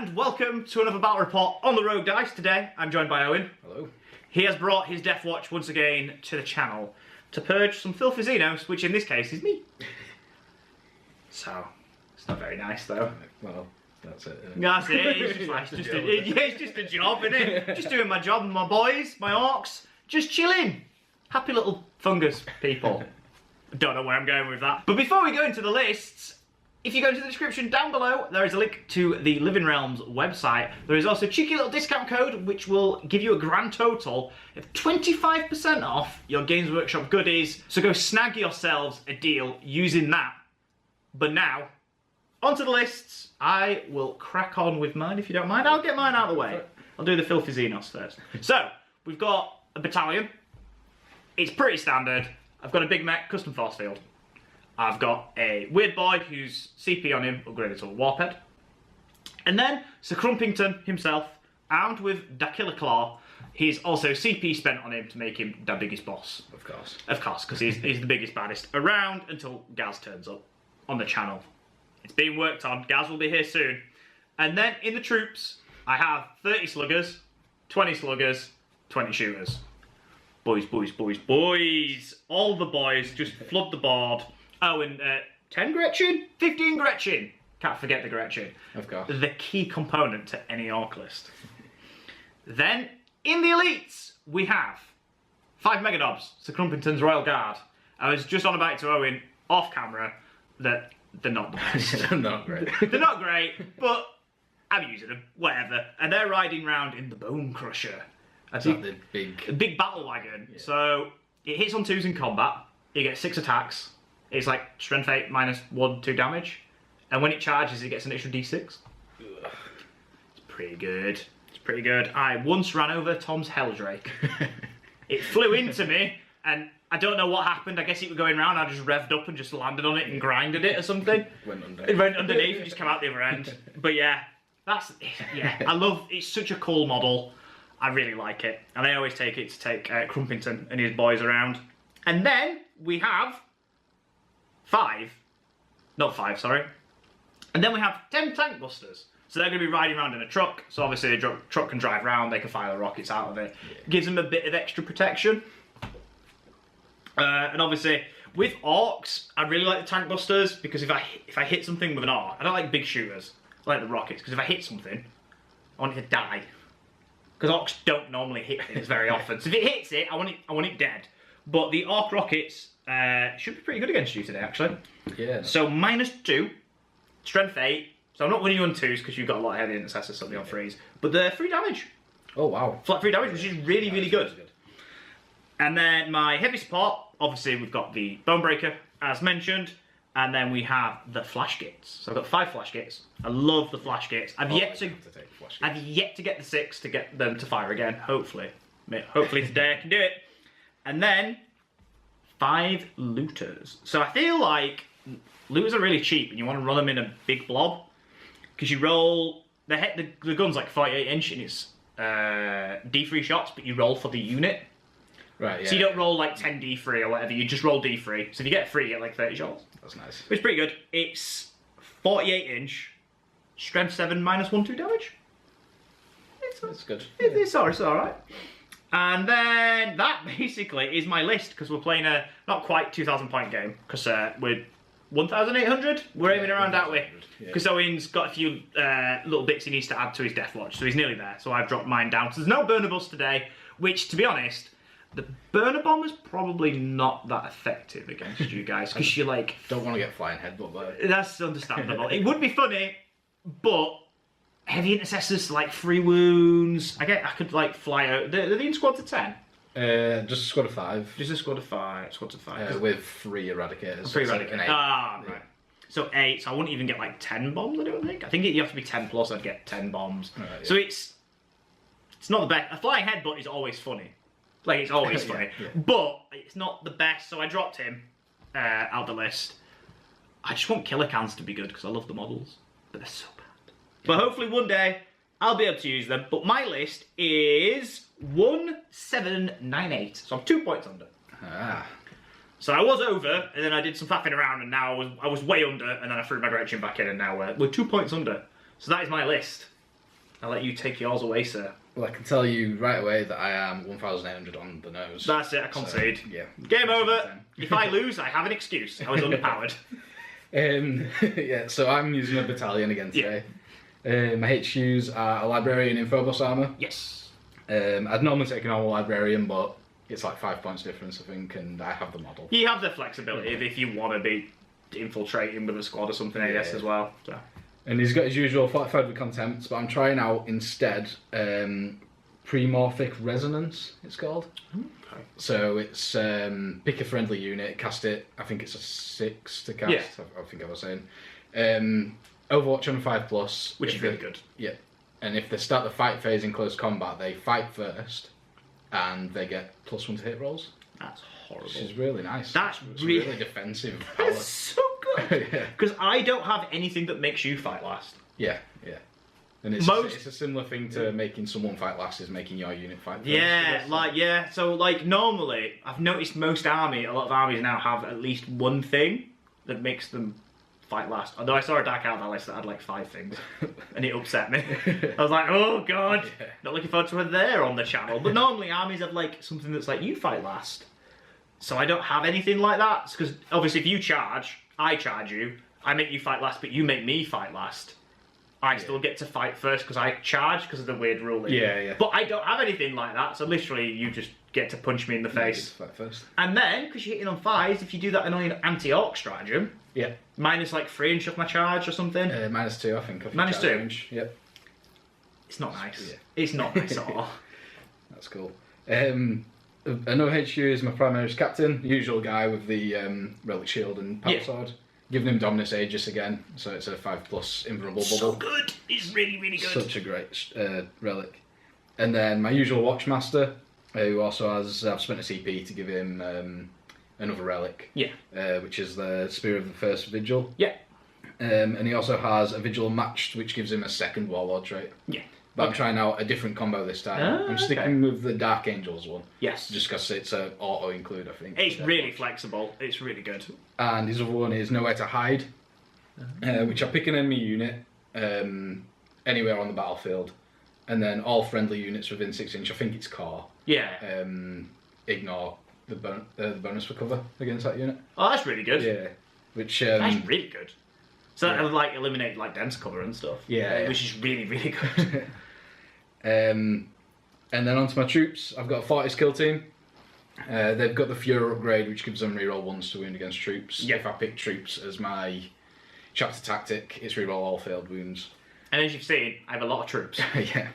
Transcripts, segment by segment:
and welcome to another battle report on the Rogue Dice. Today I'm joined by Owen. Hello. He has brought his Deathwatch once again to the channel to purge some filthy Xenos, which in this case is me. So, it's not very nice though. Well, that's it. That's it. It's just a job, isn't it? Just doing my job and my boys, my orcs, just chilling. Happy little fungus people. Don't know where I'm going with that. But before we go into the lists, if you go into the description down below, there is a link to the Living Realms website. There is also a cheeky little discount code which will give you a grand total of 25% off your Games Workshop goodies. So go snag yourselves a deal using that. But now, onto the lists. I will crack on with mine if you don't mind. I'll get mine out of the way. I'll do the Filthy Xenos first. So, we've got a battalion. It's pretty standard. I've got a big mech custom force field. I've got a weird boy whose CP on him upgraded to a warphead. And then Sir Crumpington himself, armed with Da Killer Claw. He's also CP spent on him to make him the biggest boss. Of course. Of course, because he's the biggest, baddest around until Gaz turns up on the channel. It's being worked on. Gaz will be here soon. And then in the troops, I have 30 sluggers, 20 sluggers, 20 shooters. Boys, boys, boys, boys. All the boys just flood the board. Oh, and 10 Gretchen? 15 Gretchen. Can't forget the Gretchen. Of course. The key component to any orc list. Then, in the elites, we have 5 Megadobs, Sir Crumpington's Royal Guard. I was just on about to Owen, off camera, that they're not the best. They're not great. They're not great, but I'm using them, whatever. And they're riding around in the Bone Crusher. That's like the big battle wagon. Yeah. So it hits on 2s in combat. You get 6 attacks. It's like strength 8 minus 1, 2 damage. And when it charges, it gets an extra d6. Ugh. It's pretty good. It's pretty good. I once ran over Tom's Helldrake. It flew into me, and I don't know what happened. I guess it was going round. I just revved up and just landed on it and grinded it or something. Went under. It went underneath and just came out the other end. But yeah, I love. It's such a cool model. I really like it, and I always take it to take Crumpington and his boys around. And then we have 5, not 5, sorry. And then we have 10 tank busters. So they're going to be riding around in a truck. So obviously the truck can drive around. They can fire the rockets out of it. Yeah. Gives them a bit of extra protection. And obviously with orcs, I really like the tank busters because if I hit something with an orc, I don't like big shooters. I like the rockets because if I hit something, I want it to die. Because orcs don't normally hit things very often. So if it hits it, I want it dead. But the orc rockets should be pretty good against you today, actually. Yeah. So -2, strength 8. So I'm not winning you on 2s because you've got a lot of heavy intercessors, something on 3s. But they're 3 damage. Oh wow. Flat 3 damage, which is really, really good. And then my heavy support, obviously we've got the Bonebreaker, as mentioned. And then we have the Flash Gates. So I've got 5 Flash Gates. I love the Flash Gates. I've yet to get the 6 to get them to fire again, hopefully. Hopefully today I can do it. And then 5 Looters. So I feel like Looters are really cheap and you want to run them in a big blob. Because you roll, the gun's like 48 inch and it's D3 shots, but you roll for the unit. Right, yeah. So you don't roll like 10 D3 or whatever, you just roll D3. So if you get 3, you get like 30 shots. That's nice. It's pretty good. It's 48 inch, strength 7 minus 1, 2 damage. It's good. It's alright. And then that basically is my list because we're playing a not quite 2,000 point game because we're 1,800. We're aiming around, aren't we? Because Owen's got a few little bits he needs to add to his Deathwatch, so he's nearly there. So I've dropped mine down. So there's no burner bus today, which to be honest, the burner bomb is probably not that effective against you guys because you like don't want to get flying headbutt by it. That's understandable. It would be funny, but heavy intercessors like 3 wounds. I could like fly out. They're in squads of 10. Just a squad of 5. Just a squad of 5. Squads of 5. With 3 eradicators. 3 eradicators. Ah, right. Yeah. So 8. So I wouldn't even get like 10 bombs. I don't think. I think you have to be 10 plus. I'd get 10 bombs. Right, yeah. So it's not the best. A flying headbutt is always funny. Like it's always funny, yeah. But it's not the best. So I dropped him out the list. I just want killer cans to be good because I love the models, but they're so bad. But hopefully one day I'll be able to use them. But my list is 1798, so I'm 2 points under. Ah. So I was over, and then I did some faffing around, and now I was way under, and then I threw my Gretchen back in, and now we're 2 points under. So that is my list. I'll let you take yours away, sir. Well, I can tell you right away that I am 1,800 on the nose. That's it, I concede. So, yeah. Game over. If I lose, I have an excuse. I was underpowered. Yeah, so I'm using a battalion again today. My HQs are a librarian in Phobos armour. Yes. I'd normally take a normal librarian, but it's like 5 points difference, I think, and I have the model. You have the flexibility if you want to be infiltrating with a squad or something, I guess, as well. So. And he's got his usual fortified with contempt, but I'm trying out instead premorphic resonance, it's called. Okay. So it's pick a friendly unit, cast it, I think it's a 6 to cast, Yeah. I think I was saying. Overwatch on a 5+. Which is really good. Yeah. And if they start the fight phase in close combat, they fight first, and they get +1 to hit rolls. That's horrible. Which is really nice. That's it's really really defensive power. That's so good. Because I don't have anything that makes you fight last. Yeah. And it's a similar thing to making someone fight last is making your unit fight first. Yeah, so normally, I've noticed a lot of armies now have at least one thing that makes them fight last. Although I saw a Dark Elf list that had like 5 things, and it upset me. I was like, oh god, not looking forward to her there on the channel. But normally armies have like something that's like, you fight last. So I don't have anything like that, because obviously if you charge, I charge you, I make you fight last, but you make me fight last. I still get to fight first because I charge because of the weird ruling. Yeah. But I don't have anything like that, so literally you just get to punch me in the face. Fight first. And then, because you're hitting on 5s, if you do that annoying anti-orc stratagem, Yeah. minus like 3 and shove my charge or something. -2, I think. Minus 2? Range. Yep. It's not nice. Yeah. It's not nice at all. That's cool. Another HQ is my Primaris Captain, usual guy with the Relic Shield and Power Sword. Giving him Dominus Aegis again, so it's a 5+ invulnerable bubble. So good! It's really, really good. Such a great relic. And then my usual Watchmaster, who also has, I've spent a CP to give him another relic. Yeah. Which is the Spear of the First Vigil. Yeah. And he also has a Vigil Matched, which gives him a 2nd Warlord trait. Yeah. But I'm trying out a different combo this time. I'm sticking with the Dark Angels one. Yes. Just because it's an auto-include, I think. It's really flexible. It's really good. And his other one is Nowhere to Hide, which I pick an enemy unit anywhere on the battlefield, and then all friendly units within 6 inch, I think it's core, ignore the bonus for cover against that unit. Oh, that's really good. Yeah. Which that's really good. So that would like eliminate like dense cover and stuff. Yeah. Which is really, really good. And then onto my troops, I've got a 40 skill team. They've got the Fuhrer upgrade, which gives them reroll 1s to wound against troops. Yeah. If I pick troops as my chapter tactic, it's reroll all failed wounds. And as you've seen, I have a lot of troops. Yeah.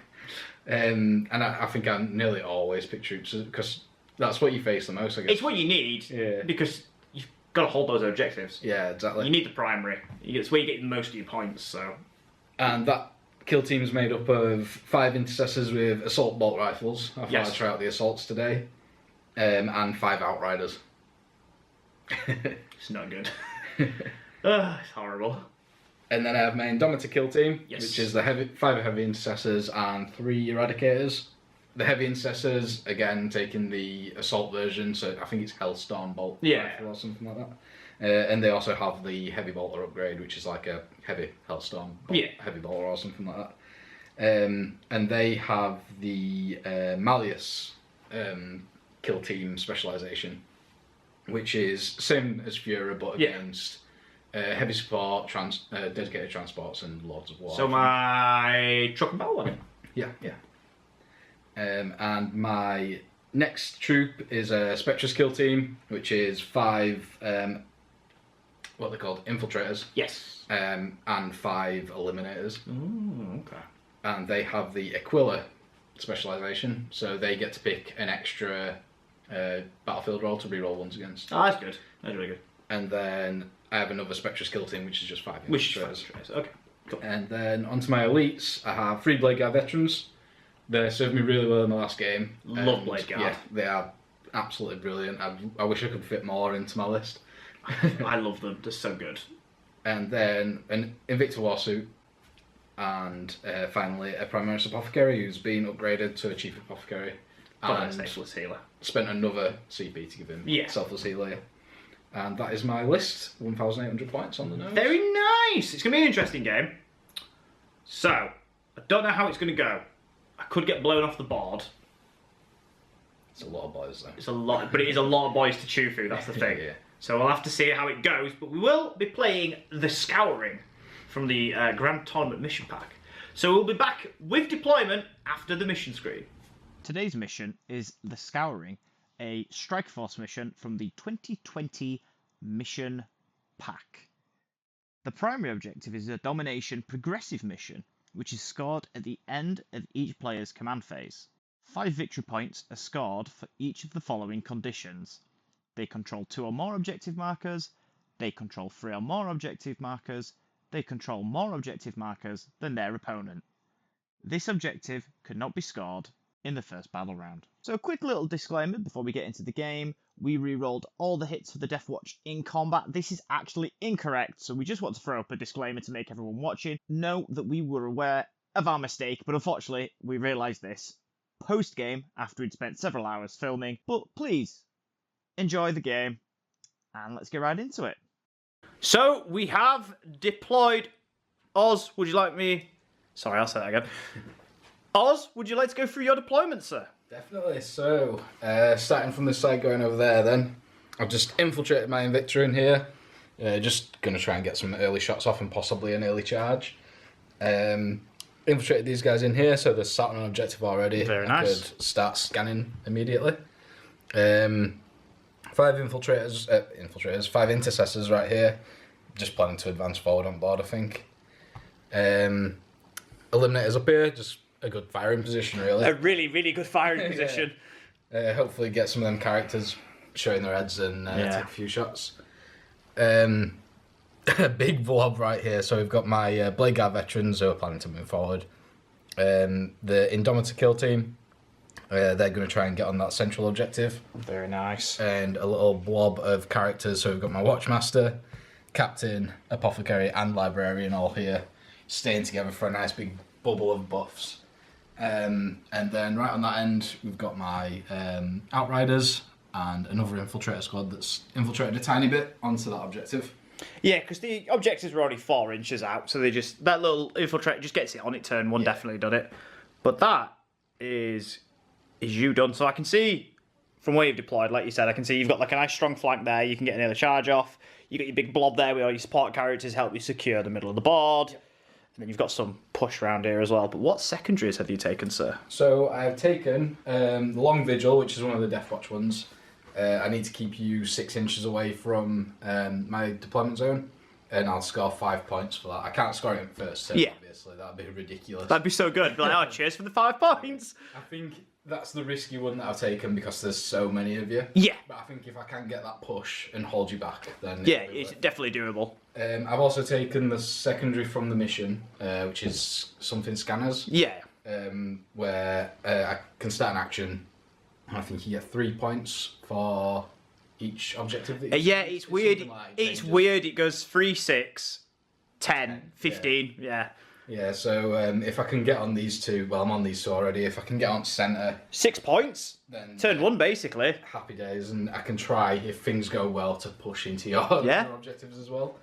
And I think I nearly always pick troops because that's what you face the most, I guess. It's what you need because you've got to hold those objectives. Yeah, exactly. You need the primary. It's where you get most of your points. So. And that kill team is made up of 5 intercessors with assault bolt rifles. I thought I'd try out the assaults today. And 5 outriders. It's not good. It's horrible. And then I have my Indomitor kill team, which is the 5 heavy intercessors and 3 eradicators. The heavy intercessors, again, taking the assault version, so I think it's Hellstorm bolt rifle or something like that. And they also have the heavy bolter upgrade, which is like a heavy Hellstorm heavy bolter or something like that. And they have the Malleus kill team specialisation, which is same as Fuhrer but against heavy support, dedicated transports, and Lords of War. So my truck and battle one. Yeah. And my next troop is a Spectrus kill team, which is 5 what they're called, infiltrators. Yes. And 5 eliminators. Ooh, okay. And they have the Aquila specialisation, so they get to pick an extra battlefield roll to reroll 1s against. Oh, that's good. That's really good. And then I have another Spectrus kill team, which is just 5 infiltrators. Okay, cool. And then onto my elites, I have 3 Blade Guard veterans. They served me really well in the last game. Love Blade Guard. Yeah, they are absolutely brilliant. I wish I could fit more into my list. I love them. They're so good. And then an Invicta Warsuit. And finally, a Primaris Apothecary who's been upgraded to a Chief Apothecary. And Selfless Healer. Spent another CP to give him Selfless Healer. And that is my list. 1,800 points on the nose. Very nice. It's going to be an interesting game. So, I don't know how it's going to go. I could get blown off the board. It's a lot of boys, though. It's a lot, but it is a lot of boys to chew through, that's the thing. Yeah. So we'll have to see how it goes, but we will be playing the Scouring from the Grand Tournament mission pack. So we'll be back with deployment after the mission screen. Today's mission is the Scouring, a Strike Force mission from the 2020 mission pack. The primary objective is a domination progressive mission, which is scored at the end of each player's command phase. 5 victory points are scored for each of the following conditions. They control 2 or more objective markers, they control 3 or more objective markers, they control more objective markers than their opponent. This objective could not be scored in the first battle round. So a quick little disclaimer before we get into the game. We re-rolled all the hits for the Deathwatch in combat. This is actually incorrect, so we just want to throw up a disclaimer to make everyone watching know that we were aware of our mistake, but unfortunately we realised this post-game after we'd spent several hours filming. But please, enjoy the game, and let's get right into it. So, we have deployed... Oz, would you like me... Sorry, I'll say that again. Oz, would you like to go through your deployment, sir? Definitely. So, starting from this side, going over there then, I've just infiltrated my Invictor in here. Just going to try and get some early shots off and possibly an early charge. Infiltrated these guys in here, so they're sat on an objective already. Very nice. I could start scanning immediately. 5 infiltrators, 5 intercessors right here. Just planning to advance forward on board, I think. Eliminators up here, just a good firing position, really. A really, really good firing position. Hopefully get some of them characters showing their heads and take a few shots. A big blob right here, so we've got my Blade Guard veterans who are planning to move forward. The Indomitor kill team, they're going to try and get on that central objective. Very nice. And a little blob of characters, so we've got my Watchmaster, Captain, Apothecary and Librarian all here, staying together for a nice big bubble of buffs. And then right on that end, we've got my Outriders and another infiltrator squad that's infiltrated a tiny bit onto that objective. Yeah, because the objectives were already 4 inches out, so that little infiltrator just gets it on it. Turn 1 definitely done it. But that is you done. So I can see from where you've deployed, like you said, I can see you've got like a nice strong flank there. You can get an early charge off. You got your big blob there where all your support characters help you secure the middle of the board. Yep. And then you've got some push around here as well. But what secondaries have you taken, sir? So I've taken the Long Vigil, which is one of the Deathwatch ones. I need to keep you 6 inches away from my deployment zone, and I'll score 5 points for that. I can't score it in first turn, obviously. That'd be ridiculous. That'd be so good. Be like, oh, cheers for the 5 points. I think that's the risky one that I've taken because there's so many of you. Yeah. But I think if I can get that push and hold you back, then yeah, it's definitely doable. I've also taken the secondary from the mission, which is something scanners. Yeah. Where I can start an action. I think you get 3 points for each objective. Yeah, it's weird. It's weird. It goes 3, 6, 10, 15. Yeah. Yeah, so if I can get on these 2, well, I'm on these 2 already. If I can get on centre, 6 points. Then turn 1, basically. Happy days, and I can try, if things go well, to push into your objectives as well.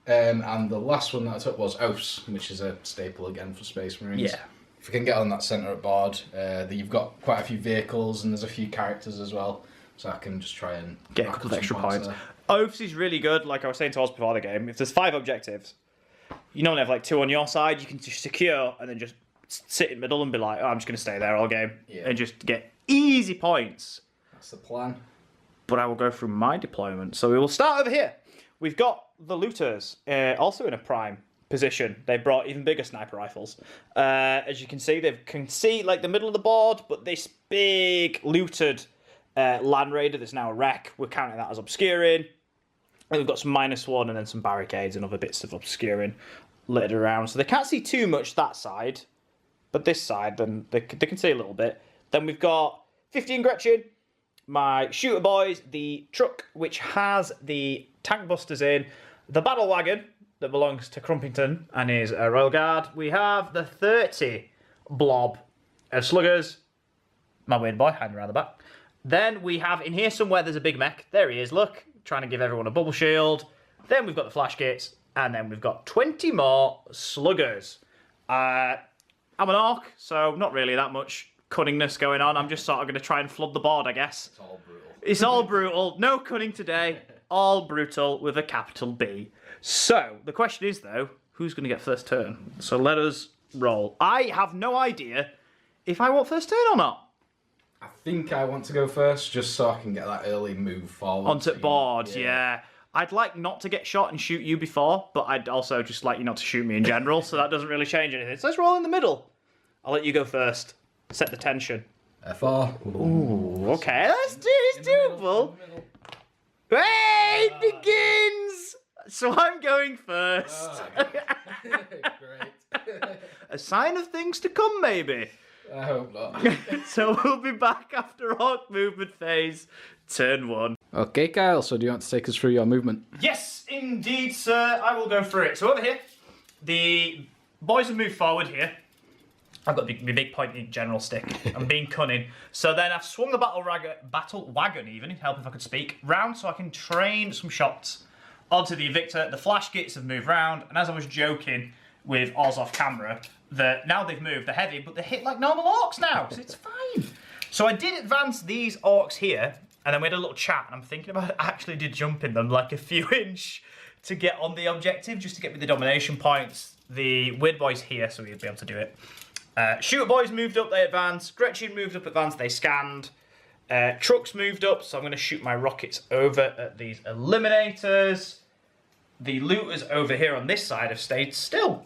And the last one that I took was Oaths, which is a staple again for Space Marines. Yeah. If we can get on that centre at board, you've got quite a few vehicles and there's a few characters as well, so I can just try and get a couple of extra points. Oaths is really good, like I was saying to us before the game. If there's 5 objectives, you normally have like 2 on your side, you can just secure and then just sit in the middle and be like, oh, I'm just going to stay there all game and just get easy points. That's the plan. But I will go through my deployment. So we will start over here. We've got the Looters, also in a prime position. They brought even bigger sniper rifles. As you can see, they can see like the middle of the board, but this big looted Land Raider that's now a wreck, we're counting that as obscuring. And we've got some -1 and then some barricades and other bits of obscuring littered around. So they can't see too much that side, but this side, then they can see a little bit. Then we've got 15 Gretchen, my shooter boys, the truck which has the tank busters in, the battle wagon that belongs to Crumpington and is a Royal Guard. We have the 30 blob of sluggers, my weird boy hiding around the back. Then we have in here somewhere there's a big mech. There he is, look, trying to give everyone a bubble shield. Then we've got the flash kits, and then we've got 20 more sluggers. I'm an orc, so not really that much cunningness going on. I'm just sort of going to try and flood the board, I guess. It's all brutal. It's all brutal. No cunning today. All brutal with a capital B. So, the question is, though, who's going to get first turn? So let us roll. I have no idea if I want first turn or not. I think I want to go first, just so I can get that early move forward. Onto board, yeah. I'd like not to get shot and shoot you before, but I'd also just like you not to shoot me in general, so that doesn't really change anything. So let's roll in the middle. I'll let you go first. Set the tension. F4. Ooh, okay, let's do it. It's doable. Hey, it begins! So I'm going first. Oh, great. A sign of things to come, maybe. I hope not. So we'll be back after Orc movement phase, turn 1. Okay, Kyle, so do you want to take us through your movement? Yes, indeed, sir. I will go through it. So over here, the boys have moved forward here. I've got my big pointy general stick. I'm being cunning. So then I've swung the battle wagon even, help if I could speak, round so I can train some shots onto the Invicta. The flash kits have moved round, and as I was joking with Oz off camera, that now they've moved, they're heavy, but they hit like normal orcs now, so it's fine. So I did advance these orcs here, and then we had a little chat, and I'm thinking about actually did jumping them like a few inch to get on the objective, just to get me the domination points. The weird boys here, so we'd be able to do it. Shooter boys moved up, they advanced. Gretchen moved up, advanced, they scanned. Trucks moved up, so I'm going to shoot my rockets over at these eliminators. The looters over here on this side have stayed still.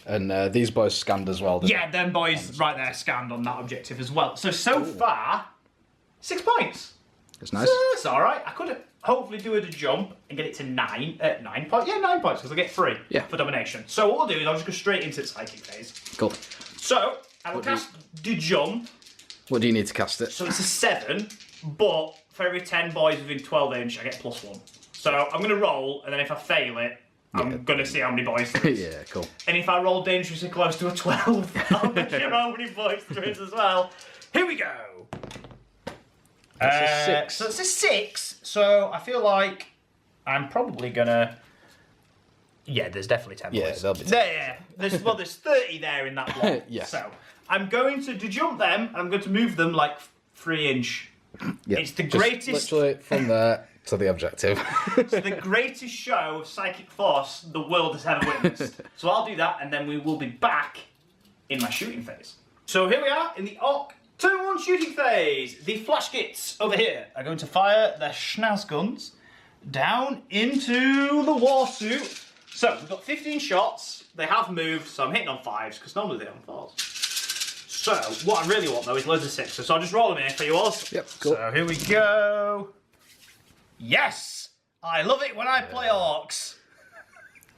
And these boys scanned as well. Yeah, them boys right there scanned on that objective as well. So far, 6 points. It's nice. That's all right. I could hopefully do a jump and get it to 9 points. Yeah, 9 points because I get 3 for domination. So what I'll do is I'll just go straight into the psychic phase. Cool. So I will cast the jump. What do you need to cast it? So it's a 7, but for every 10 boys within 12 inch, I get +1. So I'm going to roll, and then if I fail it, I'm going to see how many boys there is. Yeah, cool. And if I roll dangerously close to a 12, I'll measure how many boys there is as well. Here we go. That's a 6. So it's a 6, so I feel like I'm probably going to... Yeah, there's definitely 10 boys. Yeah, there'll be 10. Yeah. There's 30 there in that block. Yes. So I'm going to jump them, and I'm going to move them like 3 inch. Yep. It's the Just greatest... literally from there to the objective. It's the greatest show of psychic force the world has ever witnessed. So I'll do that, and then we will be back in my shooting phase. So here we are in the Orc turn 1 shooting phase. The flash kits over here are going to fire their schnauz guns down into the war suit. So we've got 15 shots. They have moved, so I'm hitting on 5s because normally they're on 4s. So what I really want though is loads of 6s. So I'll just roll them in for you all. Yep, cool. So here we go. Yes! I love it when I play orcs.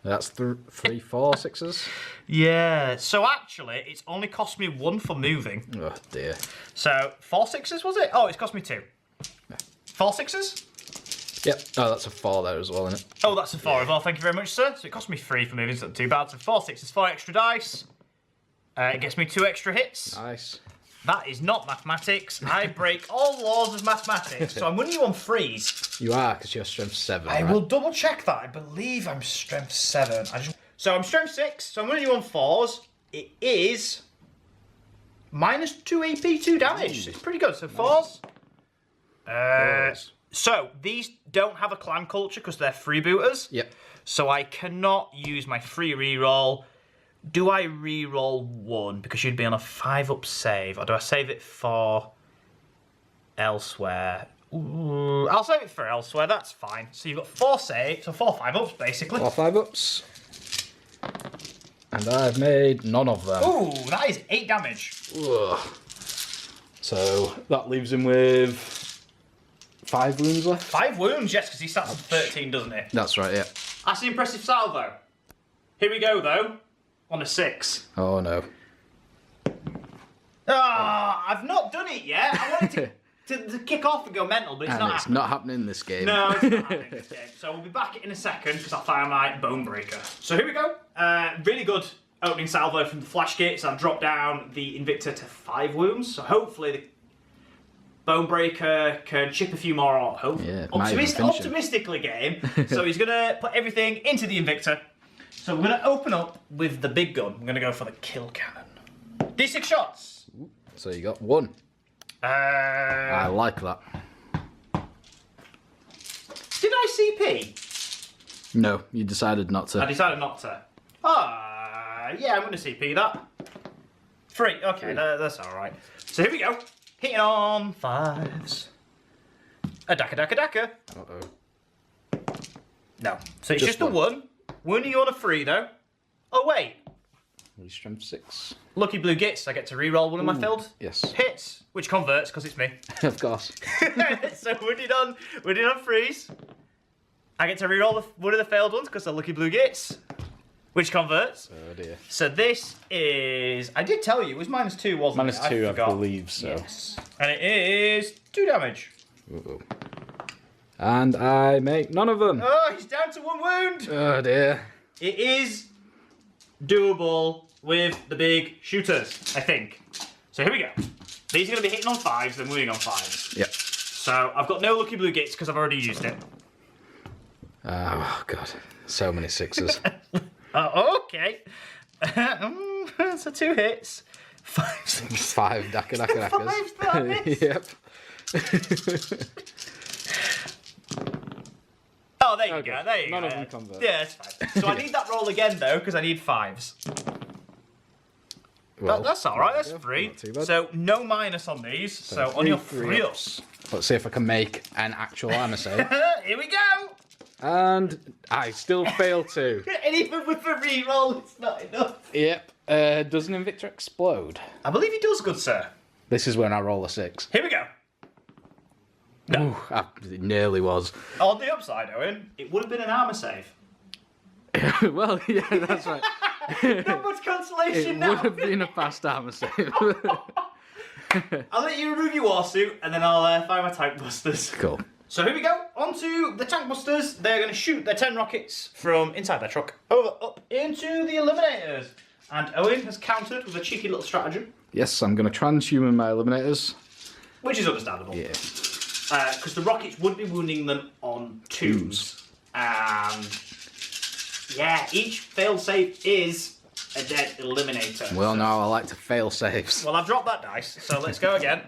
That's 3, 4, 6s. Yeah, so actually, it's only cost me 1 for moving. Oh dear. So, 4 6s was it? Oh, it's cost me 2. 4 6s? Yep. Oh, that's a 4 there as well, isn't it? Oh, that's a 4 as well, thank you very much, sir. So it cost me 3 for moving, so not too bad. So 4 6s, 4 extra dice. It gets me 2 extra hits. Nice. That is not mathematics. I break all laws of mathematics. So I'm winning you on 3s. You are, because you're strength 7. I will double check that. I believe I'm strength 7. So I'm strength 6, so I'm winning you on 4s. It is -2 AP, 2 damage. So it's pretty good. So 4s. So these don't have a clan culture because they're freebooters. Yep. So I cannot use my free reroll. Do I reroll 1 because you'd be on a 5-up save, or do I save it for elsewhere? Ooh, I'll save it for elsewhere. That's fine. So you've got 4 saves, so 4 5-ups basically. 4 5-ups. And I've made none of them. Ooh, that is 8 damage. Ugh. So that leaves him with 5 wounds left. 5 wounds, yes, because he starts at 13, doesn't he? That's right, yeah. That's an impressive salvo. Here we go, though. On a 6. Oh no. Ah, I've not done it yet. I wanted to kick off and go mental, but it's And not it's happening. not happening in this game. No, it's not happening in this game. So we'll be back in a second because I'll fire my Bone Breaker. So here we go. Really good opening salvo from the flash kits. I've dropped down the Invicta to 5 wounds. So hopefully the Bone Breaker can chip a few more off. Yeah, might even finish him. Optimistically, game. So he's going to put everything into the Invicta. So we're going to open up with the big gun. We're going to go for the kill cannon. D6 shots. So you got 1. I like that. Did I CP? No, you decided not to. I decided not to. Yeah, I'm going to CP that. 3. Okay, that's all right. So here we go. Hitting on 5s. A daka. Uh-oh. No. So it's just a 1. Wounding you on a 3 though. Oh wait. Strength 6. Lucky blue gits. I get to re-roll one of my failed hits, which converts because it's me. Of course. So wounded on 3s. I get to re-roll one of the failed ones because they're lucky blue gits, which converts. Oh dear. So this is. I did tell you it was -2, wasn't it? -2, I believe so. Yes. And it is 2 damage. Uh-oh. And I make none of them. Oh, he's down to 1 wound. Oh dear. It is doable with the big shooters, I think. So here we go. These are going to be hitting on 5s and wounding on 5s. Yep. So I've got no lucky blue gits because I've already used it. Oh god, so many 6s. Oh, okay. So 2 hits. 5s. 5 daka. 5s that hits. Yep. Oh, there you go. There you None go. of them convert. Yeah, it's fine. So I need that roll again though because I need 5s. Well, That's all right. That's yeah, 3. not too bad. So no minus on these. So on your 3 ups. Let's see if I can make an actual armor save. Here we go. And I still fail to. And even with the re-roll, it's not enough. Yep. Does an Invictor explode? I believe he does, good sir. This is when I roll a 6. Here we go. No. It nearly was. On the upside, Owen, it would have been an armor save. Well, yeah, that's right. Not much consolation It now. would have been a fast armor save. I'll let you remove your war suit, and then I'll find my tank busters. Cool. So here we go. On to the tank busters. They're going to shoot their 10 rockets from inside their truck up into the eliminators. And Owen has countered with a cheeky little stratagem. Yes, I'm going to transhuman my eliminators. Which is understandable. Yeah. Because the rockets would be wounding them on 2s. And yeah, each failed save is a dead eliminator. Well, no, I like to fail saves. Well, I've dropped that dice, so let's go again.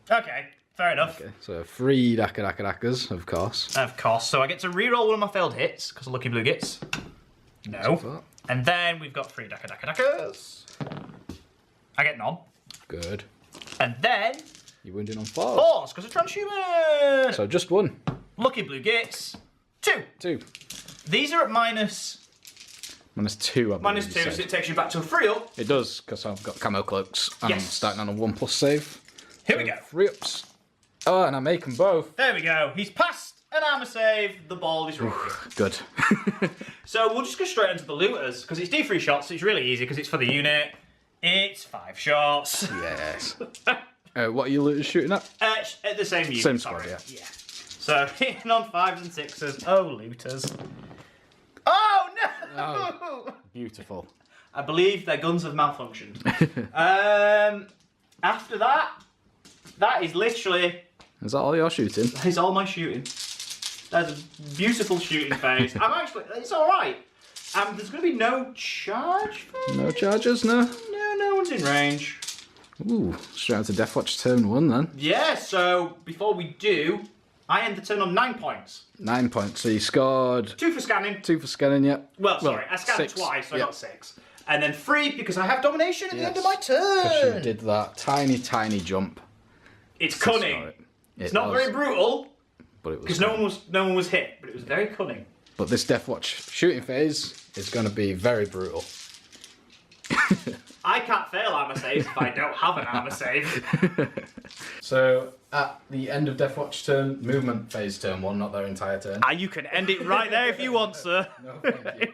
Okay, fair enough. Okay, so 3 dakas, of course. Of course, so I get to re-roll one of my failed hits, because of lucky blue gits. No. And then we've got 3 dakas. I get none. Good. And then You're wounded on 4. 4s, because of transhuman. So just 1. Lucky blue gits. 2. 2. These are at -2, -2, I believe you so said. it takes you back to a 3 up. It does, because I've got camo cloaks. And I'm Yes. starting on a 1+ save. Here we go. 3 ups. Oh, and I make them both. There we go. He's passed an armor save. The ball is rocked. Good. So we'll just go straight into the looters, because it's D3 shots, so it's really easy, because it's for the unit. It's 5 shots. Yes. What are you looters shooting at? At the same unit, Same sorry. squad, yeah. So, hitting on 5s and 6s. Oh, looters. Oh, no! Oh. Beautiful. I believe their guns have malfunctioned. After that is literally... Is that all you're shooting? That is all my shooting. That's a beautiful shooting phase. It's alright. There's going to be no charge phase? No charges, no? No one's in range. Ooh, straight out to Deathwatch turn 1 then. Yeah, so before we do, I end the turn on 9 points. 9 points. So you scored 2 for scanning. 2 for scanning, yeah. Well, sorry, I scanned 6, twice, so yeah. I got 6. And then 3 because I have domination at the end of my Because you turn. did that tiny jump. It's to score cunning. it. It's It not was, very brutal but it was because cunning. no one was hit, but it was very cunning. But this Deathwatch shooting phase is going to be very brutal. I can't fail armor saves if I don't have an armor save. So at the end of Deathwatch turn, movement phase turn 1, not their entire turn. You can end it right there if you want, sir. No, thank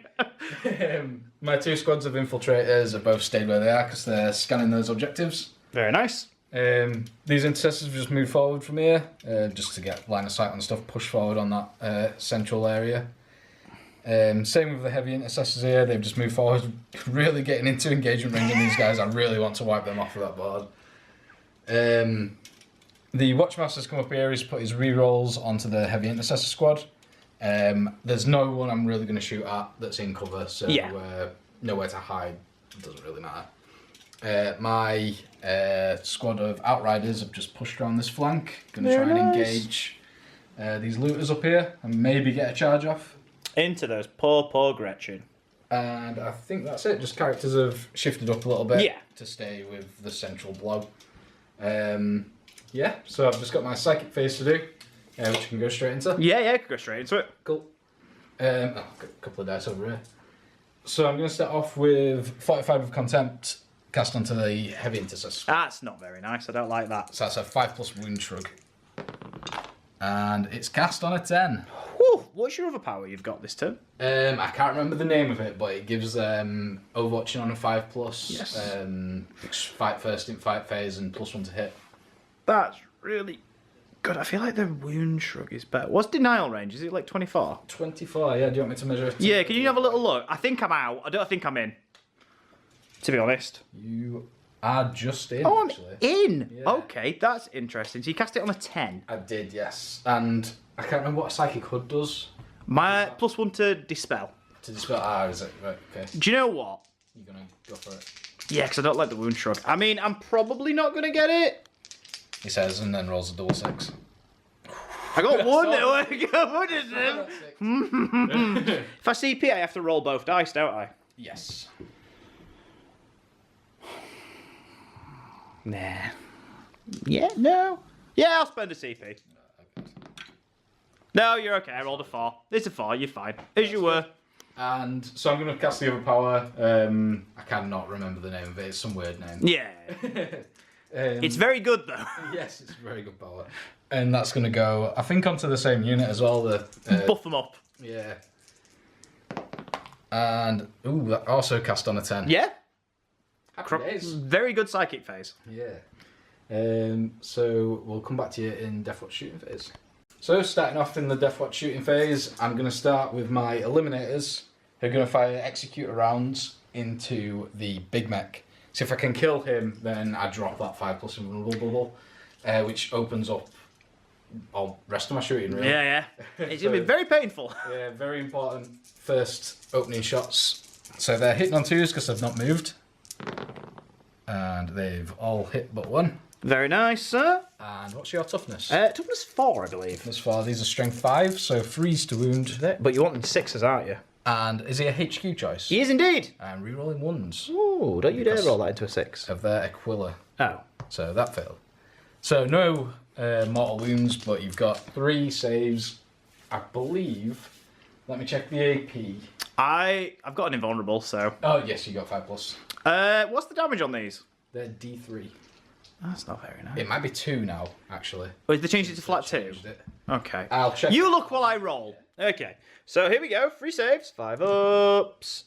you. My 2 squads of infiltrators have both stayed where they are because they're scanning those objectives. Very nice. These intercessors have just moved forward from here, just to get line of sight on stuff, push forward on that central area. Same with the heavy intercessors here, they've just moved forward, really getting into engagement ring, and these guys, I really want to wipe them off of that board. The Watchmaster's come up here, he's put his re-rolls onto the heavy intercessor squad. There's no one I'm really going to shoot at that's in cover, so Yeah. nowhere to hide, it doesn't really matter. My squad of outriders have just pushed around this flank. Going to try and engage these looters up here and maybe get a charge off. Into those poor Gretchen. And I think that's it. Just characters have shifted up a little bit to stay with the central blow. Yeah, so I've just got my psychic phase to do, which can go straight into. Yeah, go straight into it. Cool. I've got a couple of dice over here. So I'm going to start off with 45 of Contempt, cast onto the Heavy Intercessor. That's not very nice, I don't like that. So that's a 5+ wound shrug. And it's cast on a 10. Whew, what's your other power you've got this turn? I can't remember the name of it, but it gives Overwatching on a 5+. Yes. Fight first in fight phase and +1 to hit. That's really good. I feel like the wound shrug is better. What's denial range? Is it like 24? 24, yeah. Do you want me to measure it? Yeah, can you have a little look? I think I'm out. I don't think I'm in. To be honest. You are just in, Oh, I'm actually. in! Yeah. Okay, that's interesting. So you cast it on a 10. I did, yes. And I can't remember what Psychic Hood does. My +1 to dispel. To dispel, is it? Right, okay. Do you know what? You're going to go for it. Yeah, because I don't like the wound shrug. I mean, I'm probably not going to get it. He says, and then rolls a double 6. I got one. I got one of them. If I CP, I have to roll both dice, don't I? Yes. Nah. Yeah, no. Yeah, I'll spend a CP. No, you're okay. I rolled a 4. It's a 4. You're fine. As you were. And so I'm going to cast the other power. I cannot remember the name of it. It's some weird name. Yeah. It's very good, though. Yes, it's a very good power. And that's going to go, I think, onto the same unit as well. Buff them up. Yeah. And, ooh, that also cast on a 10. Yeah. Happy days. Very good psychic phase. Yeah. So we'll come back to you in Deathwatch shooting phase. So starting off in the Deathwatch shooting phase, I'm going to start with my Eliminators, who are going to fire Executor rounds into the Big Mech. So if I can kill him, then I drop that 5+ invulnerable, which opens up all the rest of my shooting, really. Yeah. It's going to be very painful. Yeah, very important first opening shots. So they're hitting on 2s because they've not moved. And they've all hit but 1. Very nice, sir. And what's your toughness? Toughness 4, I believe. Toughness 4. These are strength 5, so 3s to wound. But you want them 6s, aren't you? And is he a HQ choice? He is indeed. And rerolling 1s. Ooh, don't you dare roll that into a 6. Of their Aquila. Oh. So that failed. So no mortal wounds, but you've got 3 saves. I believe. Let me check the AP. I've got an invulnerable, so. Oh yes, you got 5+. What's the damage on these? They're D3. That's not very nice. It might be 2 now, actually. Oh, they changed it to flat 2? Changed it. Okay. I'll check. You look while I roll. Okay. So here we go. 3 saves. 5 ups.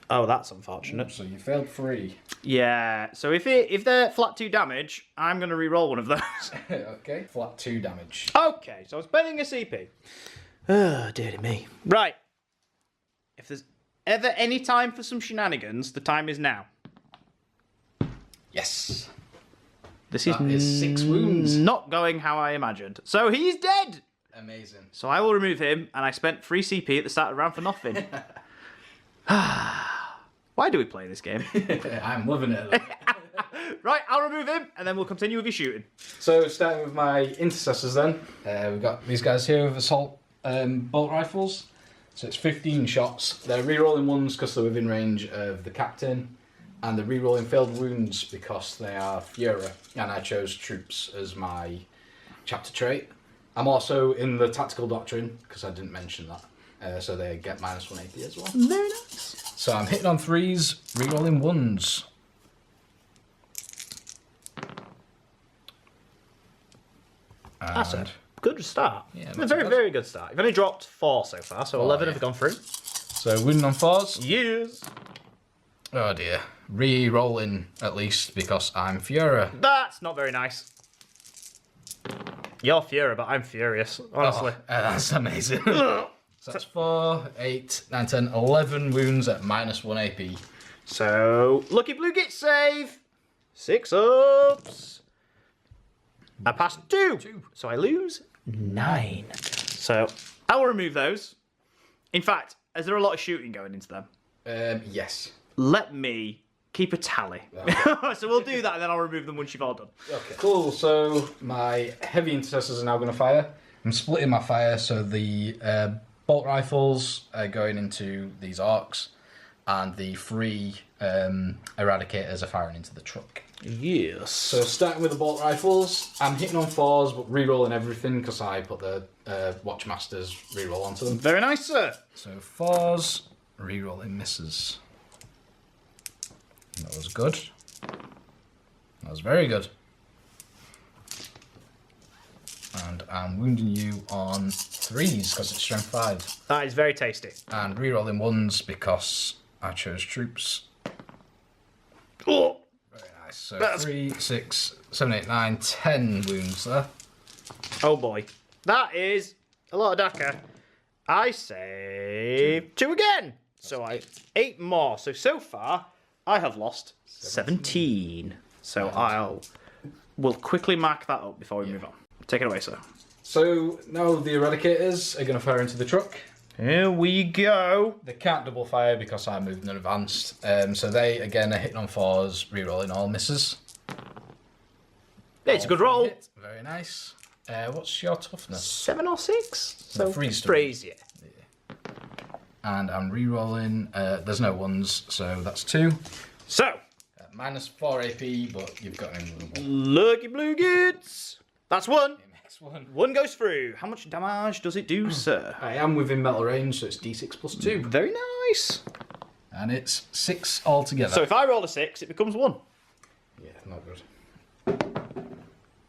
Oh, that's unfortunate. So you failed 3. Yeah. So if they're flat 2 damage, I'm going to re-roll one of those. Okay. Flat 2 damage. Okay. So I'm spending a CP. Oh, dear me. Right. If there's ever any time for some shenanigans, the time is now. Yes. This That is 6 wounds. Not going how I imagined. So he's dead. Amazing. So I will remove him, and I spent 3 CP at the start of the round for nothing. Why do we play this game? I'm loving it. Right, I'll remove him, and then we'll continue with your shooting. So starting with my intercessors then, we've got these guys here with assault bolt rifles. So it's 15 shots. They're re-rolling 1s because they're within range of the captain, and they're re-rolling failed wounds because they are Fuhrer, and I chose troops as my chapter trait. I'm also in the tactical doctrine because I didn't mention that, so they get -1 AP as well. Very nice. So I'm hitting on 3s, re-rolling 1s. That's a good start. Yeah, a very, very good start. You've only dropped 4 so far, so 11 have gone through. So wounding on 4s. Yes. Oh dear. Re-rolling at least because I'm Fuhrer. That's not very nice. You're Fuhrer, but I'm furious, honestly. That's amazing. So that's 4, 8, 9, 10, 11 wounds at -1 AP. So, Lucky Blue gets save. 6 ups. I passed 2. So I lose 9. So I will remove those. In fact, is there a lot of shooting going into them? Yes. Let me keep a tally. So we'll do that and then I'll remove them once you've all done. Okay. Cool, so my heavy intercessors are now going to fire. I'm splitting my fire, so the bolt rifles are going into these Orks, and the 3 eradicators are firing into the truck. Yes. So starting with the bolt rifles, I'm hitting on 4s, but re-rolling everything because I put the Watchmaster's re-roll onto them. Very nice, sir. So 4s, re-rolling misses. That was good. That was very good. And I'm wounding you on 3s because it's strength 5. That is very tasty. And re-rolling 1s because I chose troops. Oh. Very nice. So 3, 6, 7, 8, 9, 10 wounds there. Oh boy. That is a lot of DACA. I say 2 again. So 8 more. So far, I have lost 17. So we'll quickly mark that up before we move on. Take it away, sir. So now the eradicators are going to fire into the truck. Here we go. They can't double fire because I moved and advanced. So they, again, are hitting on 4s, re-rolling all misses. Yeah, it's a good roll. Hit. Very nice. What's your toughness? 7 or 6? So freeze, yeah. And I'm re-rolling. There's no 1s, so that's 2. So. Minus 4 AP, but you've got an immovable. Lucky blue goods. That's 1. It makes 1. 1 goes through. How much damage does it do, sir? I am within metal range, so it's D6 plus 2. Very nice. And it's 6 altogether. So if I roll a 6, it becomes 1. Yeah, not good.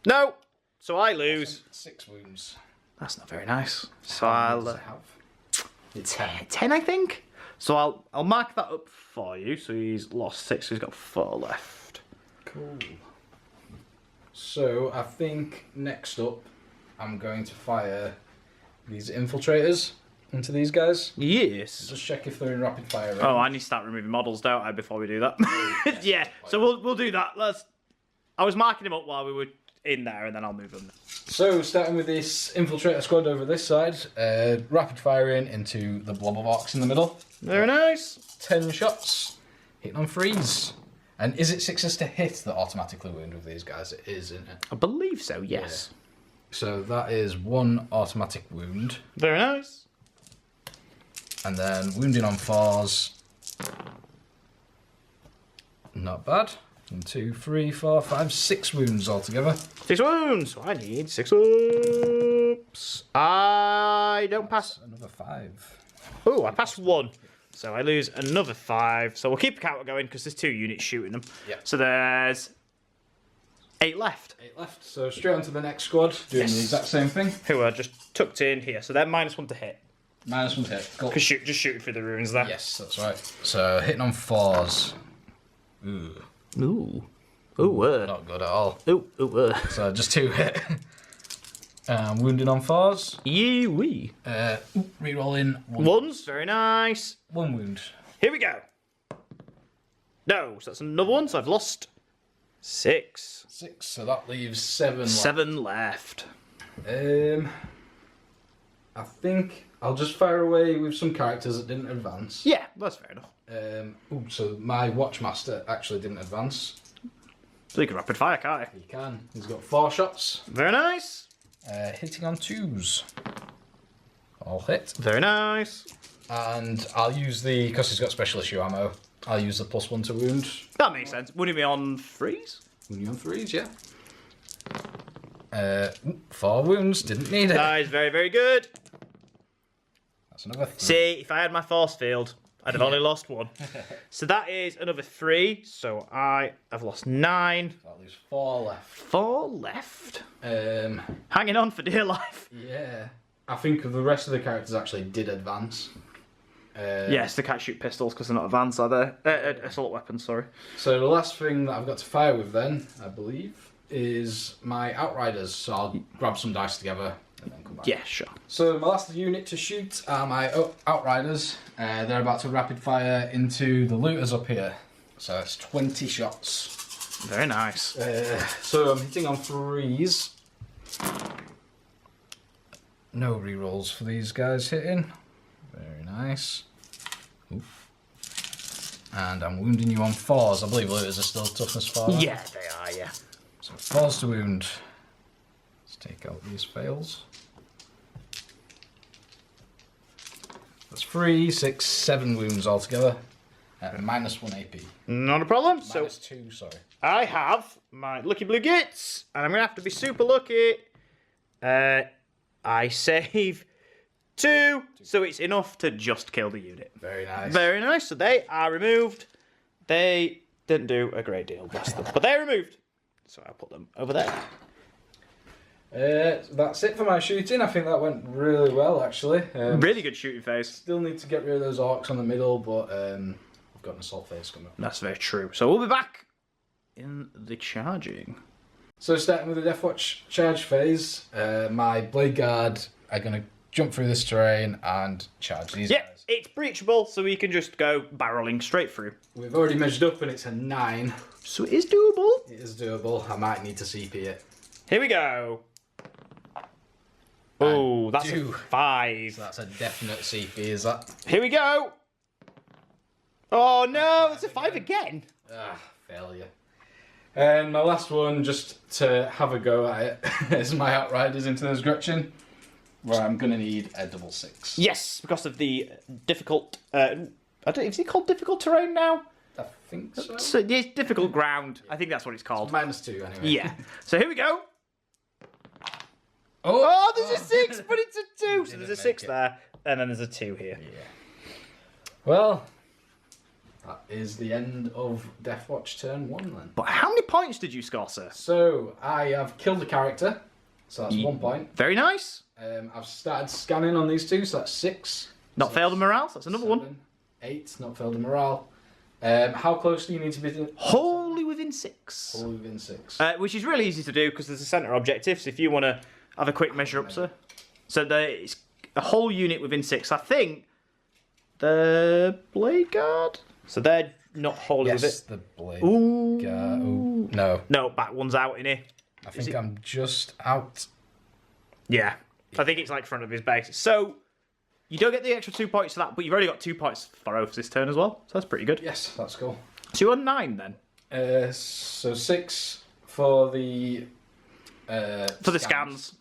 No. So I lose. 6 wounds. That's not very nice. So How I'll many does it have? It's 10, I think. So I'll mark that up for you. So he's lost 6, so he's got 4 left. Cool. So I think next up, I'm going to fire these infiltrators into these guys. Yes. Just check if they're in rapid fire range. Oh, I need to start removing models, don't I, before we do that? Yeah. So we'll do that. I was marking them up while we were in there, and then I'll move them. So starting with this infiltrator squad over this side, rapid firing into the blob of Orks in the middle. Very nice. 10 shots, hitting on 3s. And is it 6s to hit that automatically wound with these guys? It is, isn't it? I believe so, yes. Yeah. So that is 1 automatic wound. Very nice. And then wounding on 4s. Not bad. 1, 2, 3, 4, 5, 6 wounds altogether. 6 wounds. So I need 6 whoops. I don't pass. Another 5. Oh, I passed 1. So I lose another 5. So we'll keep the counter going because there's 2 units shooting them. Yeah. So there's 8 left. 8 left. So straight on to the next squad, doing the exact same thing. Who are just tucked in here. So they're -1 to hit. -1 to hit. Cool. Because just shooting through the ruins there. Yes, that's right. So hitting on 4s. Ooh. Ooh. Not good at all. Ooh. So just 2 hit. Wounding on 4s. Yee-wee. Rerolling 1. 1s. Very nice. 1 wound. Here we go. No, so that's another 1. So I've lost 6. 6. So that leaves 7 left. 7 left. I think I'll just fire away with some characters that didn't advance. Yeah, that's fair enough. So my Watchmaster actually didn't advance. So you can rapid fire, can't He can. He's got 4 shots. he? Very nice. Hitting on 2s. All hit. Very nice. And I'll use because he's got special issue ammo, I'll use the +1 to wound. That makes sense. Would he be on 3s? Wounding on 3s, yeah. 4 wounds, didn't need it. That is very, very good. That's another 3. See, if I had my force field, I'd have only lost 1. So that is another 3. So I have lost 9. That leaves 4 left. 4 left. Um, Hanging on for dear life. yeah. I think the rest of the characters actually did advance. Yes, they can't shoot pistols because they're not advanced, are they? Assault weapons, sorry. So the last thing that I've got to fire with then, I believe, is my Outriders. So I'll grab some dice together and then come back. Yeah, sure. So my last unit to shoot are my Outriders. They're about to rapid fire into the looters up here. So it's 20 shots. Very nice. So I'm hitting on 3s. No rerolls for these guys hitting. Very nice. Oof. And I'm wounding you on 4s. I believe looters are still toughness 4. Yeah, they are, yeah. So 4s to wound. Let's take out these fails. That's 3, 6, 7 wounds altogether. -1 AP. Not a problem. -2, sorry. I have my lucky blue gits, and I'm going to have to be super lucky. I save 2, so it's enough to just kill the unit. Very nice. Very nice. So they are removed. They didn't do a great deal, bless them. But they're removed. So I'll put them over there. That's it for my shooting. I think that went really well, actually. Really good shooting phase. Still need to get rid of those orcs on the middle, but I've got an assault phase coming up. That's very true. So we'll be back in the charging. So starting with the Deathwatch charge phase, my Blade Guard are going to jump through this terrain and charge these guys. It's breachable, so we can just go barreling straight through. We've already measured up and it's a 9. So it is doable. It is doable. I might need to CP it. Here we go. Oh, that's a 5. So that's a definite CP, is that? Here we go. Oh no, it's a 5 again. Failure. And my last one, just to have a go at it, is my Outriders into those Gretchen, where I'm going to need a double 6. Yes, because of the difficult... is it called difficult terrain now? I think so. So it's difficult ground. I think that's what it's called. -2 anyway. Yeah. So here we go. Oh, there's a 6, but it's a 2. So there's a 6 there, and then there's a 2 here. Yeah. Well, that is the end of Deathwatch turn 1 then. But how many points did you score, sir? So, I have killed a character, so that's 1 point. Very nice. I've started scanning on these 2, so that's 6. Not failed a morale, so that's another 7, one. 8, not failed a morale. How close do you need to be? Wholly within 6. Wholly within 6. Which is really easy to do because there's a centre objective, so if you want to have a quick measure up, sir. So it's a whole unit within 6. I think the Blade Guard. So they're not wholly with it. The Blade Ooh. Guard. Ooh. No. No, back one's out in here. I think I'm just out. Yeah. I think it's like front of his base. So you don't get the extra 2 points for that, but you've already got 2 points for Oath this turn as well. So that's pretty good. Yes, that's cool. So you're on 9 then? So 6 for the scans.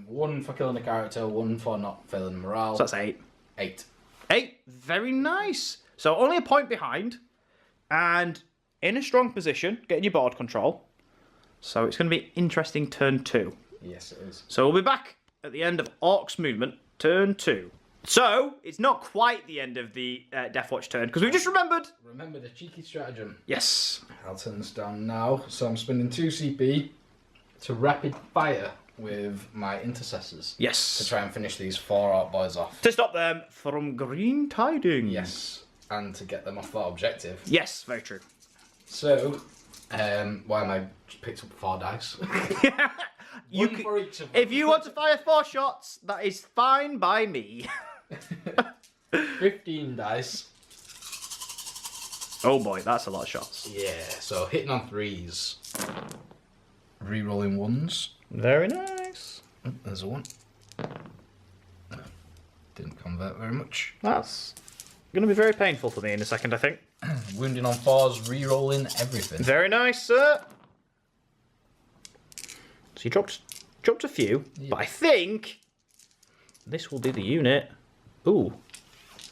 1 for killing a character, 1 for not failing morale. So that's 8. 8. 8. Very nice. So only a point behind. And in a strong position, getting your board control. So it's going to be interesting turn 2. Yes, it is. So we'll be back at the end of Orcs movement, turn 2. So it's not quite the end of the Deathwatch turn, because we just remembered. Remember the cheeky stratagem. Yes. I'll turn this down now. So I'm spending 2 CP to rapid fire with my intercessors. Yes. To try and finish these 4 Orc boys off. To stop them from green tiding. Yes. And to get them off that objective. Yes, very true. So, why am I picked up 4 dice? One for each of them. If you want to fire 4 shots, that is fine by me. 15 dice. Oh boy, that's a lot of shots. Yeah, so hitting on 3s. Rerolling 1s. Very nice. Oh, there's a 1. Didn't convert very much. That's going to be very painful for me in a second, I think. Wounding on 4s, rerolling everything. Very nice, sir. So you dropped a few, but I think this will be the unit. Ooh.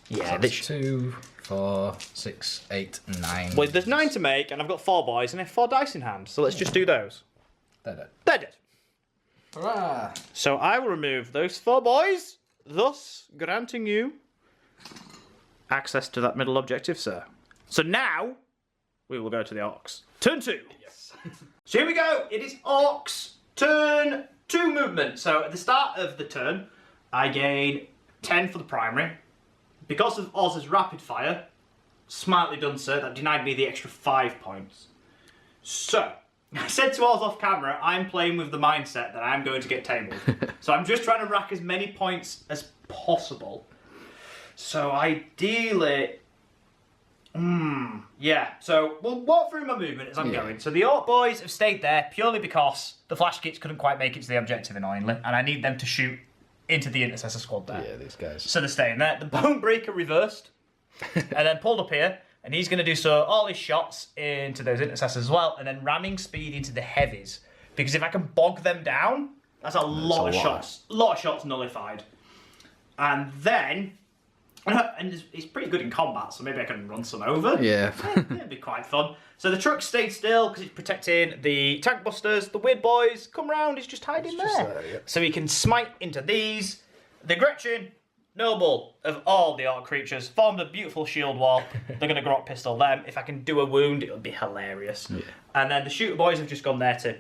Yeah, this 2, 4, 6, 8, 9. Well, there's 9 to make, and I've got 4 boys, and I have 4 dice in hand. So let's just do those. They're dead. They're dead. Hurrah! So I will remove those 4 boys, thus granting you access to that middle objective, sir. So now we will go to the Orcs. Turn 2. Yes. So here we go. It is Orcs turn 2 movement. So at the start of the turn, I gain 10 for the primary. Because of Oz's rapid fire, smartly done, sir, that denied me the extra 5 points. So I said to Oz off camera, I'm playing with the mindset that I'm going to get tabled. So I'm just trying to rack as many points as possible. So ideally, yeah. So we'll walk through my movement as I'm going. So the Orc boys have stayed there purely because the flash kits couldn't quite make it to the objective, annoyingly, and I need them to shoot into the intercessor squad there. Yeah, these guys. So they're staying there. The Bone Breaker reversed, and then pulled up here. And he's going to do all his shots into those intercessors as well, and then ramming speed into the heavies. Because if I can bog them down, that's a lot of shots. A lot of shots nullified. And then, and he's pretty good in combat, so maybe I can run some over. Yeah. It'd be quite fun. So the truck stayed still because it's protecting the tank busters. The weird boys come round, he's just hiding there. Yeah. So he can smite into these. The Gretchen, noble of all the orc creatures, formed a beautiful shield wall. They're going to grot pistol them. If I can do a wound, it would be hilarious. Yeah. And then the shooter boys have just gone there to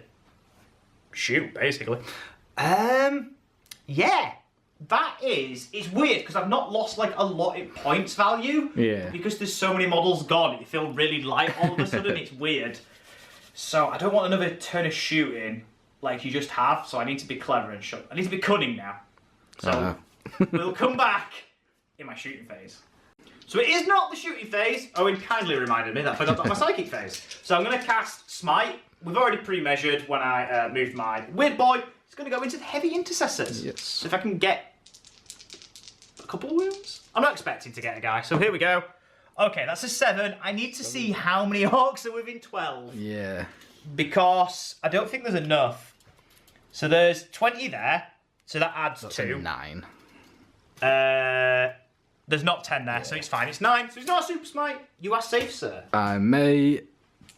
shoot, basically. Yeah. It's weird because I've not lost like a lot in points value. Yeah. Because there's so many models gone, you feel really light all of a sudden. It's weird. So I don't want another turn of shooting like you just have. So I need to be clever and I need to be cunning now. So we'll come back in my shooting phase. So it is not the shooting phase. Owen kindly reminded me that I forgot about my psychic phase. So I'm going to cast Smite. We've already pre-measured when I moved my weird boy. It's going to go into the heavy intercessors. Yes. So if I can get a couple wounds. I'm not expecting to get a guy, so here we go. Okay, that's a 7. I need to see how many orcs are within 12. Yeah. Because I don't think there's enough. So there's 20 there, so that adds That's 2. 9. There's not 10 there, so it's fine. It's 9, so it's not a super smite. You are safe, sir. I may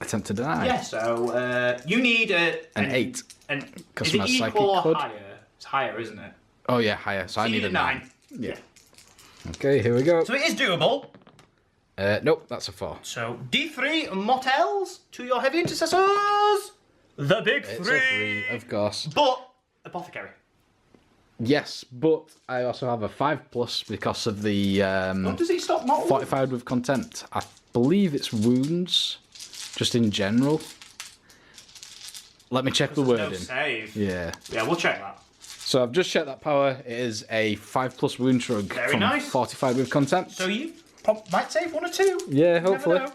attempt to deny. Yeah, so you need an 8. Is Customer it psychic equal or could. higher? It's higher, isn't it? Oh yeah, higher. So I you need a 9. Yeah. Okay, here we go. So it is doable. Nope, that's a 4. So D3 motels to your heavy intercessors. The big 3. It's a 3, of course. But apothecary. Yes, but I also have a 5+ because of the Does it stop mortal? fortified with content. I believe it's wounds, just in general. Let me check the wording. No save. Yeah. Yeah, we'll check that. So I've just checked that power. It is a 5+ wound shrug Very from nice. fortified with content. So you might save 1 or 2. Yeah, You never hopefully. know.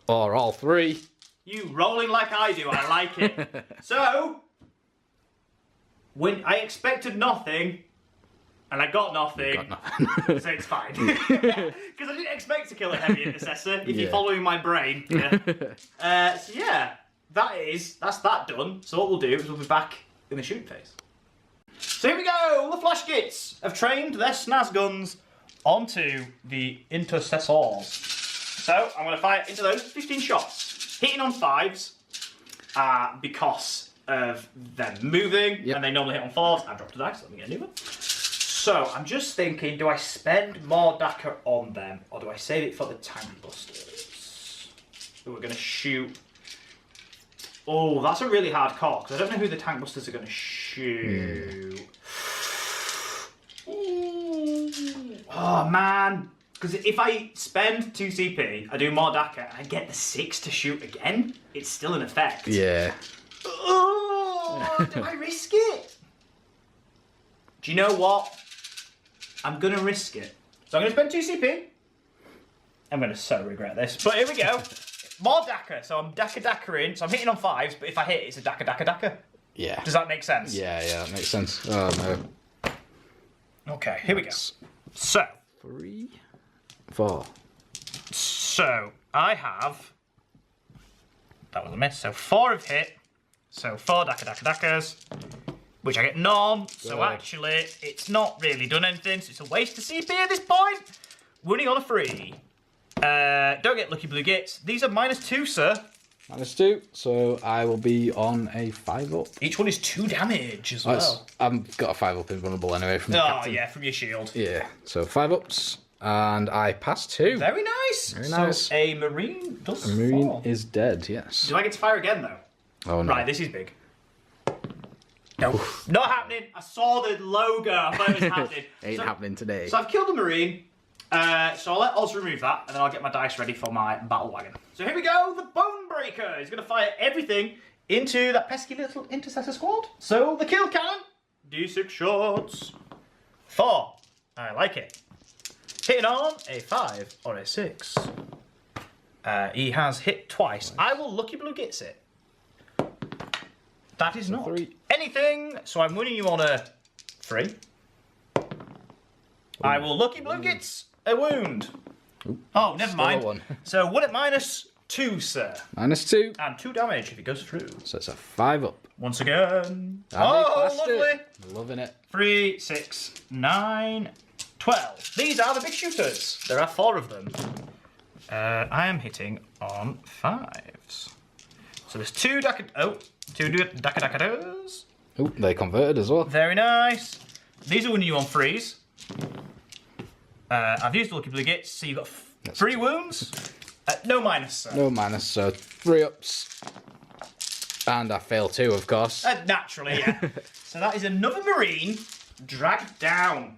Or all 3. You rolling like I do, I like it. So, when I expected nothing, and I got nothing, so it's fine. Because I didn't expect to kill a heavy intercessor, if you're following my brain. Yeah. So yeah, that's that done. So what we'll do is we'll be back in the shooting phase. So here we go, the flash kits have trained their snaz guns onto the intercessors. So I'm going to fire into those 15 shots, hitting on 5s because of them moving, and they normally hit on 4s. I dropped a dice, let me get a new one. So I'm just thinking, do I spend more DACA on them, or do I save it for the tank busters? Who are going to shoot. Oh, that's a really hard call, because I don't know who the tank busters are going to shoot. Ooh. Oh, man. Because if I spend 2 CP, I do more DACA, and I get the 6 to shoot again, it's still an effect. Yeah. Oh, do I risk it? Do you know what? I'm going to risk it. So I'm going to spend 2 CP. I'm going to so regret this. But here we go. More DACA. So I'm DACA-DACA-ing. So I'm hitting on 5s, but if I hit, it's a DACA-DACA-DACA. Yeah. Does that make sense? Yeah, that makes sense. Oh, no. Okay, here we go. So. 3, 4. So, I have... That was a miss. So 4 have hit. So 4 DACA-DACA-DACAs. Which I get none. So actually, it's not really done anything. So it's a waste of CP at this point. Winning on a 3. Don't get lucky blue gits. These are -2, sir. -2, so I will be on a 5-up. Each one is 2 damage as well. I've got a 5-up invulnerable anyway from the captain. Yeah, from your shield. Yeah, so 5-ups, and I passed 2. Very nice. Very nice. So a marine does A marine fall. is dead, yes. Do I get to fire again though? Oh no. Right, this is big. No, not happening. I saw the logo. I thought it was happening. Ain't happening today. So I've killed the marine. So I'll let Oz remove that, and then I'll get my dice ready for my battle wagon. So here we go, the Bone Breaker is going to fire everything into that pesky little intercessor squad. So the kill cannon, D6 shots. 4, I like it. Hitting on a 5 or a 6. He has hit twice. I will lucky blue gets it. That is not 3. anything, so I'm winning you on a 3. I will lucky blue gets a wound. Oh, never mind. One. So 1 at -2, sir. -2. And 2 damage if it goes through. So it's a 5 up. Once again. And Lovely. it. Loving it. 3, 6, 9, 12. These are the big shooters. There are 4 of them. I am hitting on 5s. So there's 2 Dakadakas. Oh, they converted as well. Very nice. These are winning you on 3s. I've used the Lucky Blue Gits, so you've got 3 wounds. No minus, sir. No minus, so 3 ups. And I fail 2, of course. Naturally, yeah. So that is another Marine dragged down.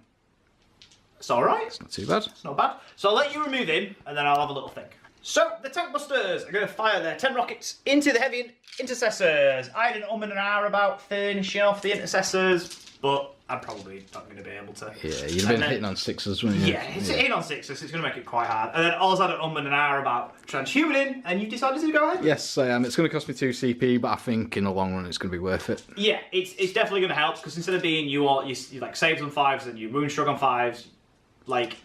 It's alright. It's not too bad. It's not bad. So I'll let you remove him, and then I'll have a little think. So, the Tank Busters are going to fire their 10 rockets into the heavy intercessors. I had an and an hour about finishing off the intercessors, but I'm probably not going to be able to. Yeah, you've been hitting on 6s, wouldn't you? Yeah, it's hitting on 6s, so it's going to make it quite hard. And then I also had an and an hour about transhumaning, and you decided to go ahead? Yes, I am. It's going to cost me 2 CP, but I think in the long run it's going to be worth it. Yeah, it's definitely going to help, because instead of being you like saves on 5s and you wound shrug on 5s, like,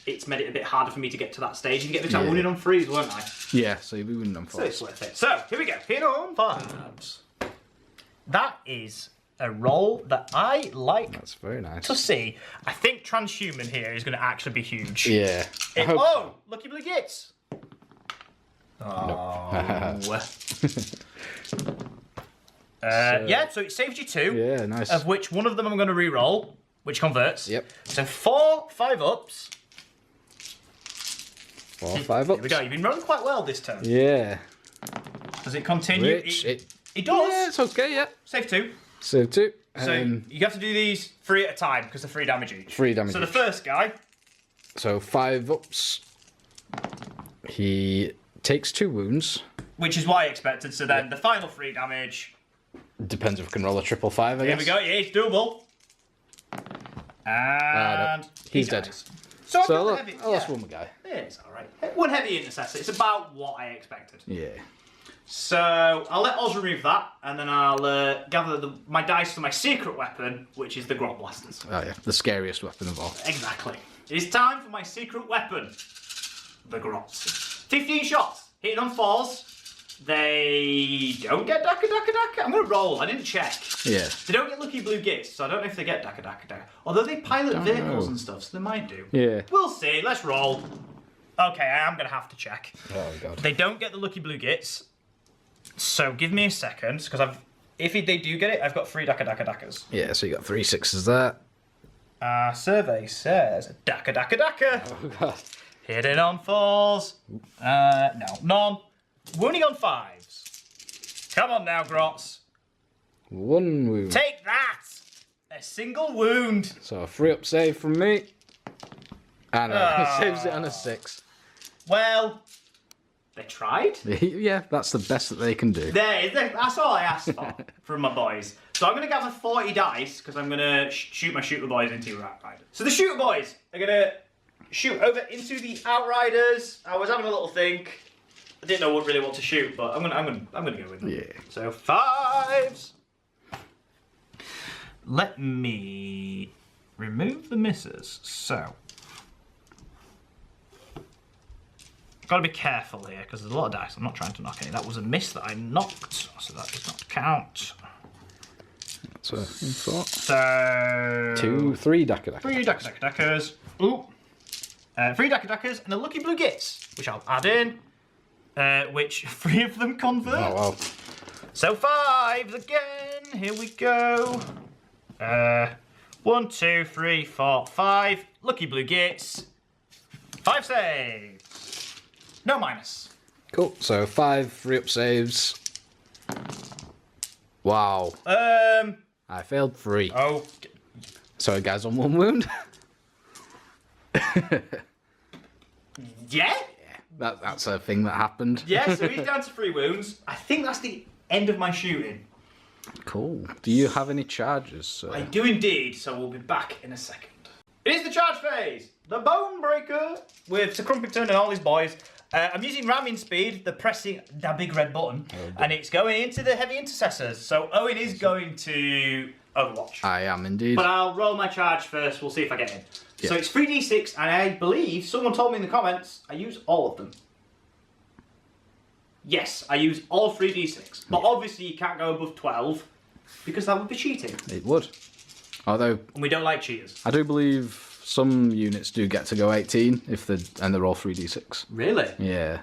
it's made it a bit harder for me to get to that stage and get me to wounded on 3s, weren't I? Yeah, so you'll be wounded on 4s. So it's worth it. So, here we go. Hitting on 5s. That is a roll that I like That's very nice. to see. I think transhuman here is going to actually be huge. Yeah. Lucky Blue Gits. Oh. Yeah, so it saves you 2. Yeah, nice. Of which one of them I'm going to re-roll, which converts. Yep. So 4 5-ups. 4 5 ups. Here we go. You've been rolling quite well this turn. Yeah. Does it continue? Which it does. Yeah, it's okay, yeah. Save 2. Save 2. So you have to do these 3 at a time because they're 3 damage each. 3 damage So each. the first guy. So 5 ups. He takes 2 wounds. Which is what I expected. So then the final 3 damage. Depends if we can roll a 555, I guess. Here we go. Yeah, it's doable. And no. He's dead. So I've So got the I heavy. lost one guy. It's alright. 1 heavy intercessor. It's about what I expected. Yeah. So I'll let Oz remove that, and then I'll gather my dice for my secret weapon, which is the Grot Blasters. Oh yeah, the scariest weapon of all. Exactly. It's time for my secret weapon, the Grots. 15 shots, hitting on 4s. They don't get Daka. I'm going to roll, I didn't check. Yeah. They don't get Lucky Blue Gits, so I don't know if they get Daka. Although they pilot vehicles and stuff, so they might do. Yeah. We'll see, let's roll. Okay, I am going to have to check. Oh god. They don't get the Lucky Blue Gits, so give me a second, because if they do get it, I've got 3 Dakas. Yeah, so you got 3 6s there. Survey says Daka. Oh god. Hitting on 4s. No, none. Wounding on 5s. Come on now, Grots. 1 wound. Take that! A single wound. So a 3 up save from me. And saves it on a 6. Well, they tried. Yeah, that's the best that they can do. That's all I asked for from my boys. So I'm going to gather 40 dice because I'm going to shoot my shooter boys into your Outriders. So the shooter boys are going to shoot over into the Outriders. I was having a little think. I didn't know really what to shoot, but I'm gonna go with them. Yeah. So 5s. Let me remove the misses. So got to be careful here because there's a lot of dice. I'm not trying to knock any. That was a miss that I knocked, so that does not count. So 4. So 2, 3 Daka. 3 Dakas. Ooh. 3 Dakas and a Lucky Blue Gits, which I'll add in. Which 3 of them convert. Oh wow. So 5s again. Here we go. 1, 2, 3, 4, 5. Lucky Blue Gits. 5 saves. No minus. Cool. So 5 3 up saves. Wow. I failed 3. Oh. Sorry guys, on 1 wound. Yeah? That's a thing that happened. Yeah, so he's down to 3 wounds. I think that's the end of my shooting. Cool. Do you have any charges, sir? I do indeed, so we'll be back in a second. It is the charge phase! The Bone Breaker! With Sir Crumpington and all his boys. I'm using ramming speed, pressing the big red button, and it's going into the heavy intercessors. So Owen is going to Overwatch. I am indeed. But I'll roll my charge first, we'll see if I get in. So it's 3d6, and I believe someone told me in the comments I use all of them. Yes, I use all 3d6. But obviously you can't go above 12 because that would be cheating. It would. Although... And we don't like cheaters. I do believe some units do get to go 18 and they're all 3d6. Really? Yeah.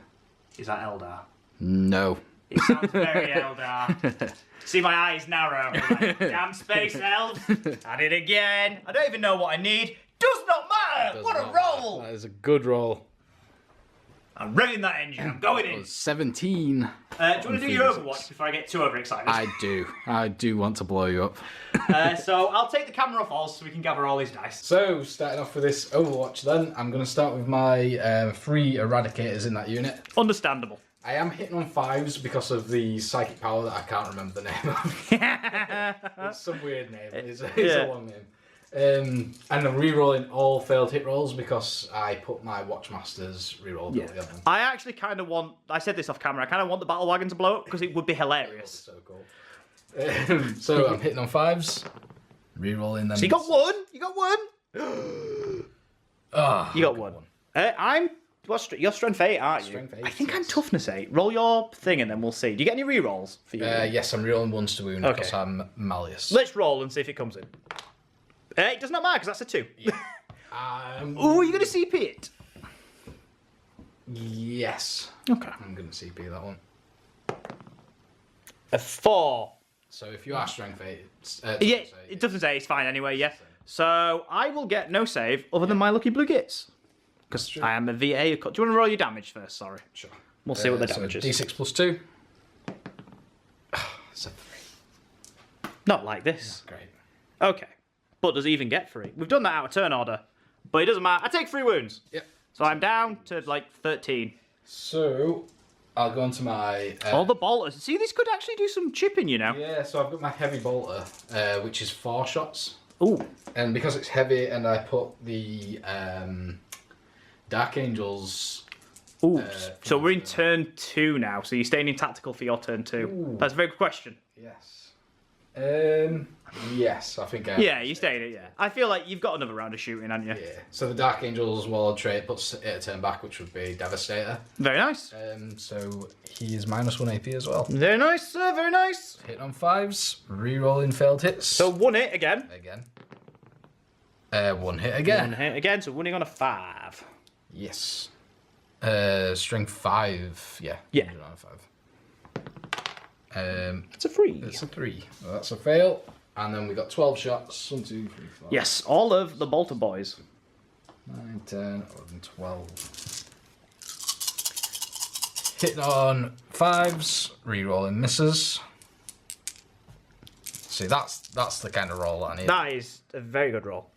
Is that Eldar? No. It sounds very Eldar. See my eyes narrow. Like, damn space elves. I did it again. I don't even know what I need. Does not matter. What a roll. That is a good roll. I'm revving that engine. I'm going in. 17. Do you want to do your Overwatch before I get too overexcited? I do. I do want to blow you up. So I'll take the camera off Oz so we can gather all these dice. So, starting off with this Overwatch then, I'm going to start with my 3 Eradicators in that unit. Understandable. I am hitting on 5s because of the psychic power that I can't remember the name of. It's some weird name. It's a long name. And I'm re-rolling all failed hit rolls because I put my Watchmaster's re-roll ability on them. I actually kind of want, I said this off camera, I kind of want the battle wagon to blow up because it would be hilarious. So cool. So I'm hitting on 5s, re-rolling them. So you got one? You got one? You got one. You're strength 8, aren't you? Strength 8, I think I'm toughness 8. Roll your thing and then we'll see. Do you get any re-rolls for you? Yes, I'm re-rolling 1s to wound because I'm malleus. Let's roll and see if it comes in. It does not matter because that's a 2. Yeah. Oh, you're going to CP it? Yes. Okay. I'm going to CP that one. A 4. So if you are strength 8, it doesn't say, it's fine anyway, yeah. So I will get no save other than my lucky blue gits. Because I am a VA. Do you want to roll your damage first? Sorry. Sure. We'll see what the damage is. D6 plus 2. It's a 3. Not like this. Great. Okay. But does it even get 3? We've done that out of turn order. But it doesn't matter. I take 3 wounds. Yep. So I'm down to like 13. So I'll go on to my... all the bolters. See, this could actually do some chipping, you know. Yeah, so I've got my heavy bolter, which is 4 shots. Ooh. And because it's heavy and I put the Dark Angels... Ooh. So we're in turn 2 now. So you're staying in tactical for your turn 2. Ooh. That's a very good question. Yes. Yes, I think I... Yeah, you're staying it, yeah. I feel like you've got another round of shooting, haven't you? Yeah. So the Dark Angels Warlord trait puts it a turn back, which would be Devastator. Very nice. So he is -1 AP as well. Very nice, sir. Very nice. Hit on 5s, re-rolling failed hits. So 1 hit again. 1 hit again. 1 hit again, so winning on a 5. Yes. Strength 5, yeah. Yeah. On a 5. It's a 3. It's a 3. Well, that's a fail. And then we got 12 shots. 1, 2, 3, 4. Yes, all of the bolter boys. 9, 10, 11, 12. Hitting on 5s, re-rolling misses. See, that's the kind of roll that I need. That is a very good roll.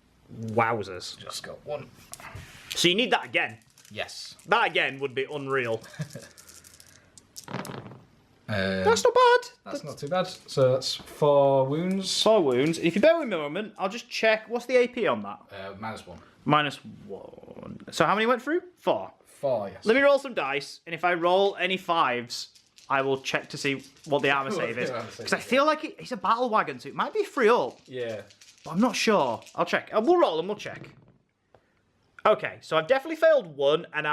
Wowzers. Just got 1. So you need that again. Yes. That again would be unreal. That's not bad. That's not too bad. So that's 4 wounds. 4 wounds. If you bear with me a moment, I'll just check. What's the AP on that? -1. -1. So how many went through? 4. 4, yes. Let me roll some dice, and if I roll any 5s, I will check to see what the armor save is. Because I feel like it's a battle wagon, so it might be free up. Yeah. But I'm not sure. I'll check. We'll roll and we'll check. Okay, so I've definitely failed 1, and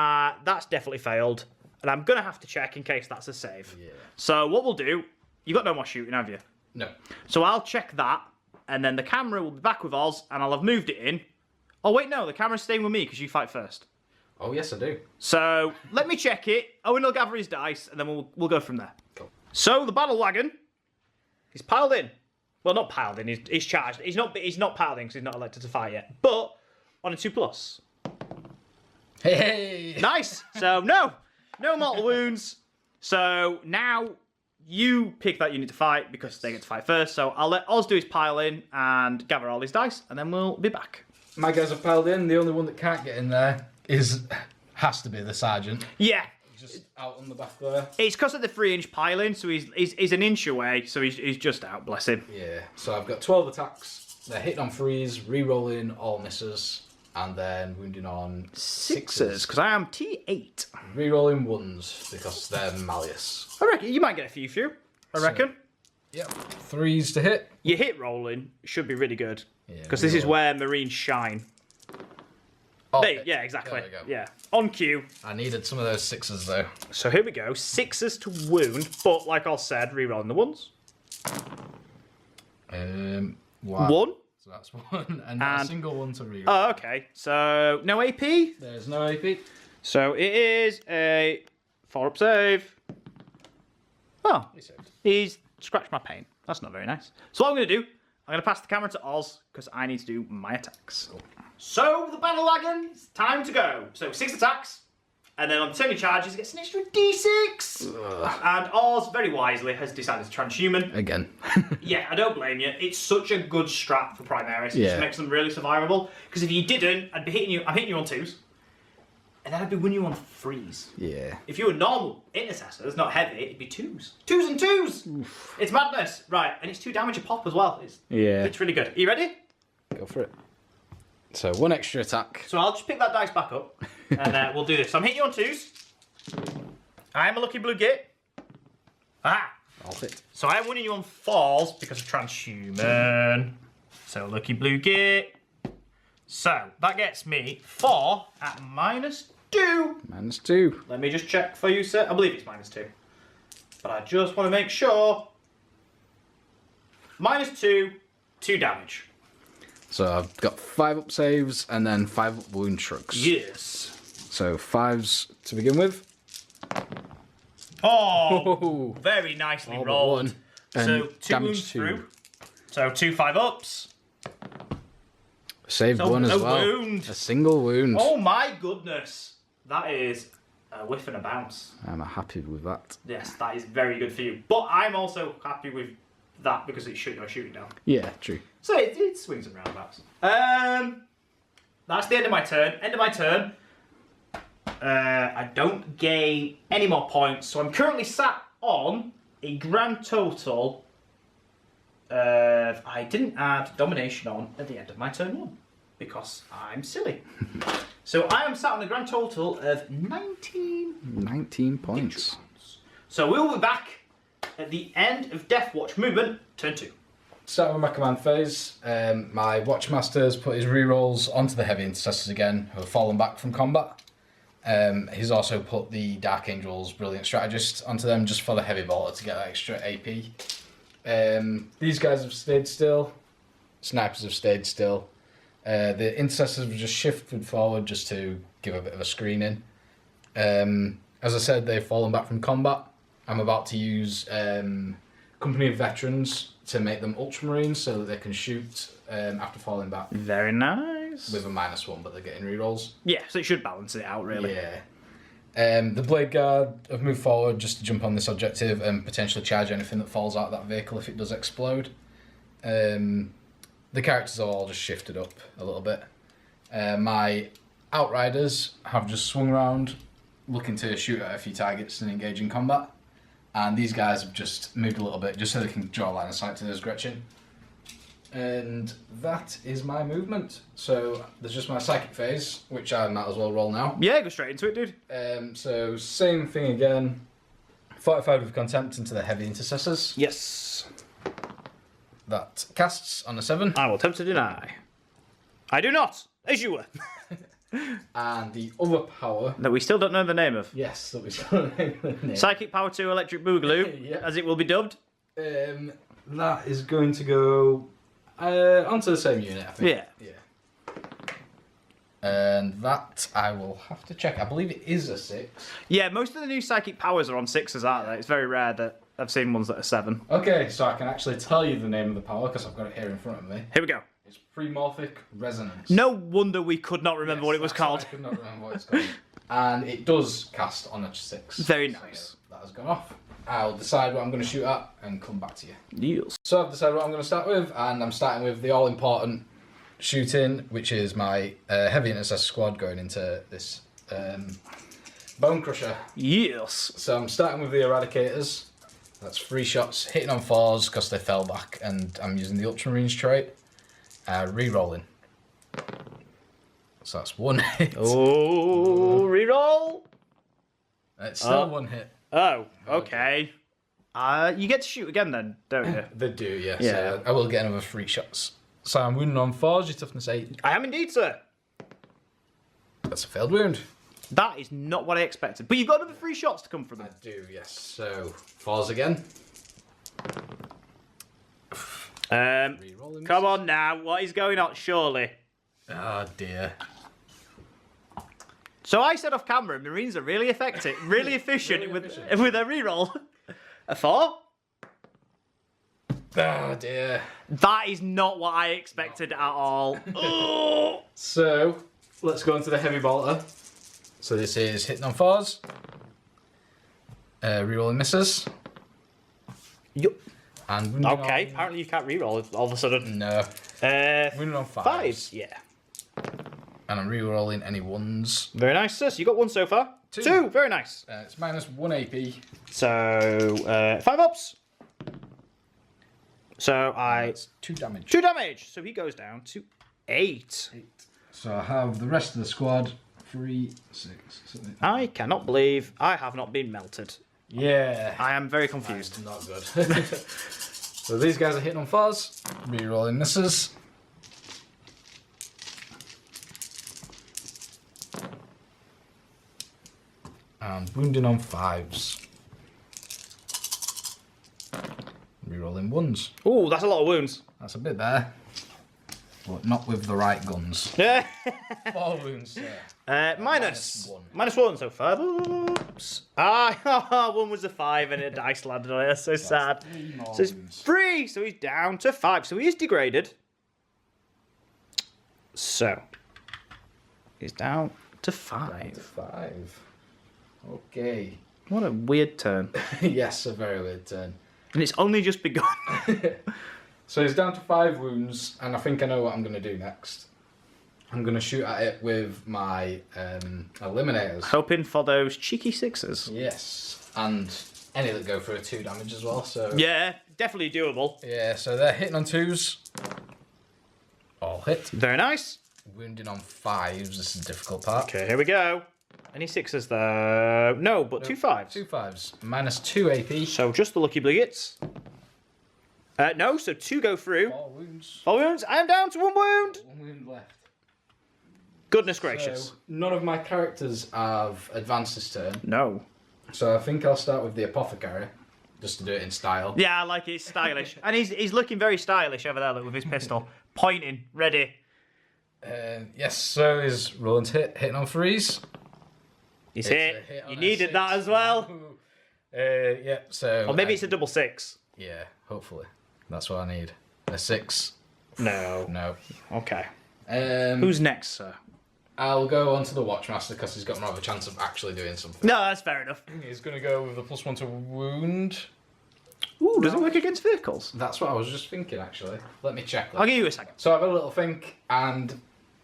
that's definitely failed. And I'm going to have to check in case that's a save. Yeah. So what we'll do, you got no more shooting, have you? No. So I'll check that, and then the camera will be back with Oz, and I'll have moved it in. Oh, wait, no, the camera's staying with me because you fight first. Oh, yes, I do. So let me check it. Owen will gather his dice, and then we'll go from there. Cool. So the battle wagon is piled in. Well, not piled in. He's charged. He's not piled in because he's not elected to fight yet. But on a 2+. Hey! Nice. So no mortal wounds. So now you pick that unit to fight because they get to fight first. So I'll let Oz do his pile in and gather all his dice, and then we'll be back. My guys have piled in. The only one that can't get in there has to be the sergeant. Yeah. Just out on the back there. It's because of the 3-inch piling, so he's an inch away, so he's just out, bless him. Yeah, so I've got 12 attacks. They're hitting on 3s, re-rolling all misses, and then wounding on 6s, because I am T8. Re-rolling 1s, because they're malleus. I reckon you might get a few, I reckon. Yep, 3s to hit. Your hit rolling should be really good, Yeah, because this is where Marines shine. Oh, Yeah, exactly. There we go. Yeah, on cue. I needed some of those 6s though. So here we go. 6s to wound, but like I said, rerolling the ones. Wow. 1. So that's 1, and not a single 1 to reroll. Oh, okay. So no AP. There's no AP. So it is a 4-up save. Oh, he's scratched my paint. That's not very nice. So what I'm going to do, I'm going to pass the camera to Oz because I need to do my attacks. Cool. So the battle wagon, it's time to go. So 6 attacks, and then on the turn he charges, he gets an extra D6. Ugh. And Oz, very wisely, has decided to transhuman. Again. Yeah, I don't blame you. It's such a good strat for Primaris. It just makes them really survivable. Because if you didn't, I'd be hitting you. I'm hitting you on 2s. And then I'd be winning you on 3s. Yeah. If you were normal intercessors, not heavy, it'd be 2s. 2s and 2s! Oof. It's madness. Right, and it's 2 damage a pop as well. It's really good. Are you ready? Go for it. So 1 extra attack. So I'll just pick that dice back up, and we'll do this. So I'm hitting you on 2s. I am a lucky blue git. Ah! I'll hit. So I'm winning you on 4s because of transhuman. So lucky blue git. So that gets me 4 at -2. -2. Let me just check for you, sir. I believe it's -2. But I just want to make sure. -2, 2 damage. So I've got 5 up saves and then 5 up wound shrugs. Yes. So 5s to begin with. Oh, very nicely rolled. So 2 wounds 2. through. So 2 5-ups. Saved 1 as well. Wound. A single wound. Oh my goodness. That is a whiff and a bounce. I'm happy with that. Yes, that is very good for you. But I'm also happy with that because it's you're shooting down. Yeah, true. So it swings and roundabouts. That's the end of my turn. I don't gain any more points, so I'm currently sat on a grand total of... I didn't add domination on at the end of my turn 1 because I'm silly. So I am sat on a grand total of 19. 19 points. So we'll be back at the end of Deathwatch movement, turn 2. Starting with my command phase, my Watchmaster's put his rerolls onto the Heavy Intercessors again, who have fallen back from combat. He's also put the Dark Angel's Brilliant Strategist onto them just for the Heavy Bolter to get that extra AP. These guys have stayed still. Snipers have stayed still. The Intercessors have just shifted forward just to give a bit of a screening. As I said, they've fallen back from combat. I'm about to use Company of Veterans to make them Ultramarines so that they can shoot after falling back. Very nice. With a -1, but they're getting rerolls. Yeah, so it should balance it out, really. Yeah. The Blade Guard have moved forward just to jump on this objective and potentially charge anything that falls out of that vehicle if it does explode. The characters are all just shifted up a little bit. My Outriders have just swung around, looking to shoot at a few targets and engage in combat. And these guys have just moved a little bit just so they can draw a line of sight to those Gretchen. And that is my movement. So there's just my psychic phase, which I might as well roll now. Yeah, go straight into it, dude. So same thing again. 45 with Contempt into the Heavy Intercessors. Yes. That casts on a 7. I will attempt to deny. I do not, as you were. And the other power... That we still don't know the name of. Yes, that we still don't know the name. Psychic Power 2 Electric Boogaloo, Yeah. as it will be dubbed. That is going to go onto the same unit, I think. Yeah. And that I will have to check. I believe it is a 6. Yeah, most of the new Psychic Powers are on 6s, aren't they? It's very rare that I've seen ones that are 7. Okay, so I can actually tell you the name of the power because I've got it here in front of me. Here we go. It's Premorphic Resonance. No wonder we could not remember what it was called. I could not remember what it's called. And it does cast on a 6. Very nice. So that has gone off. I'll decide what I'm going to shoot at and come back to you. Yes. So I've decided what I'm going to start with, and I'm starting with the all-important shooting, which is my Heavy Intercessor squad going into this Bone Crusher. Yes. So I'm starting with the Eradicators. That's 3 shots, hitting on 4s because they fell back, and I'm using the Ultramarines trait. Re-rolling. So that's 1 hit. Oh, reroll. It's still 1 hit. Oh, okay. You get to shoot again then, don't you? They do, yes. Yeah. I will get another 3 shots. So I'm wounding on 4s, your toughness 8. I am indeed, sir. That's a failed wound. That is not what I expected. But you've got another 3 shots to come from them. I do, yes. So, 4s again. Come on now. What is going on? Surely. Oh, dear. So I said off camera, Marines are really effective, really efficient with their reroll. A 4? Oh, dear. That is not what I expected at all. Oh. So, let's go into the heavy bolter. So this is hitting on 4s. Rerolling misses. Yup. And wounding Okay, on... apparently you can't reroll it all of a sudden. No. Wounding on 5s. 5s, yeah. And I'm rerolling any 1s. Very nice, sir. So you got 1 so far. 2, very nice. It's minus 1 AP. So, 5 ups. So It's 2 damage. 2 damage. So he goes down to 8. So I have the rest of the squad. 3, 6, 7, 8. I cannot believe I have not been melted. Yeah. I am very confused. Not good. So these guys are hitting on 4s. Rerolling misses. And wounding on 5s. Rerolling 1s. Ooh, that's a lot of wounds. That's a bit better. But not with the right guns. Yeah. 4 wounds, sir. Minus -1. -1, so 5 ups. Ah, 1 was a 5 and a dice landed on it. That's so sad. 3 more So it's wounds. 3, so he's down to 5. So he is degraded. So he's down to 5. 5. Okay. What a weird turn. Yes, a very weird turn. And it's only just begun. So he's down to 5 wounds, and I think I know what I'm going to do next. I'm going to shoot at it with my eliminators. Hoping for those cheeky 6s. Yes, and any that go for a 2 damage as well. So Yeah, definitely doable. yeah, so they're hitting on 2s. All hit. Very nice. Wounding on 5s. This is the difficult part. Okay, here we go. Any 6s though? No, but 2 5s. 2 5s. Minus 2 AP. So just the lucky bliggits. No, so 2 go through. 4 wounds. 4 wounds. I am down to 1 wound. 1 wound left. Goodness gracious. So none of my characters have advanced this turn. No. So I think I'll start with the apothecary, just to do it in style. Yeah, I like it. It's stylish. And he's looking very stylish over there, look, with his pistol. Pointing, ready. Yes, so is Roland's hitting on 3s. He's It's a hit. hit on You a needed 6. that as well. Yeah, so... Or maybe it's a double 6. Yeah, hopefully. That's what I need. A 6. No. No. Okay. Who's... Who's next, sir? I'll go on to the Watchmaster because he's got more of a chance of actually doing something. No, that's fair enough. He's going to go with the +1 to wound. Ooh, does it work against vehicles? That's what I was just thinking, actually. Let me check that. I'll give you a second. So I have a little think, and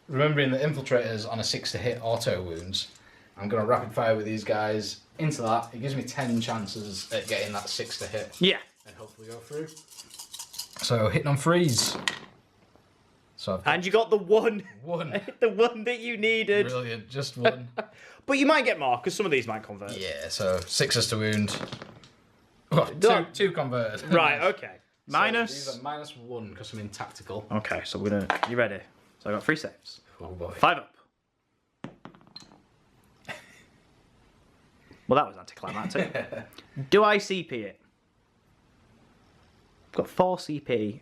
remembering that Infiltrators on a 6 to hit auto wounds, I'm going to rapid fire with these guys into that. It gives me 10 chances at getting that 6 to hit. Yeah. And hopefully go through. So hitting on 3s. So I've got And you got the 1. 1. The 1 that you needed. Brilliant, just 1. But you might get more, because some of these might convert. Yeah, so 6s to wound. Oh, two converted. Right, okay. So Minus. these are -1 because I'm in tactical. Okay, so we're gonna. You ready? So I got 3 saves. Oh boy. 5 up. Well, that was anticlimactic. Do I CP it? I've got 4 CP.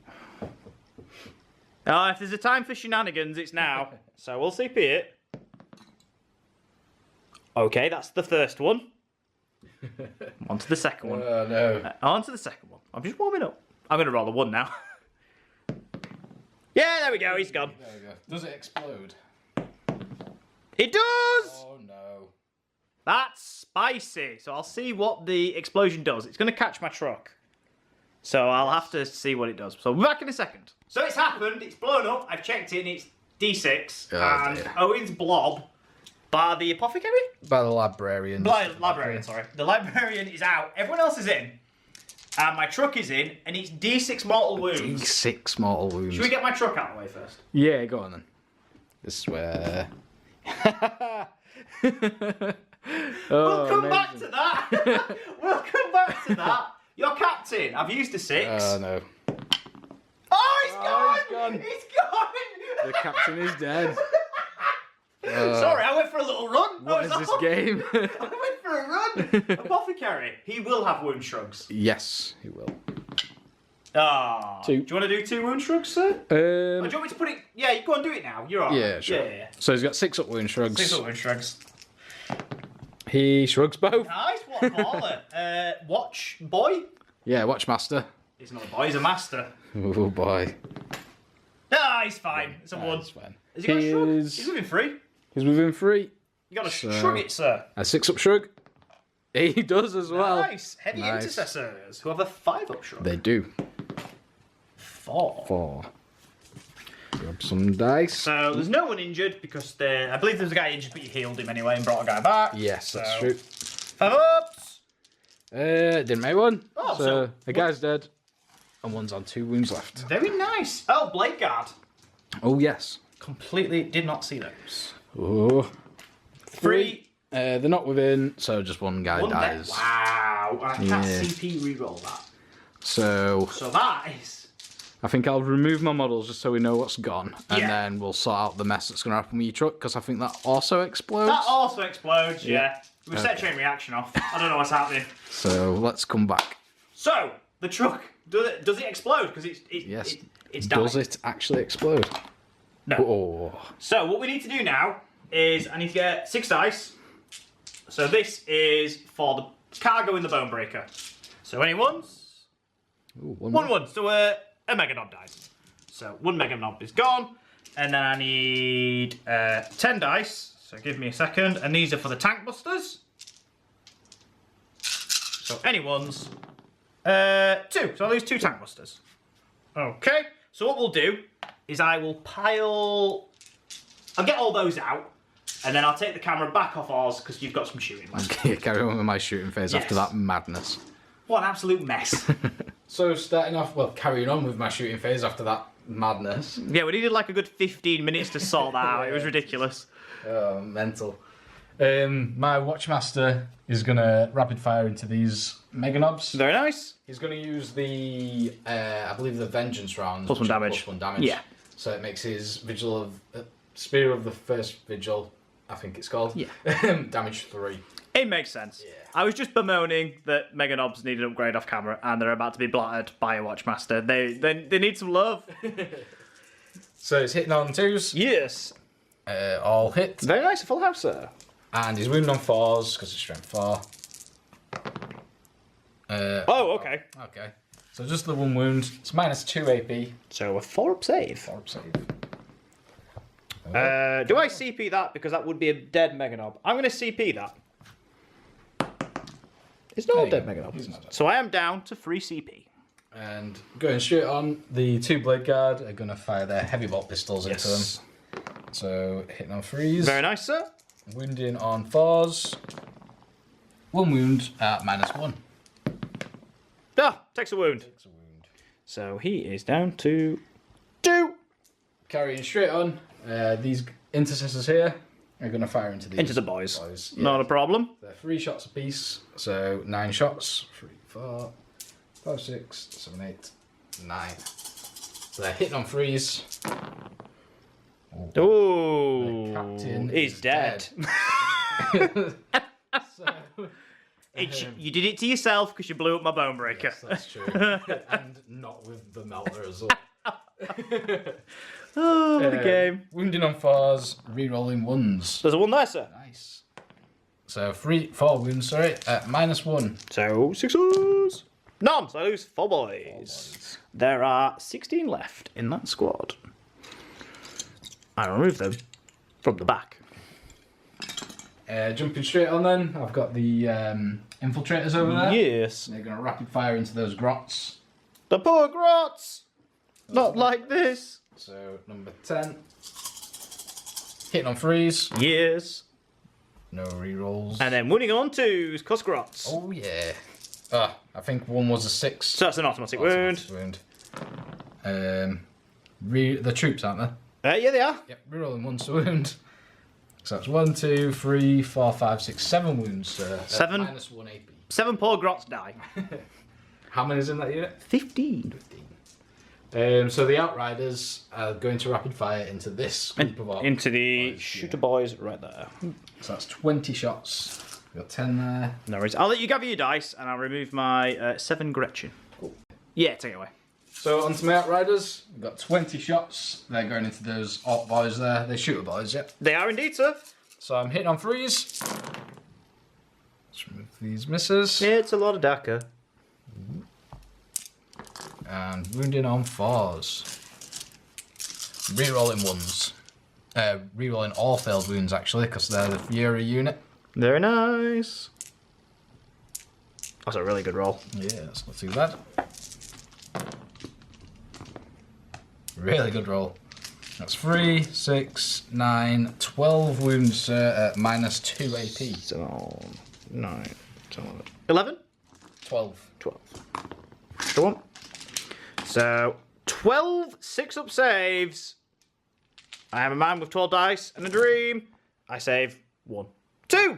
Oh, if there's a time for shenanigans, it's now. So we'll CP it. Okay, that's the first one. On to the second one. Oh no. On to the second one. I'm just warming up. I'm going to roll a 1 now. Yeah, there we go. He's gone. There we go. Does it explode? It does! Oh no. That's spicy. So I'll see what the explosion does. It's going to catch my truck. So I'll have to see what it does. So we'll be back in a second. So it's happened. It's blown up. I've checked it and it's D6. Oh, and dear. Owen's blob by the apothecary? By the librarian. Librarian, sorry. The librarian is out. Everyone else is in. And my truck is in. And it's D6 mortal wounds. D6 mortal wounds. Should we get my truck out of the way first? Yeah, go on then. This is where... We'll come back to that. We'll come back to that. Your captain. I've used a 6. Oh no. Oh, he's gone! He's gone. He's gone! The captain is dead. Sorry, I went for a little run. What is this game? I went for a run. Apothecary. He will have wound shrugs. Yes, he will. Ah. 2. Do you want to do 2 wound shrugs, sir? Or do you want me to put it? Yeah, you go and do it now. You're alright. Yeah, sure. Yeah. So he's got 6 up wound shrugs. 6 wound shrugs. He shrugs both. Nice. What a baller. Watch boy. Yeah, Watchmaster. He's not a boy. He's a master. Oh boy. Ah, he's fine. It's a 1. That's fine. Has he got a shrug? He's within 3. He's within 3. You got to shrug it, sir. A 6 up shrug. He does as well. Nice. Heavy intercessors who have a 5 up shrug. They do. 4. Grab some dice. So there's no one injured because I believe there's a guy injured, but you healed him anyway and brought a guy back. Yes, so, that's true. 5 ups. Didn't make one. Oh, so the guy's dead. And one's on 2 wounds left. Very nice. Oh, Blade Guard. Oh, yes. Completely did not see those. Oh. 3. They're not within, so just one guy dies. Wow. And I can't CP reroll that. So that is... I think I'll remove my models just so we know what's gone. And then we'll sort out the mess that's going to happen with your truck, because I think that also explodes. That also explodes, yeah. We set chain reaction off. I don't know what's happening. So let's come back. So, the truck, does it explode? Because it's dying. Does it actually explode? No. Oh. So what we need to do now is I need to get 6 dice. So this is for the cargo in the bone breaker. So any ones? Ooh, one. So a mega knob dice. So 1 mega knob is gone. And then I need 10 dice. So give me a second. And these are for the tank busters. So any ones. 2. So I'll lose 2 tank busters. Okay. So what we'll do is I'll get all those out, and then I'll take the camera back off ours because you've got some shooting left. Okay, carry on with my shooting phase after that madness. What an absolute mess. So carrying on with my shooting phase after that madness. Yeah, we needed like a good 15 minutes to sort that out. It was ridiculous. Oh, mental. My Watchmaster is going to rapid fire into these mega knobs. Very nice. He's going to use the, I believe the Vengeance rounds. +1 damage. +1 damage. Yeah. So it makes his Vigil of, Spear of the First Vigil, I think it's called. Yeah. damage 3. It makes sense. Yeah. I was just bemoaning that mega knobs need an upgrade off camera, and they're about to be blattered by a Watchmaster. They need some love. So it's hitting on 2s. Yes. All hit. Very nice, a full house, sir. And he's wounded on 4s because it's strength 4. Okay. Okay. So just the 1 wound. It's -2 AP. So a 4-up save. 4-up save. Do I CP that? Because that would be a dead mega knob. I'm going to CP that. It's not a dead mega knob. So I am down to 3 CP. And going straight on, the 2 Blade Guard are going to fire their heavy bolt pistols into them. So hitting on 3s. Very nice, sir. Wounding on 4s. 1 wound at -1. Ah, takes a wound. So he is down to 2. Carrying straight on, these intercessors here are going to fire into the boys. Yeah. Not a problem. They're 3 shots apiece, so 9 shots. 3, 4, 5, 6, 7, 8, 9. So they're hitting on 3s. Oh, captain he's dead. You did it to yourself because you blew up my bone breaker. Yes, that's true. And not with the melter as well. Oh, what a game. Wounding on 4s, re-rolling 1s. There's a 1 there, sir. Nice. So 4 wounds, sorry, at -1. So 6s. None, so I lose 4 boys. There are 16 left in that squad. I remove them from the back. Jumping straight on then, I've got the infiltrators over there. Yes. They're going to rapid fire into those grots. The poor grots! Not like this. So, number 10. Hitting on 3s. Yes. No rerolls. And then winning on 2s, cos grots. Oh, yeah. I think 1 was a 6. So that's an automatic wound. The troops, aren't they? Yeah, they are. Yep, rerolling 1 to wound. So that's 1, 2, 3, 4, 5, 6, 7 wounds. 7. -1 AP. 7 poor grots die. How many is in that unit? 15. So the Outriders are going to rapid fire into this group of Orcs. Into the shooter boys right there. So that's 20 shots. We've got 10 there. No worries. I'll let you gather your dice and I'll remove my 7 Gretchen. Cool. Yeah, take it away. So onto my Outriders. We've got 20 shots. They're going into those Orc boys there. They're shooter boys, yeah. They are indeed, sir. So I'm hitting on 3s. Let's remove these misses. It's a lot of DACA. And wounding on 4s. Rerolling 1s. Rerolling all failed wounds actually, because they're the Fury unit. Very nice. That's a really good roll. Yeah, that's not too bad. Really good roll. That's 3, 6, 9, 12 wounds, sir, at minus 2 AP. 7, 9, 10, 11? 12. 12. Extra one. So, 12 6-up saves. I am a man with 12 dice and a dream. I save 1. 2!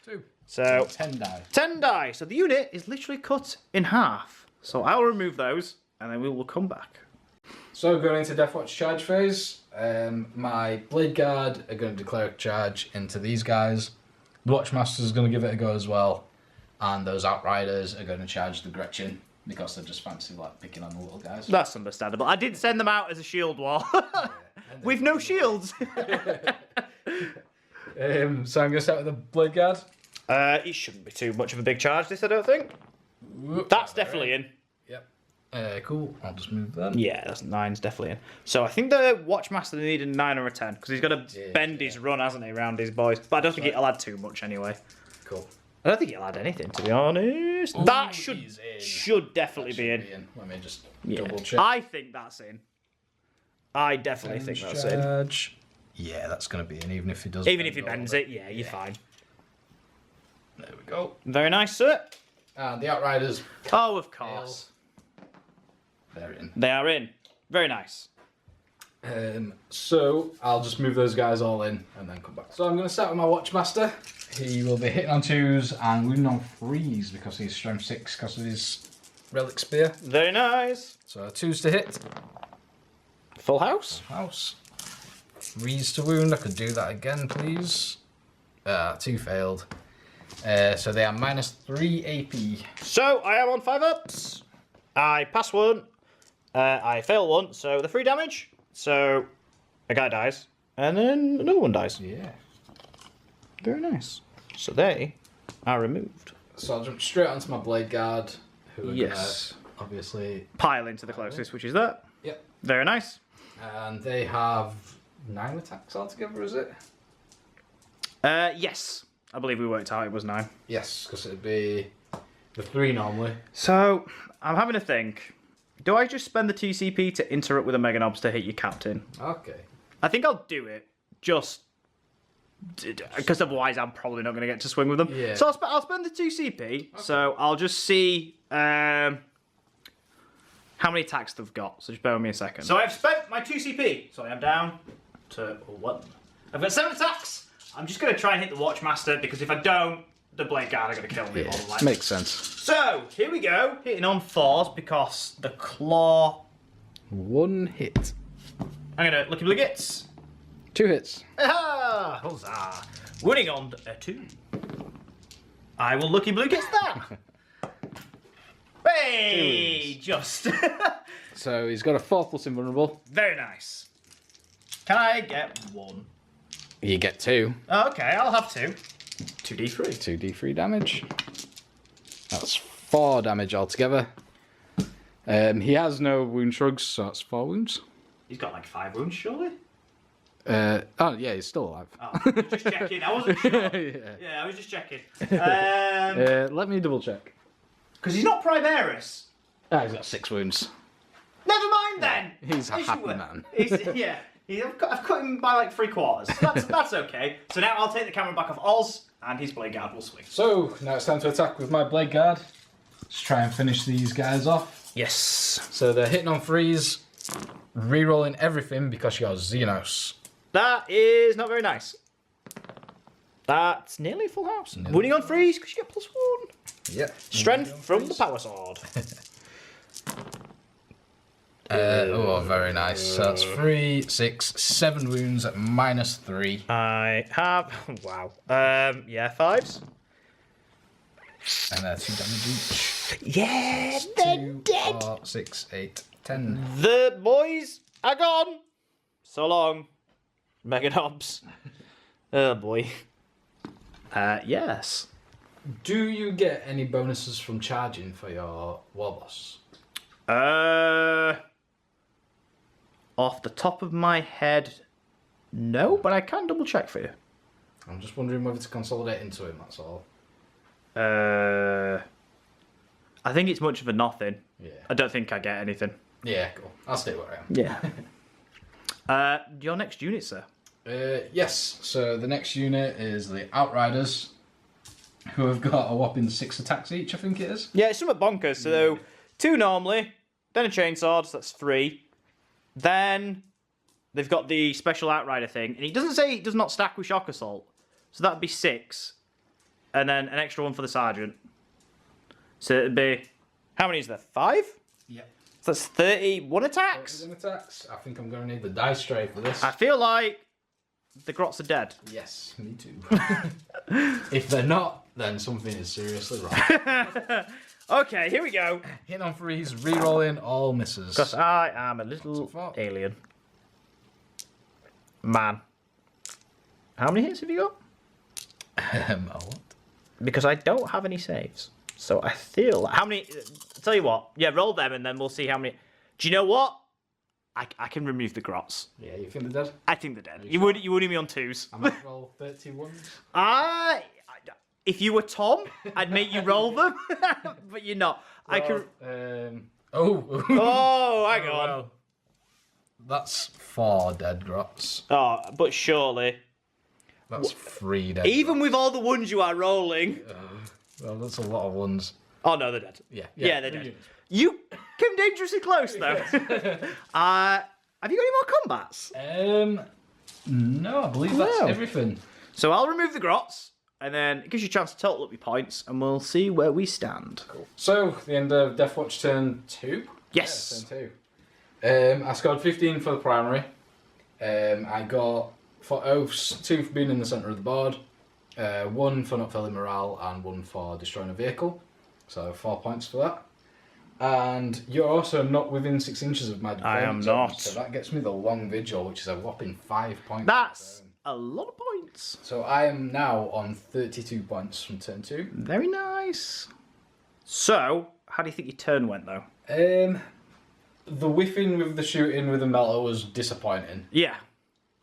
2. So, 10 die. 10 die. So the unit is literally cut in half. So I'll remove those and then we will come back. So going into Deathwatch charge phase, my Blade Guard are going to declare a charge into these guys. The Watchmaster is going to give it a go as well. And those Outriders are going to charge the Gretchen because they just fancy like picking on the little guys. That's understandable. I did send them out as a shield wall. With no shields. So I'm going to start with the Blade Guard. It shouldn't be too much of a big charge, this I don't think. That's definitely in. Yep. Cool. I'll just move that. Yeah, that's 9's definitely in. So I think the Watchmaster they need a 9 or a 10 because he's got to bend his run, hasn't he, around his boys. But I don't think it'll add too much anyway. Cool. I don't think it'll add anything, to be honest. Ooh, that should definitely be in. Let me just double check. I think that's in. I definitely think that's in. Yeah, that's going to be in, even if he does. Even if he bends it, yeah, you're fine. There we go. Very nice, sir. And the Outriders. Oh, of course. They're in. They are in. Very nice. So I'll just move those guys all in and then come back. So I'm going to start with my Watchmaster. He will be hitting on 2s and wounding on 3s because he's strength 6 because of his relic spear. Very nice. So 2s to hit. Full house. House. 3s to wound. I could do that again, please. 2 failed. So they are minus 3 AP. So I am on 5 ups. I pass 1. I fail 1. So the 3 damage. So a guy dies. And then another one dies. Yeah. Very nice. So they are removed. So I'll jump straight onto my Blade Guard. Who are gonna obviously pile into the closest, which is that. Yep. Very nice. And they have 9 attacks altogether, is it? Yes. I believe we worked out it was 9. Yes, because it'd be the 3 normally. So, I'm having a think. Do I just spend the TCP to interrupt with a Mega Knobs to hit your captain? Okay. I think I'll do it. Just because otherwise I'm probably not going to get to swing with them. Yeah. So I'll spend the 2CP. Okay. So I'll just see how many attacks they've got. So just bear with me a second. So I've spent my 2CP. So I am down to 1. I've got 7 attacks. I'm just going to try and hit the Watchmaster because if I don't, the Blade Guard are going to kill me. Yeah, makes sense. So here we go. Hitting on 4s because the Claw. 1 hit. I'm going to Lucky Blue Gits. 2 hits. Ah, huzzah. Winning on a 2. I will Lucky Blue Gits that. Hey, just. So he's got a 4+ invulnerable. Very nice. Can I get 1? You get 2. Oh, okay, I'll have 2. 2d3. 2d3 damage. That's 4 damage altogether. He has no wound shrugs, so that's 4 wounds. He's got like 5 wounds, surely? Oh, yeah, he's still alive. Oh, just checking. I wasn't sure. Yeah, I was just checking. Let me double check. Because he's not Primaris. Ah, he's got 6 wounds. Never mind then. He's a happy man. I've cut him by like 3/4. That's okay. So now I'll take the camera back off Oz, and his Blade Guard will swing. So now it's time to attack with my Blade Guard. Let's try and finish these guys off. Yes. So they're hitting on 3s, re-rolling everything because you're Xenos. That is not very nice. That's nearly full house. Winning on 3s because you get +1. Yep. Strength from the Power Sword. Oh, very nice. So that's 3, 6, 7 wounds at -3. I have... Wow. Yeah, 5s. And 2 damage each. Yeah, So they're 2, dead. 4, 6, 8, 10. The boys are gone. So long, Meganobs. Oh boy. Yes. Do you get any bonuses from charging for your war boss? Off the top of my head, no, but I can double check for you. I'm just wondering whether to consolidate into him, that's all. I think it's much of a nothing. Yeah. I don't think I get anything. Yeah, cool. I'll stay where I am. Yeah. Your next unit, sir. Yes, so the next unit is the Outriders, who have got a whopping 6 attacks each, I think it is. Yeah, it's somewhat bonkers. So, 2 normally, then a chainsword, so that's 3. Then they've got the special Outrider thing, and it doesn't say it does not stack with Shock Assault, so that'd be 6. And then an extra one for the Sergeant. So it'd be... How many is there? 5? Yeah. So that's 31 attacks? 31 attacks. I think I'm going to need the dice tray for this. I feel like the Grots are dead. Yes, me too. If they're not, then something is seriously wrong. Okay, here we go. Hitting on 3s, re-rolling all misses. Because I am a little alien. Man. How many hits have you got? A what? Because I don't have any saves. So I feel like... How many... I'll tell you what. Yeah, roll them and then we'll see how many... Do you know what? I can remove the Grots. Yeah, you think they're dead? I think they're dead. You would me on 2s. I might roll 31s. If you were Tom, I'd make you roll them. But you're not. Well, I can... Oh, hang on. Well. That's 4 dead Grots. Oh, but surely... That's 3 dead Even Grots. with all the ones you are rolling... Well, that's a lot of ones. Oh, no, they're dead. Yeah, they're dead. You came dangerously close, though. Have you got any more combats? No, I believe that's everything. So I'll remove the Grots, and then it gives you a chance to total up your points, and we'll see where we stand. Cool. So, the end of Deathwatch turn 2? Yes. Yeah, turn 2. I scored 15 for the primary. I got, for oaths, 2 for being in the centre of the board, 1 for not failing morale, and 1 for destroying a vehicle. So 4 points for that. And you're also not within 6 inches of my deployment I am zone, not. so that gets me the long vigil, which is a whopping 5 points. That's a lot of points. So I am now on 32 points from turn 2. Very nice. So, how do you think your turn went, though? The whiffing with the shooting with the melter was disappointing. Yeah.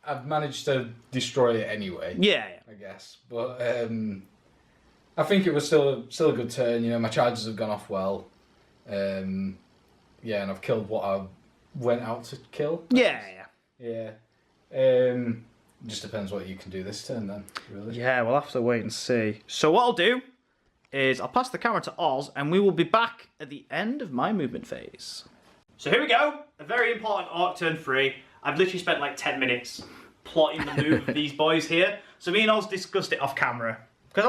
I've managed to destroy it anyway. Yeah. I guess, but I think it was still a good turn. You know, my charges have gone off well. Yeah, and I've killed what I went out to kill. Yeah. Just depends what you can do this turn then, really. Yeah, we'll have to wait and see. So what I'll do is I'll pass the camera to Oz, and we will be back at the end of my movement phase. So here we go. A very important Orc turn 3. I've literally spent like 10 minutes plotting the move of these boys here. So me and Oz discussed it off camera. Because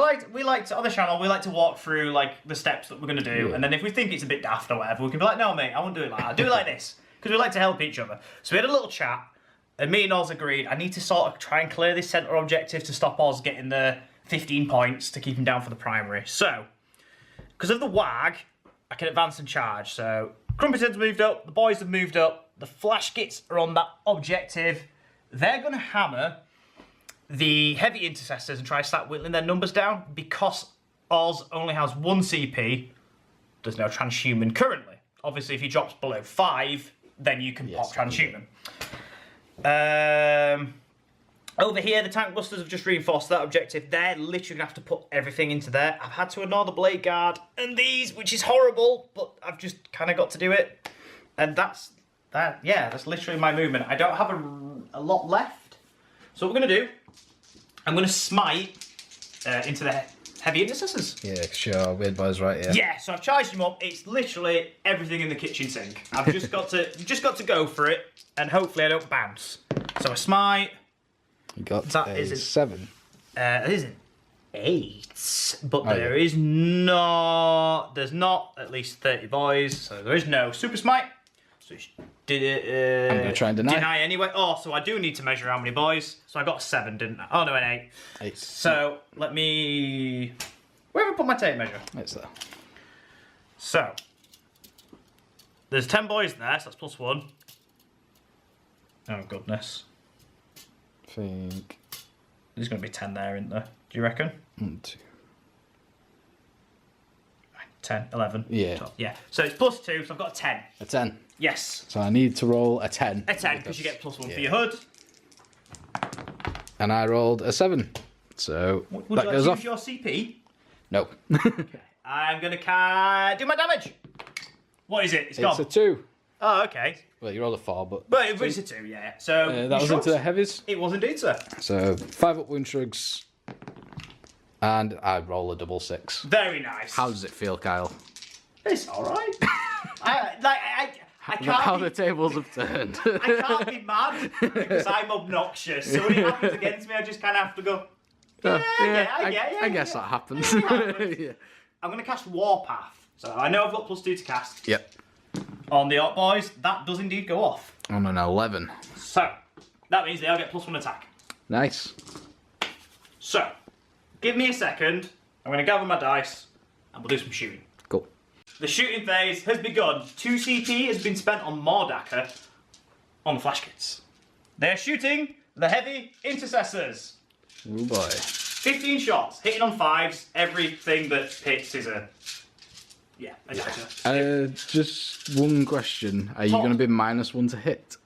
on the channel, we like to walk through like the steps that we're going to do. Yeah. And then if we think it's a bit daft or whatever, we can be like, no mate, I won't do it like that. Do it like this. Because we like to help each other. So we had a little chat. And me and Oz agreed, I need to sort of try and clear this centre objective to stop Oz getting the 15 points to keep him down for the primary. So, because of the WAG, I can advance and charge. So, Crumpeted's moved up, the boys have moved up, the flash kits are on that objective. They're going to hammer the heavy intercessors and try to start whittling their numbers down. Because Oz only has 1 CP, there's no transhuman currently. Obviously, if he drops below 5, then you can pop transhuman. Over here, the tank busters have just reinforced that objective. They're literally gonna have to put everything into there. I've had to ignore the blade guard and these, which is horrible, but I've just kind of got to do it. And that's that. Yeah, that's literally my movement. I don't have a lot left. So what we're gonna do, I'm gonna smite into the heavy intercessors. Yeah, sure. Weird boy's right here. Yeah, so I've charged him up. It's literally everything in the kitchen sink. I've just got to go for it, and hopefully I don't bounce. So a smite. You got that a is 7. It is an 8, but there's not at least 30 boys, so there is no super smite. So I'm going to try and deny. Deny anyway. Oh, so I do need to measure how many boys. So I got 7, didn't I? Oh, no, an 8. 8. So let me... Where have I put my tape measure? It's there. So, there's 10 boys there, so that's +1. Oh, goodness. I think... There's going to be 10 there, isn't there? Do you reckon? 1, 2. 10, 11, Yeah. 12. Yeah. So it's +2, so I've got a 10. A 10. Yes. So I need to roll a 10. A 10, because you get +1 for your hood. And I rolled a 7. So Would that you goes like off. to use your CP? No. I'm going to do my damage. What is it? It's gone. It's a 2. Oh, okay. Well, you rolled a 4, but... But it's a 2, yeah. So that was into the heavies. It was indeed, sir. So 5 up wound shrugs. And I roll a double 6. Very nice. How does it feel, Kyle? It's all right. I can't. How the tables have turned. I can't be mad because I'm obnoxious. So when it happens against me, I just kind of have to go. I guess that happens. Yeah. I'm going to cast Warpath. So I know I've got +2 to cast. Yep. On the Orc boys, that does indeed go off. On an 11. So that means they all get +1 attack. Nice. So give me a second. I'm going to gather my dice and we'll do some shooting. Cool. The shooting phase has begun. 2 CP has been spent on Mordaka on the flash kits. They're shooting the heavy intercessors. Oh boy. 15 shots, hitting on 5s. Everything that hits is a dagger. Just one question. Are you going to be -1 to hit?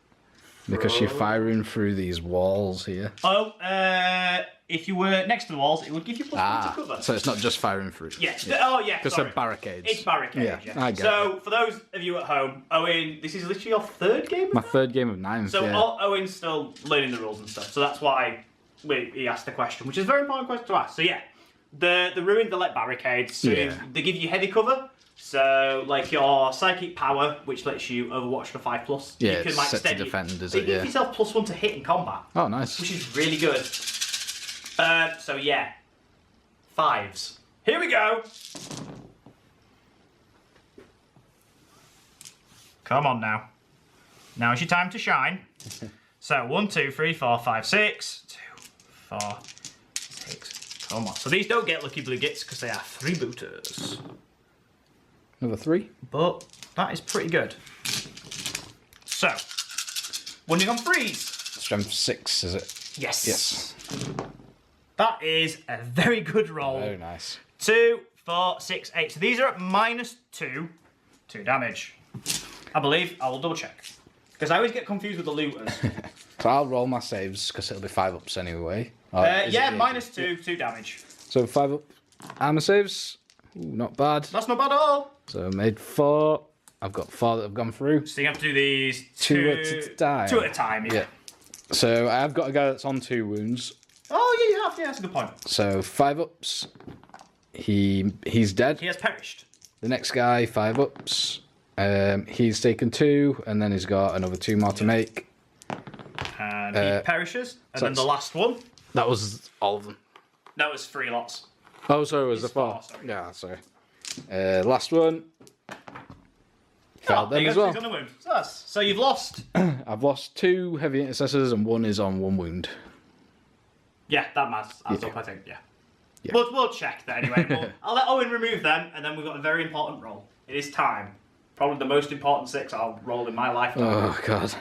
Because you're firing through these walls here. Oh, if you were next to the walls, it would give you +1 to cover. So it's not just firing through. Yeah. Oh, yeah. Because they're barricades. It's barricades. Yeah, I get so for those of you at home, Owen, this is literally your 3rd game. My 3rd game of 9. So yeah. Owen's still learning the rules and stuff. So that's why he asked the question, which is a very important question to ask. So yeah, the ruined they let barricades. So they give you heavy cover. So like your psychic power, which lets you overwatch for 5+. Yeah, you can like set to defend, is it? You give yourself +1 to hit in combat. Oh, nice. Which is really good. So yeah, 5s. Here we go. Come on now. Now's your time to shine. So 1, 2, 3, 4, 5, 6. 2, 4, 6. Come on. So these don't get lucky blue gits because they are freebooters. Another 3. But that is pretty good. So, winning on 3s. Strength 6, is it? Yes. Yes. That is a very good roll. Very nice. 2, 4, 6, 8. So these are at -2 damage. I believe. I will double check. Because I always get confused with the looters. So I'll roll my saves because it'll be 5 ups anyway. Yeah, -2 damage. So 5 up armor saves. Ooh, not bad. That's not bad at all. So I made 4. I've got 4 that have gone through. So you have to do these 2 at a time. 2 at a time, yeah. So I have got a guy that's on 2 wounds. Oh, yeah, you have. Yeah, that's a good point. So 5 ups. He's dead. He has perished. The next guy, 5 ups. He's taken 2, and then he's got another 2 more to make. And he perishes. And then the last one. That was all of them. That was 3 lots. Oh, sorry, it was the 4. Sorry. Yeah, sorry. Last one. Failed them as well. He's on a wound. So you've lost. I've lost 2 heavy intercessors, and 1 is on 1 wound. Yeah, that adds up, I think, yeah. We'll check that anyway. I'll let Owen remove them, and then we've got a very important roll. It is time. Probably the most important 6 I'll roll in my life. Oh, God.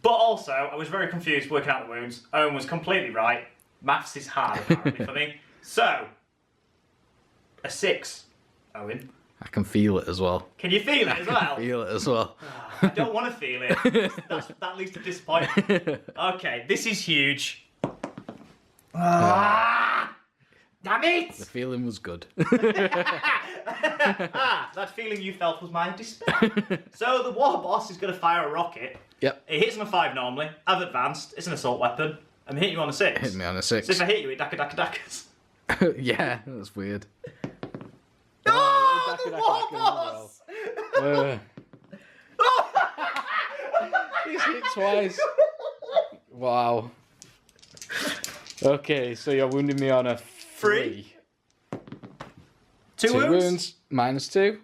But also, I was very confused working out the wounds. Owen was completely right. Maths is hard, apparently, for me. So, a 6, Owen. I can feel it as well. Can you feel it as well? Feel it as well. I don't want to feel it. That leads to disappointment. Okay, this is huge. Damn it! The feeling was good. That feeling you felt was my despair. So the war boss is going to fire a rocket. Yep. It hits on a 5 normally. I've advanced. It's an assault weapon. I'm hitting you on a 6. Hit me on a 6. So if I hit you, it dackers. Yeah, that's weird. Oh, the war boss! He's hit twice. Wow. Okay, so you're wounding me on a 3. 2 2 wounds? wounds, -2.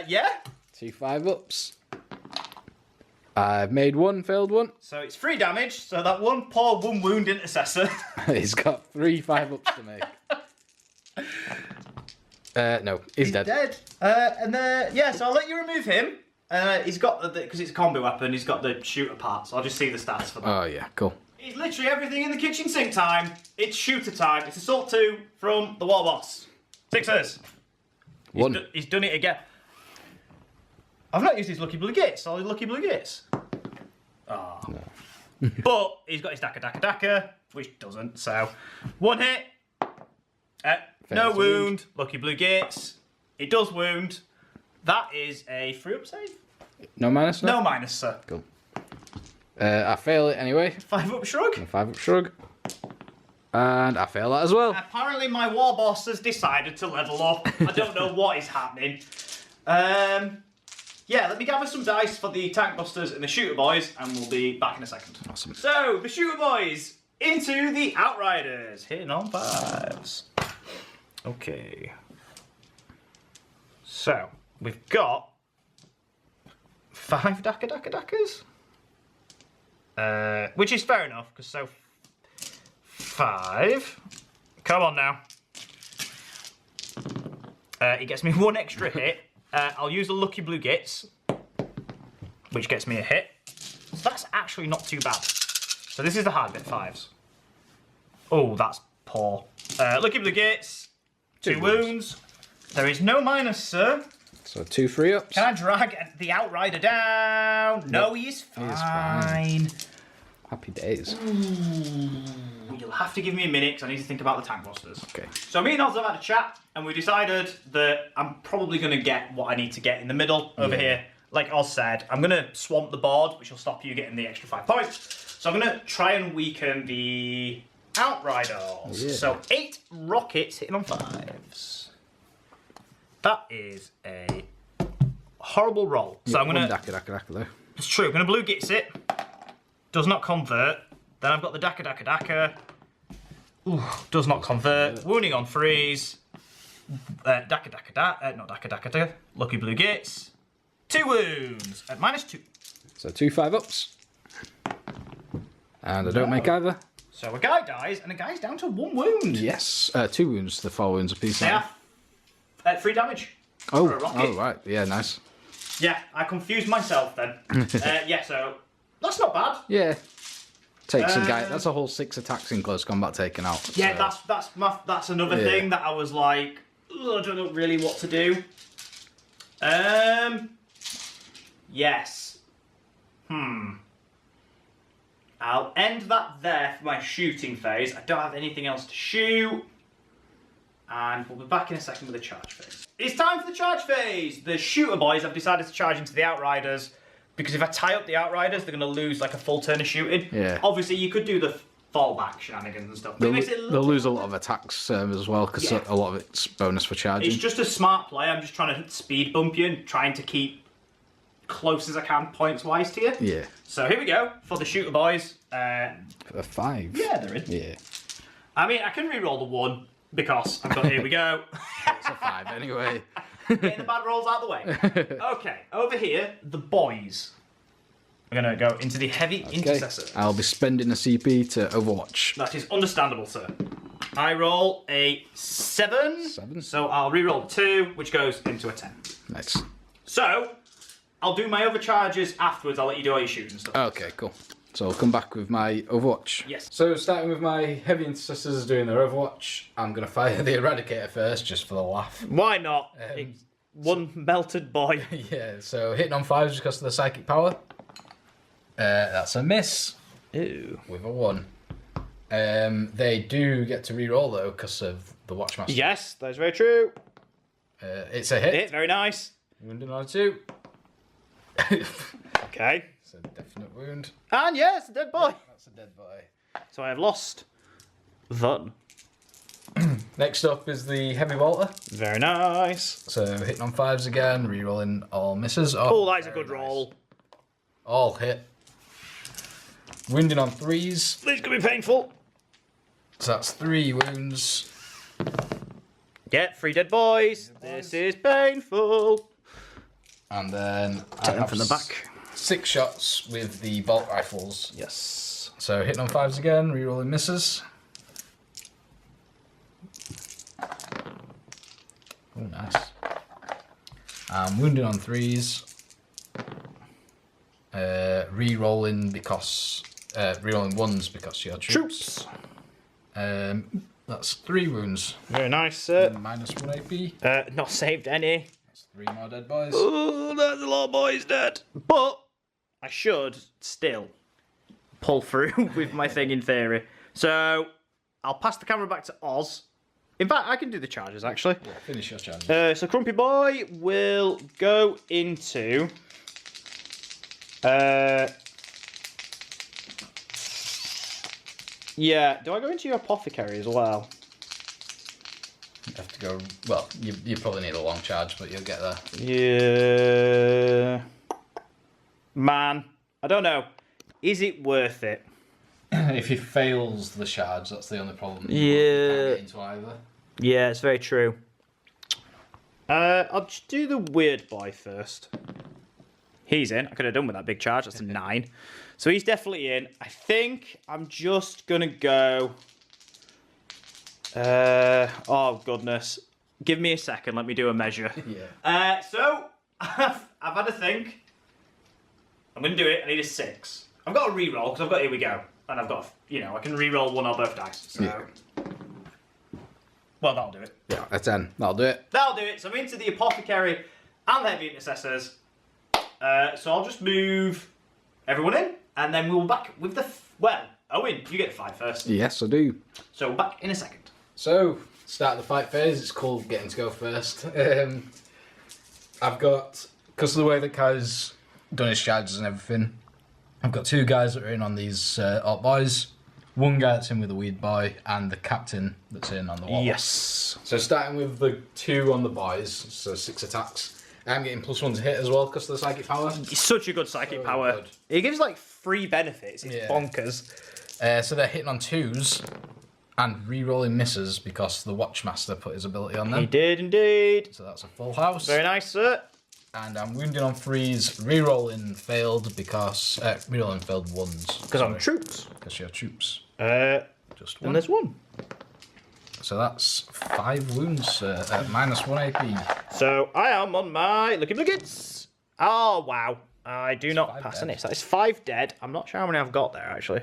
Yeah. 2 5 ups. I've made one, failed one. So it's 3 damage, so that one poor 1 wound intercessor. He's got 3 5-ups to make. No, he's dead. Dead. Yeah, so I'll let you remove him. He's got, because it's a combi weapon, he's got the shooter part, so I'll just see the stats for that. Oh, yeah, cool. It's literally everything in the kitchen sink time. It's shooter time. It's Assault 2 from the War Boss. 6ers. 1. He's done it again. I've not used his Lucky Blue Gits. All his Lucky Blue Gits. Oh. No. But he's got his Daka, which doesn't, so 1 hit. No wound. Lucky Blue Gits. It does wound. That is a 3-up save. No minus, No minus, sir. Cool. I fail it anyway. 5-up shrug. 5-up shrug. And I fail that as well. Apparently my War Boss has decided to level up. I don't know what is happening. Yeah, let me gather some dice for the Tank Busters and the Shooter Boys, and we'll be back in a second. Awesome. So, the Shooter Boys into the Outriders. Hitting on 5s. Okay. So, we've got 5 Dakas. Which is fair enough, because 5. Come on now. He gets me 1 extra hit. I'll use the Lucky Blue Gits, which gets me a hit. So that's actually not too bad. So this is the hard bit, 5s. Oh, that's poor. Lucky Blue Gits, 2 wounds. There is no minus, sir. So 2 3-ups. Can I drag the Outrider down? No, he's fine. He's fine. Happy days. You'll have to give me a minute because I need to think about the Tank Busters. Okay. So me and Oz have had a chat and we decided that I'm probably going to get what I need to get in the middle over here. Like Oz said, I'm going to swamp the board, which will stop you getting the extra 5 points. So I'm going to try and weaken the Outriders. Yeah. So 8 rockets hitting on 5s. That is a horrible roll. So I'm going to... Daka though. It's true. I'm going to Blue Gits it. Does not convert. Then I've got the Daka. Ooh, does not convert. Wounding on 3s. Not Daka. Lucky Blue Gits. 2 wounds at -2. So 2 5-ups. And I don't make either. So a guy dies and a guy's down to 1 wound. Yes. 2 wounds to 4 wounds apiece. They have 3 damage. Oh, for a rocket. Right. Yeah, nice. Yeah, I confused myself then. Yeah, so that's not bad. Yeah. Takes a guy. That's a whole 6 attacks in close combat taken out. Yeah, so. that's another thing that I was like, I don't know really what to do. Yes. I'll end that there for my shooting phase. I don't have anything else to shoot. And we'll be back in a second with the charge phase. It's time for the charge phase! The Shooter Boys have decided to charge into the Outriders because if I tie up the Outriders, they're going to lose like a full turn of shooting. Yeah. Obviously, you could do the fallback shenanigans and stuff. They'll lose a lot of attacks as well because a lot of it's bonus for charging. It's just a smart play. I'm just trying to speed bump you and trying to keep close as I can points-wise to you. Yeah. So here we go for the Shooter Boys. For 5. Yeah, they're in. Yeah. I mean, I can re-roll the 1 because I've got, here we go. It's a 5 anyway. Getting the bad rolls out of the way. Okay, over here, the boys. We're going to go into the Heavy Intercessor. I'll be spending a CP to Overwatch. That is understandable, sir. I roll a 7. So I'll re-roll 2, which goes into a 10. Nice. So, I'll do my overcharges afterwards. I'll let you do all your shooting and stuff. Okay, cool. So I'll come back with my Overwatch. Yes. So starting with my Heavy Intercessors doing their Overwatch, I'm going to fire the Eradicator first, just for the laugh. Why not? It's one melted boy. Yeah, so hitting on 5s because of the psychic power. That's a miss. Ew. With a 1. They do get to re-roll though because of the Watchmaster. Yes, that's very true. It's a hit. Very nice. Wounded on 2. Okay. It's a definite wound. And yes, dead boy. That's a dead boy. So I have lost Vun. Next up is the Heavy Walter. Very nice. So hitting on 5s again, re-rolling all misses. Oh, that's a good roll. All hit. Wounding on 3s. This could be painful. So that's 3 wounds. Yeah, 3 dead boys. This is painful. And then Take them from the back. 6 shots with the bolt rifles. Yes. So hitting on 5s again, rerolling misses. Oh, nice. Wounding on 3s. Rerolling because rerolling 1s because you're troops. That's 3 wounds. Very nice, sir. Minus 1 AP. Not saved any. That's 3 more dead boys. Oh, there's a lot of boys dead. But I should still pull through with my thing in theory. So I'll pass the camera back to Oz. In fact, I can do the charges actually. Yeah, finish your charges. So Crumpy Boy will go into. Yeah, do I go into your apothecary as well? You have to go. Well, you probably need a long charge, but you'll get there. Yeah. Man, I don't know. Is it worth it? If he fails the charge, that's the only problem. Yeah. You can't get into either. Yeah, it's very true. I'll just do the weird boy first. He's in. I could have done with that big charge. That's a 9. So he's definitely in. I think I'm just going to go... oh, goodness. Give me a second. Let me do a measure. Yeah. So, I've had a think. I'm going to do it. I need a 6. I've got a reroll because I've got... Here we go. And I've got... You know, I can reroll 1 or both dice. So... Yeah. Well, that'll do it. Yeah, a 10. That'll do it. That'll do it. So I'm into the apothecary and the heavy intercessors. So I'll just move everyone in, and then we'll be back with the... Well, Owen, you get 5 first. Yes, I do. So back in a second. So, start the fight phase. It's called getting to go first. I've got... Because of the way that Kai's done his charges and everything, I've got 2 guys that are in on these Ork boys. 1 guy that's in with the weed boy, and the captain that's in on the warlocks. Yes. So starting with the 2 on the boys, so 6 attacks. I'm getting +1 to hit as well because of the psychic power. It's such a good psychic power. Good. It gives like 3 benefits. It's bonkers. So they're hitting on 2s and re-rolling misses because the Watchmaster put his ability on them. He did indeed. So that's a full house. Very nice, sir. And I'm wounding on 3s, re-rolling failed because... re-rolling failed 1s. Because I'm troops. Because you're troops. Just 1. And there's 1. So that's 5 wounds at minus 1 AP. So I am on my Lucky Bliggets. Oh, wow. I do not pass an ace. That is 5 dead. I'm not sure how many I've got there, actually.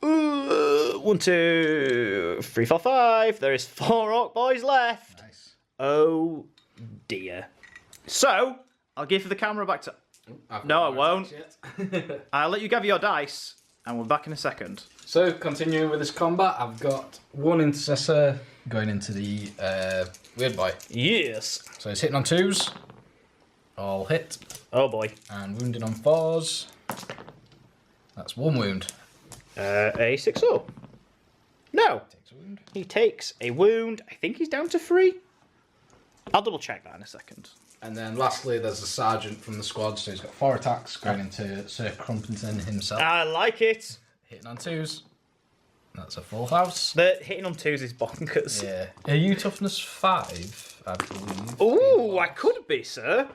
1, 2, 3, 4, 5. There is 4 Ork boys left. Nice. Oh, dear. So, I'll give the camera back to... No, I won't. I'll let you gather your dice, and we're back in a second. So, continuing with this combat, I've got 1 intercessor going into the weird boy. Yes. So he's hitting on 2s. All hit. Oh boy. And wounding on 4s. That's 1 wound. A 6-0. No. Takes a wound. He takes a wound. I think he's down to 3. I'll double check that in a second. And then lastly, there's a sergeant from the squad, so he's got 4 attacks going into Sir Crumpington himself. I like it. Hitting on 2s. That's a full house. The hitting on 2s is bonkers. Yeah. Are you toughness 5, I believe? Ooh, I could be, sir.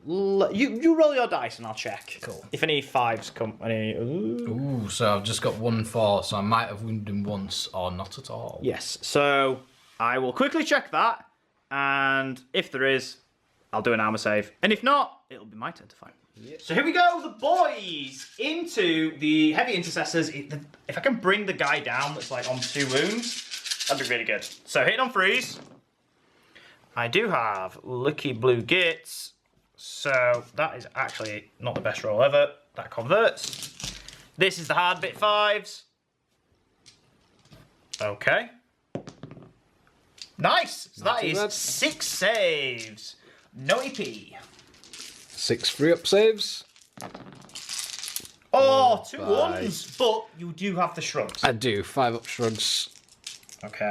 You roll your dice and I'll check. Cool. If any 5s come, Ooh, so I've just got 1 4, so I might have wounded him once or not at all. Yes. So I will quickly check that, and if there is, I'll do an armor save, and if not, it'll be my turn to fight. Yep. So here we go, the boys into the heavy intercessors. If I can bring the guy down that's like on 2 wounds, that'd be really good. So hitting on 3s. I do have lucky blue gits, so that is actually not the best roll ever. That converts. This is the hard bit 5s. Okay. Nice. So that is 6 saves. No EP. 6 free-up saves. Oh, 2 ones, but you do have the shrugs. I do. 5 up shrugs. Okay.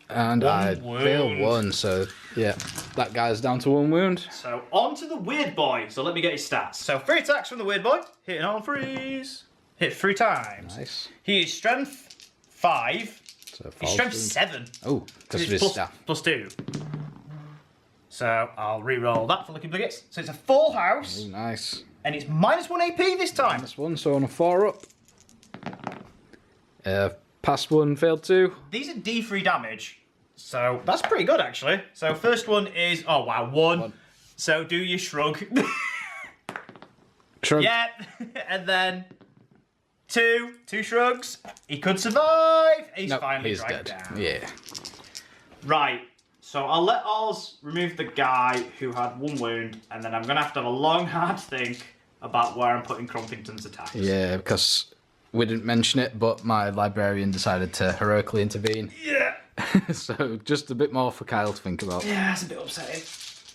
And I failed 1, so yeah, that guy's down to 1 wound. So on to the weird boy. So let me get his stats. So 3 attacks from the weird boy. Hitting on 3s. Hit 3 times. Nice. He is strength 5. So He's strength 7. Oh, because of his staff. +2. So I'll re-roll that for Lucky Bliggets. So it's a full house. Ooh, nice. And it's -1 AP this time. -1, so on a 4 up. Passed 1, failed 2. These are D3 damage. So that's pretty good, actually. So first one is, oh wow, 1. So do your shrug. Shrug. Yep. And then 2 shrugs. He could survive. He's finally he's dragged dead. down. Yeah. Right. So I'll let Oz remove the guy who had 1 wound, and then I'm going to have a long, hard think about where I'm putting Crumpington's attacks. Yeah, because we didn't mention it, but my librarian decided to heroically intervene. Yeah. So just a bit more for Kyle to think about. Yeah, it's a bit upsetting.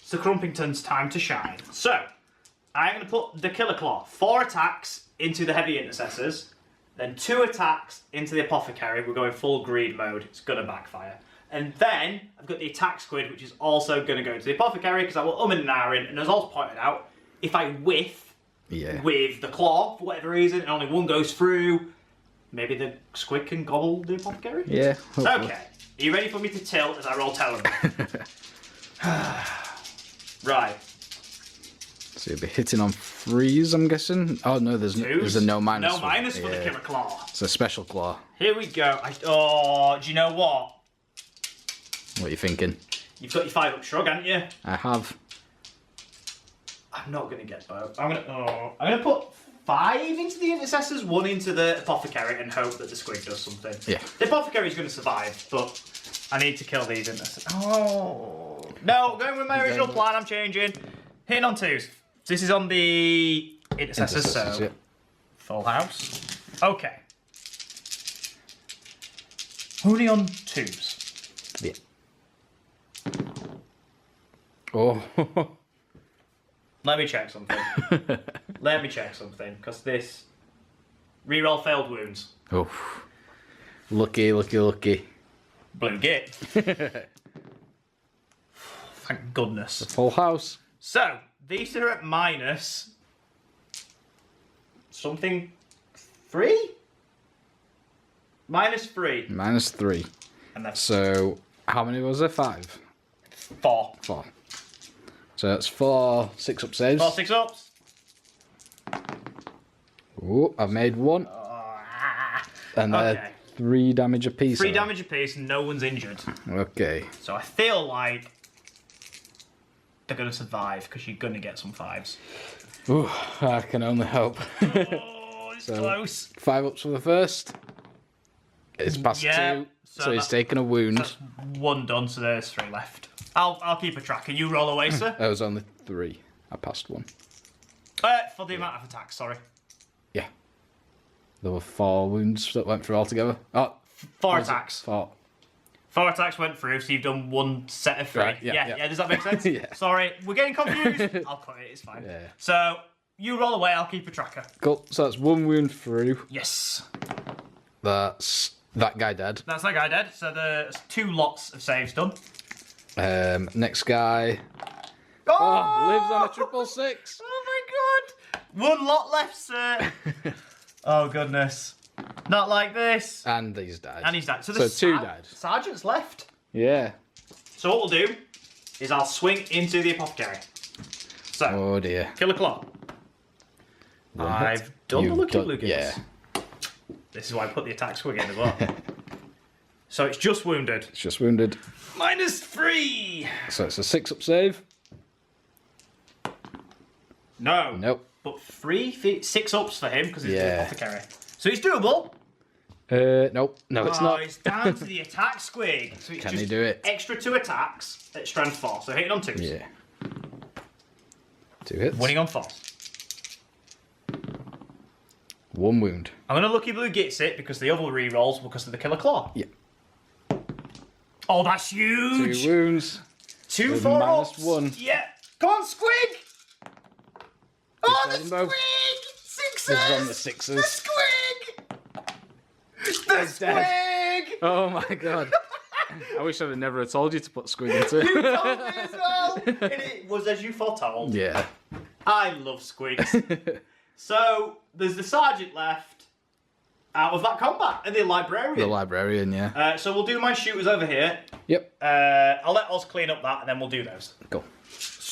So Crumpington's time to shine. So I'm going to put the Killer Claw. 4 attacks into the Heavy Intercessors, then 2 attacks into the Apothecary. We're going full greed mode. It's going to backfire. And then I've got the Attack Squid, which is also going to go into the Apothecary because I will and ahh in. And as Oz pointed out, if I whiff with the claw for whatever reason, and only 1 goes through, maybe the squid can gobble the Apothecary? Yeah. Hopefully. Okay. Are you ready for me to tilt as I roll Tellerman? Right. So you'll be hitting on 3s, I'm guessing. Oh no, there's a no minus. No minus for the Killer Claw. It's a special claw. Here we go. Do you know what? What are you thinking? You've got your 5 up shrug, haven't you? I have. I'm not going to get both. I'm going to put 5 into the Intercessors, 1 into the Apothecary, and hope that the squid does something. Yeah. The Apothecary's going to survive, but I need to kill these Intercessors. Oh. No, going with my original plan, I'm changing. Hitting on 2s. This is on the Intercessors, so yeah. Full house. Okay. Only on 2s. Yeah. Oh. Let me check something. Let me check something, because this reroll failed wounds. Oh. Lucky. Blue git. Thank goodness. Full house. So, these are at minus something 3? -3. -3. And that's So, how many was there? 5? 4. 4. So that's 4 6-up saves. 4 6-ups. Oh, I've made 1. And they're 3 damage apiece. 3 damage apiece, and no one's injured. Okay. So I feel like they're going to survive, because you're going to get some 5s. Ooh, I can only hope. Oh, it's close. 5 ups for the first. It's past 2, so he's taken a wound. That's 1 done, so there's 3 left. I'll keep a track. And you roll away, sir? That was only 3. I passed 1. For the amount of attacks, sorry. Yeah. There were 4 wounds that went through altogether. Oh, 4 attacks. 4. 4 attacks went through, so you've done 1 set of 3. Right, yeah. Does that make sense? Yeah. Sorry, we're getting confused. I'll cut it, it's fine. Yeah. So, you roll away, I'll keep a tracker. Cool. So that's 1 wound through. Yes. That's that guy dead. That's that guy dead. So there's 2 lots of saves done. Next guy. Oh! Lives on a 666. Oh my god! 1 lot left, sir. Oh goodness. Not like this. And he's died. And he's died. So 2 died. Sergeant's left. Yeah. So what we'll do is I'll swing into the Apothecary. So, Oh dear. Killer Claw. I've done the Lucky Blue Yeah. This is why I put the attack swing in as well. So it's just wounded. It's just wounded. -3. So it's a 6-up save. No. Nope. But 6 ups for him because he's the Yeah. Apothecary. So he's doable. Nope. No, it's not. It's down to the attack squig. So it's Can just he do it? Extra 2 attacks at strength 4. So hitting on 2s. Yeah. 2 hits. Winning on 4. 1 wound. I'm going to Lucky Blue gets it because the other re-rolls because of the Killer Claw. Yeah. Oh, that's huge. 2 wounds. 2 With 4 minus ups. 1. Yeah. Come on, squig. Oh, the them both. squig. 6s. This is on the 6s. The squig. The squig. Oh my god. I wish I'd never have told you to put squig into it. You told me as well. And it was as you foretold. Yeah. I love squigs. So, there's the sergeant left out of that combat, and the librarian. The librarian, yeah. So we'll do my shooters over here. Yep. I'll let Oz clean up that, and then we'll do those. Go.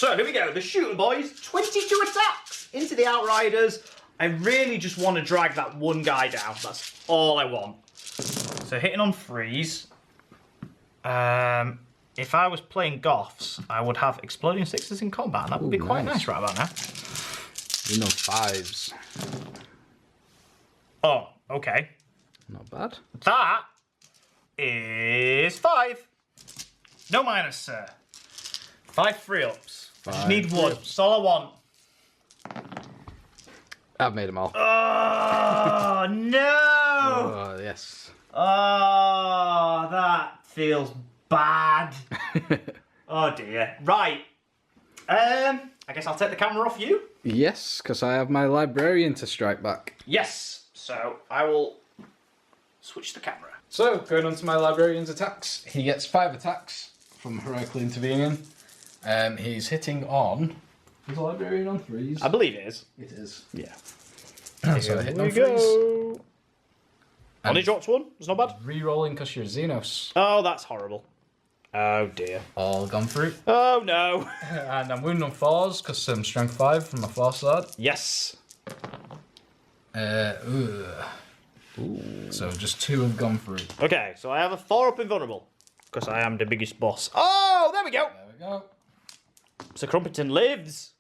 So here we go, the shooter boys, 22 attacks into the Outriders. I really just want to drag that one guy down. That's all I want. So hitting on 3s. If I was playing Goths, I would have exploding 6s in combat, and that would be quite nice right about now. You know 5s. Oh, okay. Not bad. That is 5. No minus, sir. 5 free-ups. I just need 1. That's all I want. I've made them all. Oh, no! Oh, yes. Oh, that feels bad. Oh, dear. Right. I guess I'll take the camera off you. Yes, because I have my librarian to strike back. Yes. So, I will switch the camera. So, going on to my librarian's attacks. He gets 5 attacks from heroically intervening. He's hitting on... Is the librarian on 3s? I believe it is. It is. Yeah. So Here hitting on we 3s. go. Only dropped 1. It's not bad. Re-rolling because you're Xenos. Oh, that's horrible. Oh, dear. All gone through. Oh, no. And I'm wounding on 4s because I'm strength 5 from my 4 side. Yes. So just 2 have gone through. Okay, so I have a 4-up invulnerable. Because I am the biggest boss. Oh, there we go. There we go. So Crumpington lives.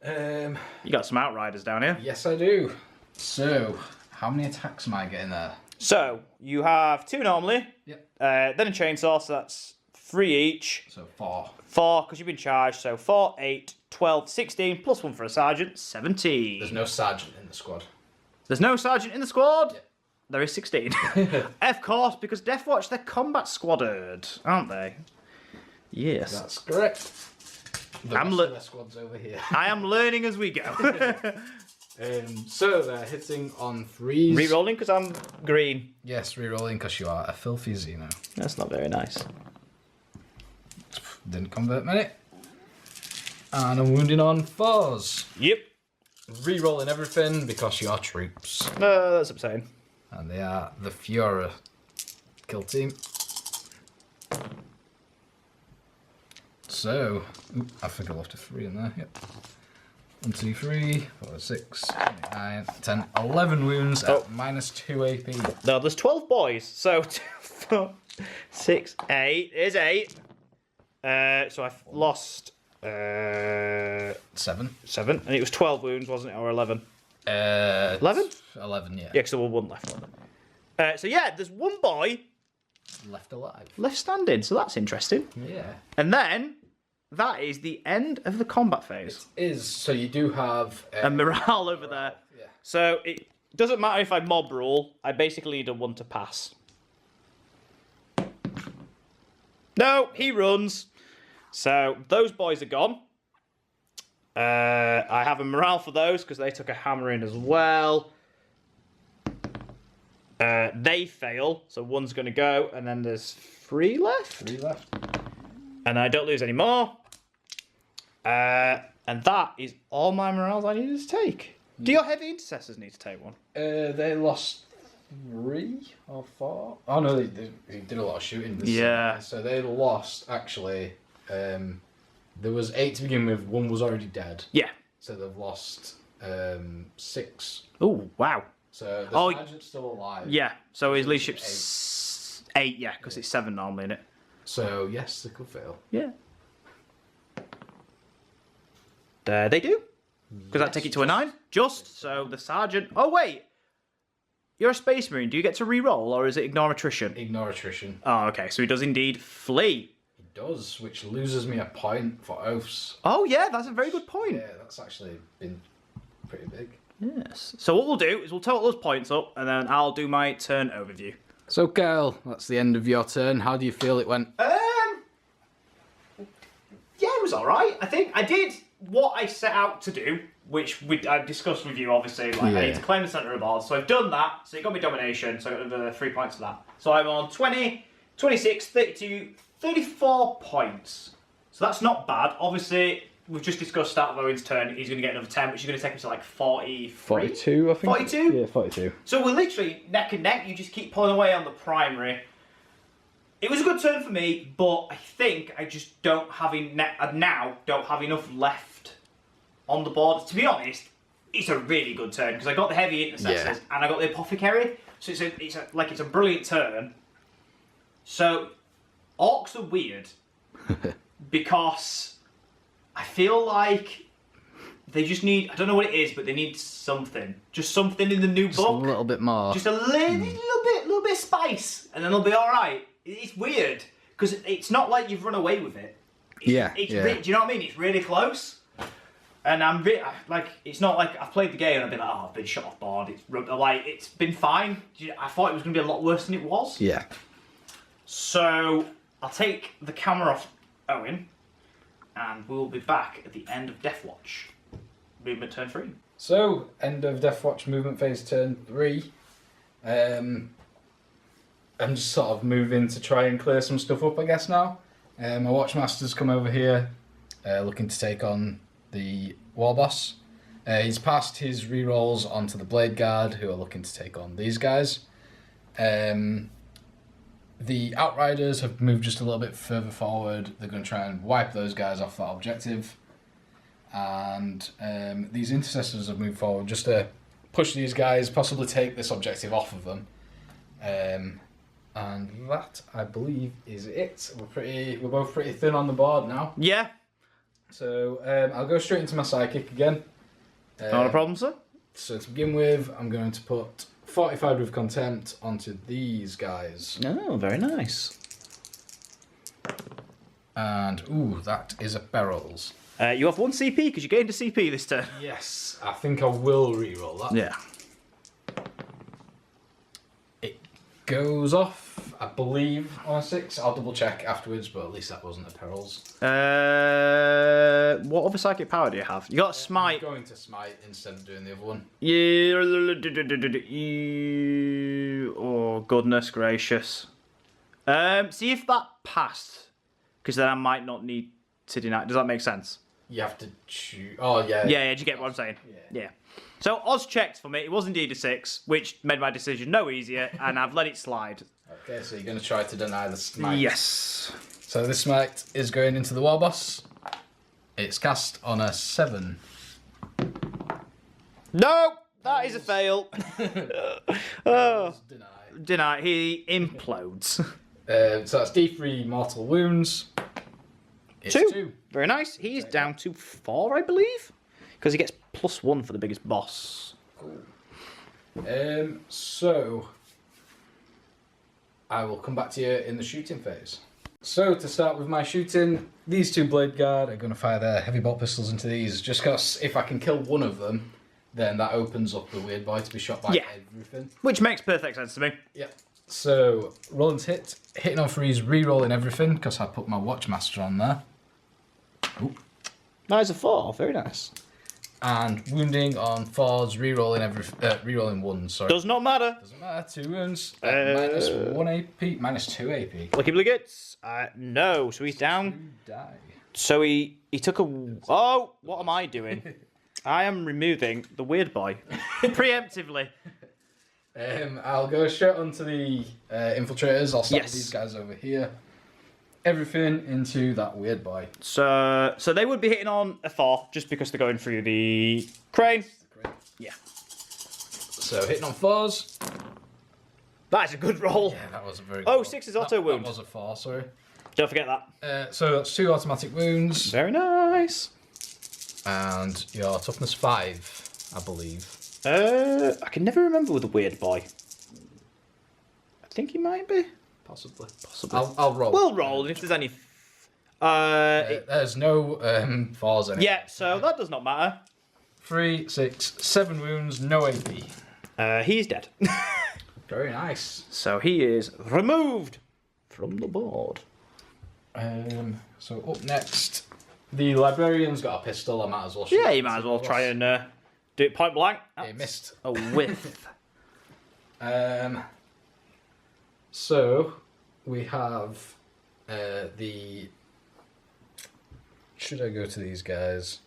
You got some Outriders down here. Yes, I do. So, how many attacks am I getting there? So, you have 2 normally. Yep. Then a chainsaw, so that's 3 each. So 4. 4, because you've been charged. So 4, 8, 12, 16, plus 1 for a sergeant, 17. There's no sergeant in the squad. There's no sergeant in the squad. Yep. There is 16. Of course, because Deathwatch, they're combat squadded, aren't they? Yes. That's correct. The rest of the squad's over here. I am learning as we go. So they're hitting on 3s. Rerolling because I'm green. Yes, re-rolling because you are a filthy Xeno. That's not very nice. Didn't convert many. And I'm wounding on 4s. Yep. Re-rolling everything because you are troops. No, that's upsetting. And they are the Fiora kill team. So, I think I left a 3 in there, yep. 1, 2, 3, 4, 6, 9, 10, 11 wounds at minus 2 AP. No, there's 12 boys, so 2, 4, 6, 8. Here's 8. So I've lost 7. 7, and it was 12 wounds, wasn't it, or 11? 11? 11, yeah. Yeah, because there was 1 left. So yeah, there's 1 boy Left alive. left standing, so that's interesting. Yeah. And then that is the end of the combat phase. It is, so you do have... A morale over there. Yeah. So it doesn't matter if I mob rule, I basically need a 1 to pass. No, he runs. So those boys are gone. I have a morale for those because they took a hammer in as well. They fail, so 1's going to go, and then there's 3 left. 3 left. And I don't lose any more. And that is all my morales I needed to take. Do your heavy intercessors need to take 1? They lost 3 or 4. Oh no, they did a lot of shooting. Yeah. So they lost, actually, there was 8 to begin with, 1 was already dead. Yeah. So they've lost 6. Oh, wow. So the sergeant's still alive. Yeah, so his leadership's 8, yeah, because it's 7 normally, isn't it? So, yes, they could fail. Yeah. They do. Because that take it to a 9. Just, so the sergeant... Oh, wait. You're a space marine. Do you get to re-roll, or is it ignore attrition? Ignore attrition. Oh, okay, so he does indeed flee. He does, which loses me a point for oaths. Oh, yeah, that's a very good point. Yeah, that's actually been pretty big. Yes. So what we'll do is we'll total those points up, and then I'll do my turn overview. So, Kyle, that's the end of your turn. How do you feel it went? Yeah, it was alright. I think I did what I set out to do, which I discussed with you, obviously. Like, I need to claim the centre of the board. So I've done that. So you got me domination, so I got the 3 points for that. So I'm on 20, 26, 32, 34 points. So that's not bad. Obviously, we've just discussed start of Owen's turn. He's going to get another 10, which is going to take him to like 43. 42, I think. 42? Yeah, 42. So we're literally neck and neck. You just keep pulling away on the primary. It was a good turn for me, but I think I just don't have enough left on the board. To be honest, it's a really good turn because I got the heavy intercessors and I got the apothecary, so it's a brilliant turn. So orcs are weird because I feel like they just need, I don't know what it is, but they need something. Just something in the new book. Just a little bit more. Just a little bit of spice, and then they'll be alright. It's weird, because it's not like you've run away with it. Do you know what I mean? It's really close. And it's not like I've played the game and I've been like, oh, I've been shot off board. It's been fine. I thought it was going to be a lot worse than it was. Yeah. So, I'll take the camera off Owen, and we'll be back at the end of Deathwatch. Movement turn 3. So, end of Deathwatch movement phase turn 3. I'm just sort of moving to try and clear some stuff up, I guess, now. My Watchmaster's come over here, looking to take on the War Boss. He's passed his rerolls onto the Blade Guard, who are looking to take on these guys. The Outriders have moved just a little bit further forward. They're going to try and wipe those guys off that objective. And these Intercessors have moved forward just to push these guys, possibly take this objective off of them. And that, I believe, is it. We're both pretty thin on the board now. Yeah. So I'll go straight into my Psychic again. Not a problem, sir. So to begin with, I'm going to put Fortified with Contempt onto these guys. Oh, very nice. And, ooh, that is a Barrels. You have 1 CP because you gained a CP this turn. Yes, I think I will reroll that. Yeah. It goes off, I believe, on a 6. I'll double check afterwards, but at least that wasn't a Perils. What other psychic power do you have? You got Smite. I'm going to Smite instead of doing the other one. Yeah. Oh, goodness gracious. See if that passed, because then I might not need to deny. Does that make sense? You have to choose. Oh, yeah. Yeah, do you get what I'm saying? Yeah. So Oz checked for me. It was indeed a 6, which made my decision no easier, and I've let it slide. Okay, so you're going to try to deny the Smite. Yes. So this Smite is going into the War Boss. It's cast on a 7. No, that is a fail. Oh, Deny. He implodes. So that's D3 mortal wounds. It's 2. Very nice. He's down to 4, I believe, because he gets +1 for the biggest boss. Cool. So I will come back to you in the shooting phase. So to start with my shooting, these 2 Blade Guard are going to fire their heavy bolt pistols into these, just because if I can kill one of them, then that opens up the weird boy to be shot by everything. Which makes perfect sense to me. Yeah. So rolling to hit, hitting on 3s, re-rolling everything, because I put my Watchmaster on there. Ooh. That is a 4. Very nice. And wounding on 4s, re-rolling re-rolling 1s. Sorry. Does not matter. Doesn't matter. 2 wounds. Minus 1 AP. Minus 2 AP. Lucky Bliggets. No. So he's down. Die. So he took a. Oh, what am I doing? I am removing the weird boy preemptively. I'll go straight onto the infiltrators. I'll start with these guys over here. Everything into that weird boy. So they would be hitting on a 4 just because they're going through the crane. Yeah. So hitting on 4s. That is a good roll. Yeah, that was a very good roll. roll. 6 is auto wound. That was a 4, sorry. Don't forget that. So that's 2 automatic wounds. Very nice. And your toughness 5, I believe. I can never remember with the weird boy. I think he might be. Possibly. I'll roll. We'll roll, and if there's any... there's no 4s in it. Yeah, so that does not matter. 3, 6, 7 wounds, no AP. He's dead. Very nice. So he is removed from the board. So up next, the Librarian's got a pistol. I might as well shoot. Yeah, you might as well try and do it point blank. He missed. A whiff. So we have the. Should I go to these guys?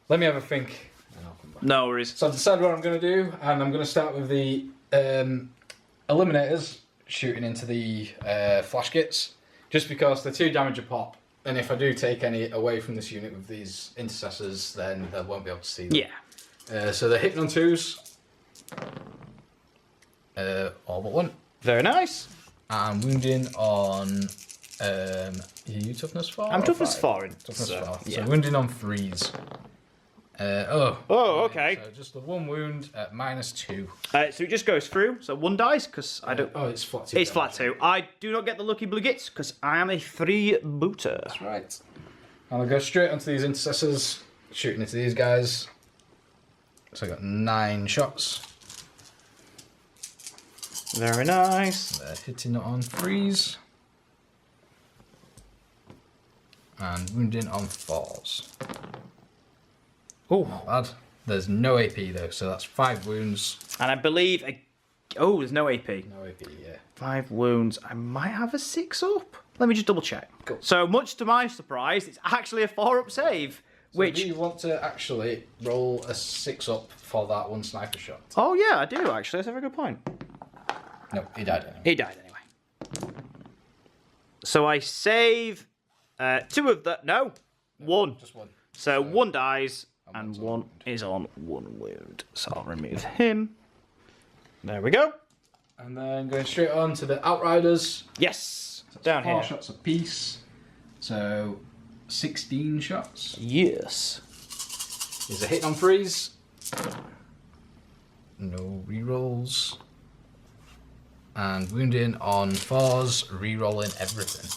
Let me have a think, and I'll come back. No worries. So I've decided what I'm going to do, and I'm going to start with the Eliminators shooting into the flash kits, just because they're 2 damage a pop, and if I do take any away from this unit with these intercessors, then they won't be able to see them. Yeah. So they're hitting on 2s, all but 1. Very nice. And wounding on, are you toughness 4? I'm toughness 4. Toughness 4. Yeah. So wounding on 3s. Oh, okay. So just the 1 wound at -2. So it just goes through. So 1 dies because I don't. Oh, it's flat 2. It's flat 2. I do not get the lucky blue gits because I am a 3-booter. That's right. And I'll go straight onto these intercessors, shooting into these guys. So I got 9 shots. Very nice. They're hitting on 3s. And wounding on 4s. Oh, Not bad. There's no AP though, so that's 5 wounds. and I believe. Oh, there's no AP. No AP, yeah. 5 wounds. I might have a 6 up. Let me just double check. Cool. So much to my surprise, it's actually a 4-up save. So Which. do you want to actually roll a 6 up for that 1 sniper shot? Oh yeah, I do actually. That's a very good point. No, he died anyway. He died anyway. So I save 2 of the. No, 1. Just 1. So 1 dies and one's 1 is on 1 wound. So I'll remove him. There we go. And then going straight on to the Outriders. Yes. Down 4 here. shots apiece. So 16 shots. Yes. Is a hit on 3s. No rerolls. And wounding on 4s, rerolling everything.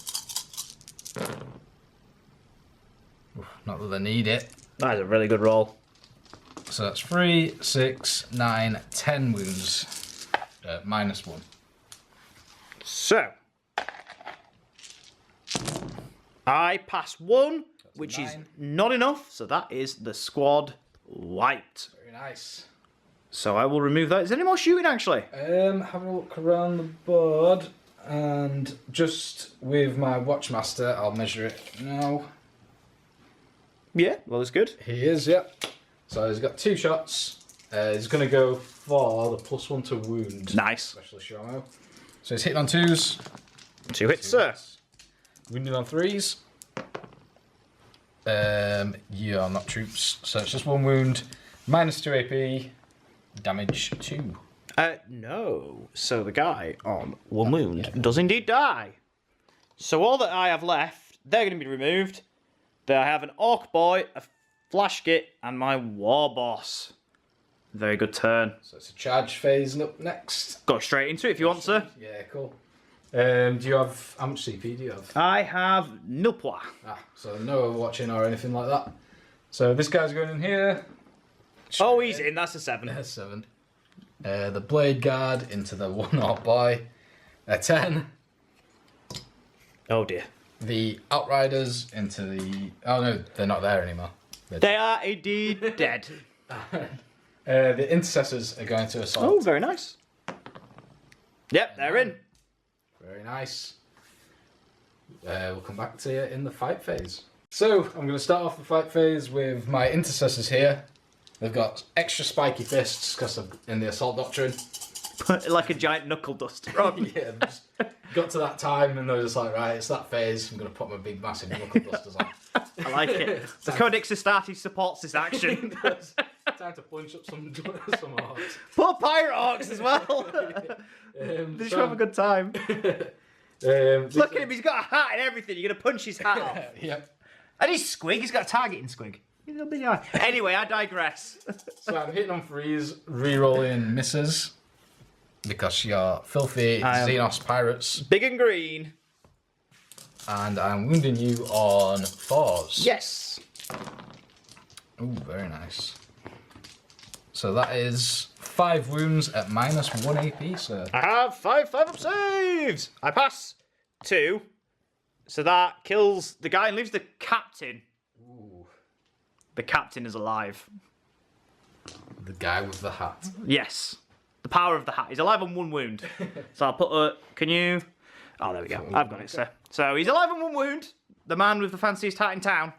Oof, not that they need it. That is a really good roll. So that's 3, 6, 9, 10 wounds. -1. So I pass 1, which is 9. not enough. So that is the squad wiped. Very nice. So I will remove that. Is there any more shooting actually? Have a look around the board, and just with my Watchmaster, I'll measure it now. Yeah, well, that's good. He is, yeah. So he's got 2 shots. He's going to go for the +1 to wound. Nice. Specialist ammo. So he's hitting on 2s. 2 hits, sir. Wounded on 3s. Yeah, not troops. So it's just 1 wound. -2 AP. Damage 2. No. So the guy on 1 wound does indeed die. So all that I have left, they're going to be removed. There I have an Orc Boy, a Flash Git, and my War Boss. Very good turn. So it's a charge phase up next. Go straight into it if you want, sir. Yeah, cool. Do you have... How much CP do you have? I have Nilpois. So no overwatching or anything like that. So this guy's going in here. Oh, he's in. That's a 7. That's 7. The Blade Guard into the 1 Orc Boy. A 10. Oh, dear. The Outriders into the... Oh no, they're not there anymore. They are indeed dead. The Intercessors are going to assault. Oh, very nice. Yep, they're in. Very nice. We'll come back to you in the fight phase. So, I'm going to start off the fight phase with my Intercessors here. They've got extra spiky fists because of in the Assault Doctrine. Like a giant knuckle duster on. Yeah, just got to that time and they were just like, right, it's that phase. I'm going to put my big, massive knuckle dusters on. I like it. The Codex Astarte supports this action. Time to punch up some orcs. Poor pirate orcs as well. They just have a good time. Look at him, he's got a hat and everything. You're going to punch his hat off. Yep. And he's squig, he's got a targeting squig. He's a big eye. Anyway, I digress. So I'm hitting on 3s, re-rolling misses. Because you're filthy Xenos pirates. Big and green. And I'm wounding you on 4s. Yes. Ooh, very nice. So that is 5 wounds at -1 AP, sir. I have 5 up saves. I pass 2. So that kills the guy and leaves the captain. Ooh. The captain is alive. The guy with the hat. Yes. The power of the hat. He's alive on 1 wound. So I'll put a... Can you... Oh, there we go. I've got it, sir. So he's alive on 1 wound. The man with the fanciest hat in town.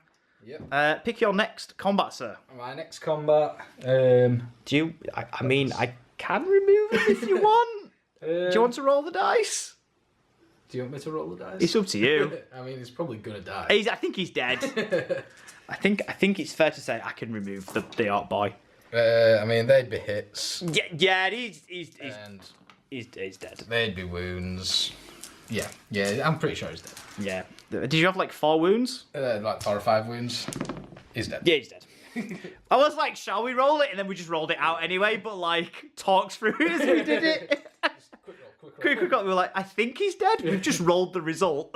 Yep. Pick your next combat, sir. My next combat... Do you... I mean, I can remove it if you want. Do you want to roll the dice? Do you want me to roll the dice? It's up to you. I mean, he's probably gonna die. I think he's dead. I think it's fair to say I can remove the Orc boy. I mean, they'd be hits. Yeah, he's dead. They'd be wounds. Yeah, I'm pretty sure he's dead. Yeah. Did you have like 4 wounds? Like 4 or 5 wounds. He's dead. Yeah, he's dead. I was like, shall we roll it? And then we just rolled it out anyway, but like, talks through as we did it. Quick roll. We were like, I think he's dead. We've just rolled the result.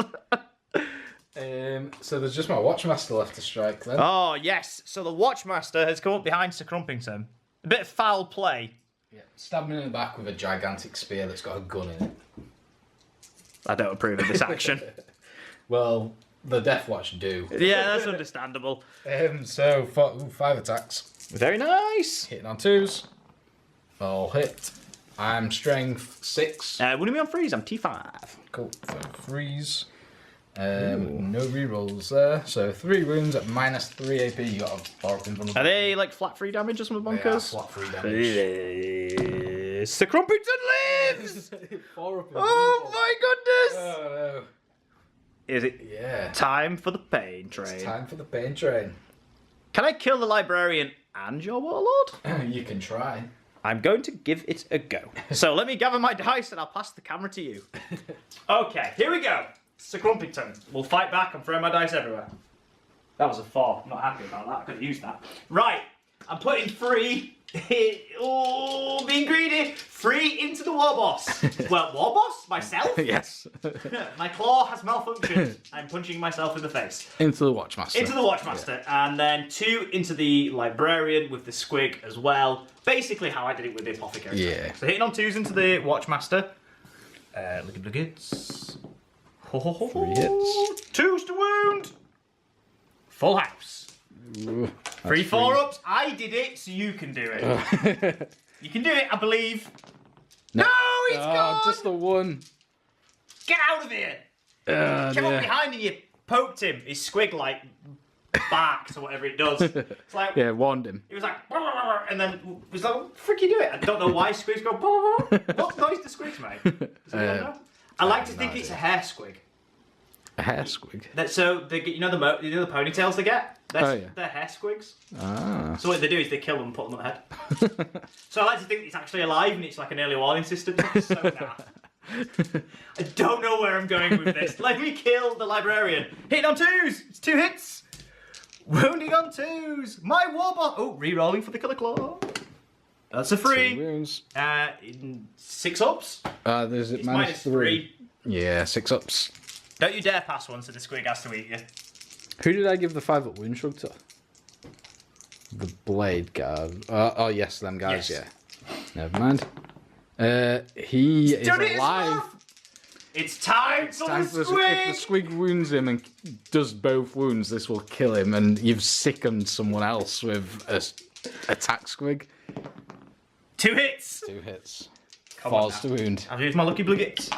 So there's just my Watchmaster left to strike then. Oh, yes. So the Watchmaster has come up behind Sir Crumpington. A bit of foul play. Yeah, stab him in the back with a gigantic spear that's got a gun in it. I don't approve of this action. Well, the Deathwatch do. Yeah, that's understandable. So 5 attacks. Very nice. Hitting on 2s. All hit. I'm strength 6. Wouldn't be on freeze. I'm T5. Cool. So 3s. No rerolls there. So 3 wounds at -3 AP. You got a 4 up invulnerable. Are they like flat 3 damage or something bonkers? Flat 3 damage. Sir Crumpington lives! 4 up Oh my goodness! Oh no. Is it time for the pain train? It's time for the pain train. Can I kill the librarian and your warlord? You can try. I'm going to give it a go. So let me gather my dice and I'll pass the camera to you. Okay, here we go. Sir Crumpington will fight back and throw my dice everywhere. That was a 4. I'm not happy about that. I could have used that. Right, I'm putting 3. Oh, being greedy. 3 into the war boss. Well, war boss? Myself? Yes. My claw has malfunctioned. I'm punching myself in the face. Into the Watchmaster. Into the Watchmaster. Yeah. And then 2 into the Librarian with the squig as well. Basically how I did it with the Apothecary. Yeah. So hitting on 2s into the Watchmaster. Look at hits. 3 hits. 2s to wound. Full house. Ooh, 3 4-ups. I did it, so you can do it. You can do it, I believe. No, he's gone! Just the 1. Get out of here! Came up behind and you poked him. His squig like barks or whatever it does. It's like warned him. He was like, and then was like, what the frick you doing? I don't know why squigs go. What noise do squigs make? Does anyone know? I like to think it's a hair squig. A hair squig. So they get, you know the ponytails they get. They're hair squigs. Ah. So what they do is they kill them and put them on the head. So I like to think it's actually alive and it's like an early warning system. So nah. I don't know where I'm going with this. Let me kill the librarian. Hitting on 2s. It's 2 hits. Wounding on 2s. My warbot. Oh, re-rolling for the killer claw. That's a 3. 2 wounds. 6 ups. There's it -3. Yeah, 6 ups. Don't you dare pass one so the squig has to eat you. Who did I give the 5 up wound shrug to? The blade guard. Oh yes, them guys. Yes. Yeah. Never mind. He is alive. It's time for the squig. If the squig wounds him and does both wounds, this will kill him, and you've sickened someone else with a attack squig. 2 hits. 2 hits. Come on 4s to wound. I'll use my lucky bliggets.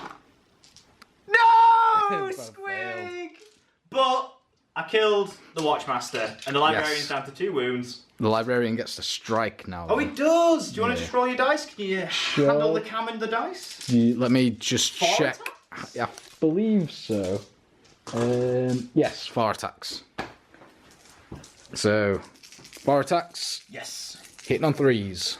No, squig! But I killed the Watchmaster, and the Librarian's down to 2 wounds. The Librarian gets to strike now. Oh, he does! Do you want to just roll your dice? Can you handle the cam and the dice? Let me just check. Attacks? I believe so. Yes, 4 attacks. So, 4 attacks. Yes. Hitting on 3s.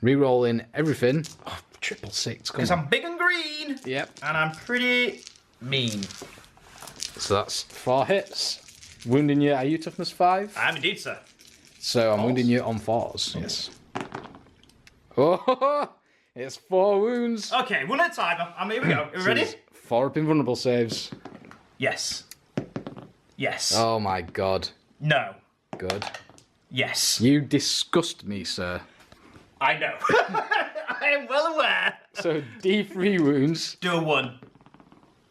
Rerolling everything. Oh, 666. Because I'm big and green. Yep. And I'm pretty mean. So that's 4 hits. Wounding you. Are you toughness 5? I am indeed, sir. So I'm wounding you on 4s. Yes. Oh, it's 4 wounds. Okay, one at a time. Here we go. Are you ready? 4 up invulnerable saves. Yes. Yes. Oh my god. No. Good. Yes. You disgust me, sir. I know. I am well aware. So D3 wounds. Do a 1.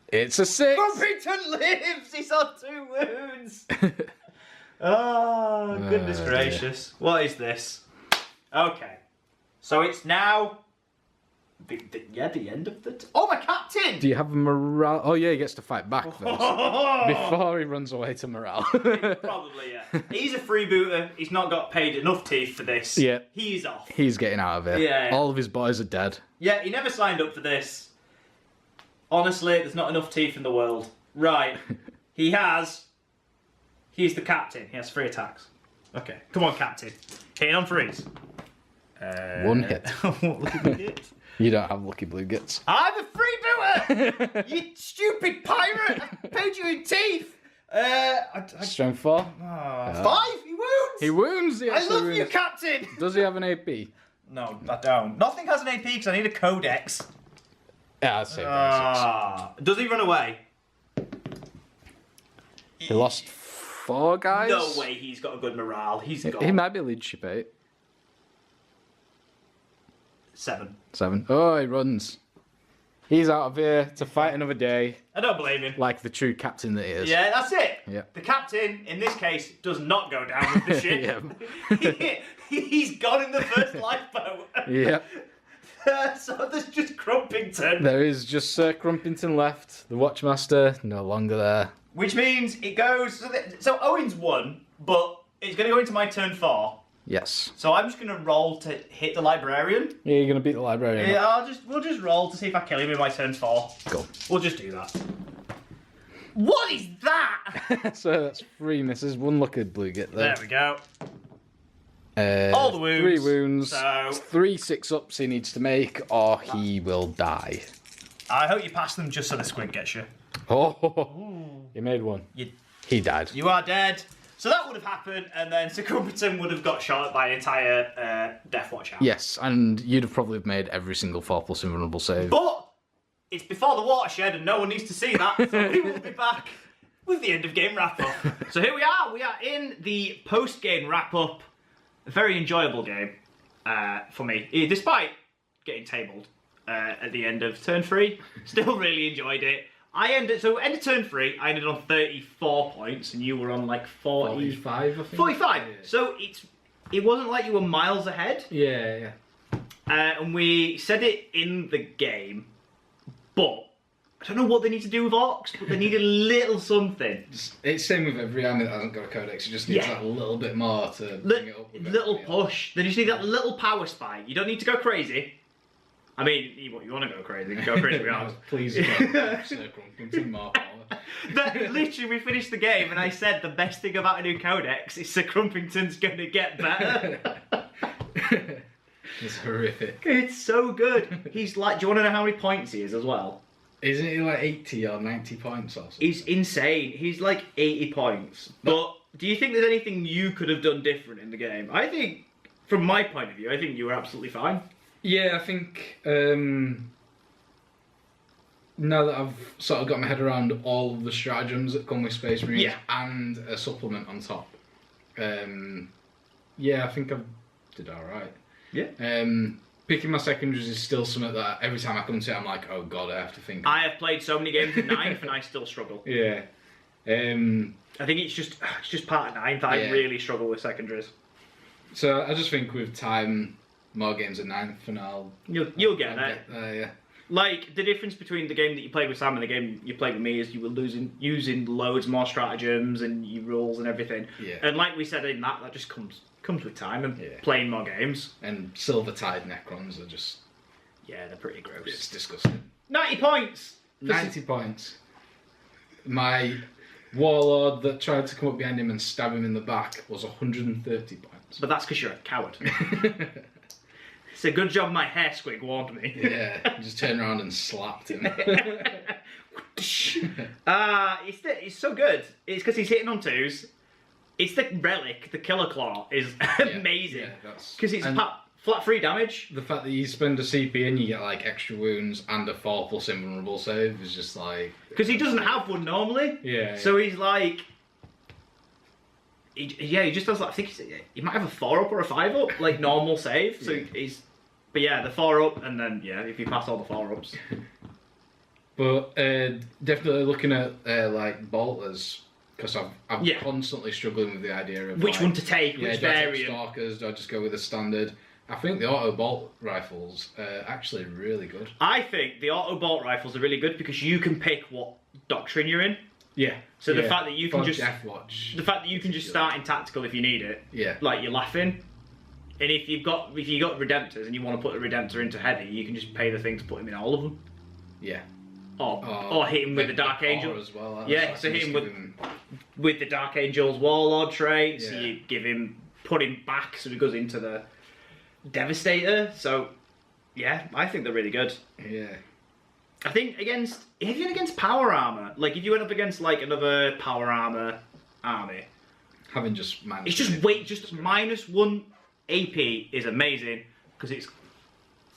It's a 6. Crumpington lives! He's on 2 wounds! Oh, goodness gracious. What is this? Okay. So it's now The end of the... Oh, my captain! Do you have morale? Oh yeah, he gets to fight back first. Before he runs away to morale. Probably, yeah. He's a freebooter. He's not got paid enough teeth for this. Yeah. He's off. He's getting out of here. Yeah. All of his boys are dead. Yeah, he never signed up for this. Honestly, there's not enough teeth in the world. Right. He's the captain. He has 3 attacks. Okay. Come on, captain. Hitting on 3s. 1 hit. Lucky blue gits. You don't have lucky blue gits. I'm a freebooter! You stupid pirate! I paid you in teeth! Strength 4. 5? He wounds! He wounds. He I actually love wounds. you, captain! Does he have an AP? No, I don't. Nothing has an AP because I need a codex. Yeah, I'd say 6. Does he run away? He lost 4 guys. No way he's got a good morale. He's got... He might be leadership 8. 7. 7. Oh, he runs. He's out of here to fight another day. I don't blame him. Like the true captain that he is. Yeah, that's it. Yeah. The captain, in this case, does not go down with the ship. He's gone in the first lifeboat. Yep. So there's just Crumpington. There is just Sir Crumpington left. The Watchmaster, no longer there. Which means it goes... So Owen's won, but it's going to go into my turn 4. Yes. So I'm just going to roll to hit the librarian. Yeah, you're going to beat the librarian. Yeah, we'll just roll to see if I kill him in my turn 4. Go. We'll just do that. What is that? So that's 3 misses, 1 lucky blue git there. There we go. All the wounds. 3 wounds. So... 3 6-ups he needs to make, or he will die. I hope you pass them just so the squid gets you. Oh, he made 1. He died. You are dead. So that would have happened, and then Sir Crumpington would have got shot by an entire Deathwatch house. Yes, and you'd have probably made every single 4+ invulnerable save. But it's before the watershed, and no one needs to see that, so we will be back with the end of game wrap-up. So here we are. We are in the post-game wrap-up. A very enjoyable game for me, despite getting tabled at the end of turn 3. Still really enjoyed it. End of turn 3, I ended on 34 points, and you were on like 45, I think. 45. Yeah. So it wasn't like you were miles ahead. Yeah. And we said it in the game, but I don't know what they need to do with Orks, but they need a little something. It's same with every army that hasn't got a codex. You just need that little bit more to bring it up a bit. Little push. They just need that little power spike. You don't need to go crazy. I mean, you want to go crazy? Go crazy we are. Please don't. Sir Crumpington, more power. Literally, we finished the game, and I said the best thing about a new codex is Sir Crumpington's going to get better. It's horrific. It's so good. He's like, do you want to know how many points he is as well? Isn't he like 80 or 90 points or something? He's insane. He's like 80 points. But do you think there's anything you could have done different in the game? I think, from my point of view, I think you were absolutely fine. Yeah, I think now that I've sort of got my head around all of the stratagems that come with Space Marines and a supplement on top, I think I did alright. Yeah. Picking my secondaries is still something that every time I come to it, I'm like, oh god, I have to think. I have played so many games with 9th and I still struggle. Yeah. I think it's just part of 9th I really struggle with secondaries. So I just think with time, more games at 9th, and you'll get there. Yeah. Like the difference between the game that you played with Sam and the game you played with me is you were using loads more stratagems and your rules and everything. Yeah. And like we said in that just comes with time and playing more games. And Silver-Tide Necrons are just... Yeah, they're pretty gross. It's disgusting. 90 points! 90 points. My warlord that tried to come up behind him and stab him in the back was 130 points. But that's because you're a coward. It's a good job my hair squig warned me. Yeah, just turned around and slapped him. It's so good. It's because he's hitting on 2s. It's the relic, the Killer Claw, is amazing. Because it's flat 3 damage. The fact that you spend a CP and you get like extra wounds and a 4+ invulnerable save is just like... Because he doesn't have one normally. Yeah. So he's like... He just does like... I think he might have a 4-up or a 5-up, like normal save. So he's... But yeah, the 4-up, and then, if you pass all the 4-ups. But definitely looking at like bolters, because I'm constantly struggling with the idea of which one to take, which variant. Do I take Stalkers? Do I just go with the standard? I think the auto bolt rifles are actually really good. I think the auto bolt rifles are really good because you can pick what doctrine you're in. Yeah. So the fact that you can just Deathwatch, the fact that you can just start in tactical if you need it. Yeah. Like you're laughing. And if you got Redemptors and you want to put a Redemptor into heavy, you can just pay the thing to put him in all of them. Yeah. Or hit him with the Dark Angel as well. Yeah, so hit him with the Dark Angel's Warlord trait. Yeah. So you put him back so he goes into the Devastator. So yeah, I think they're really good. Yeah. I think if you're against power armor, like if you went up against like another power armor army, having just minus. It's just -1 AP is amazing because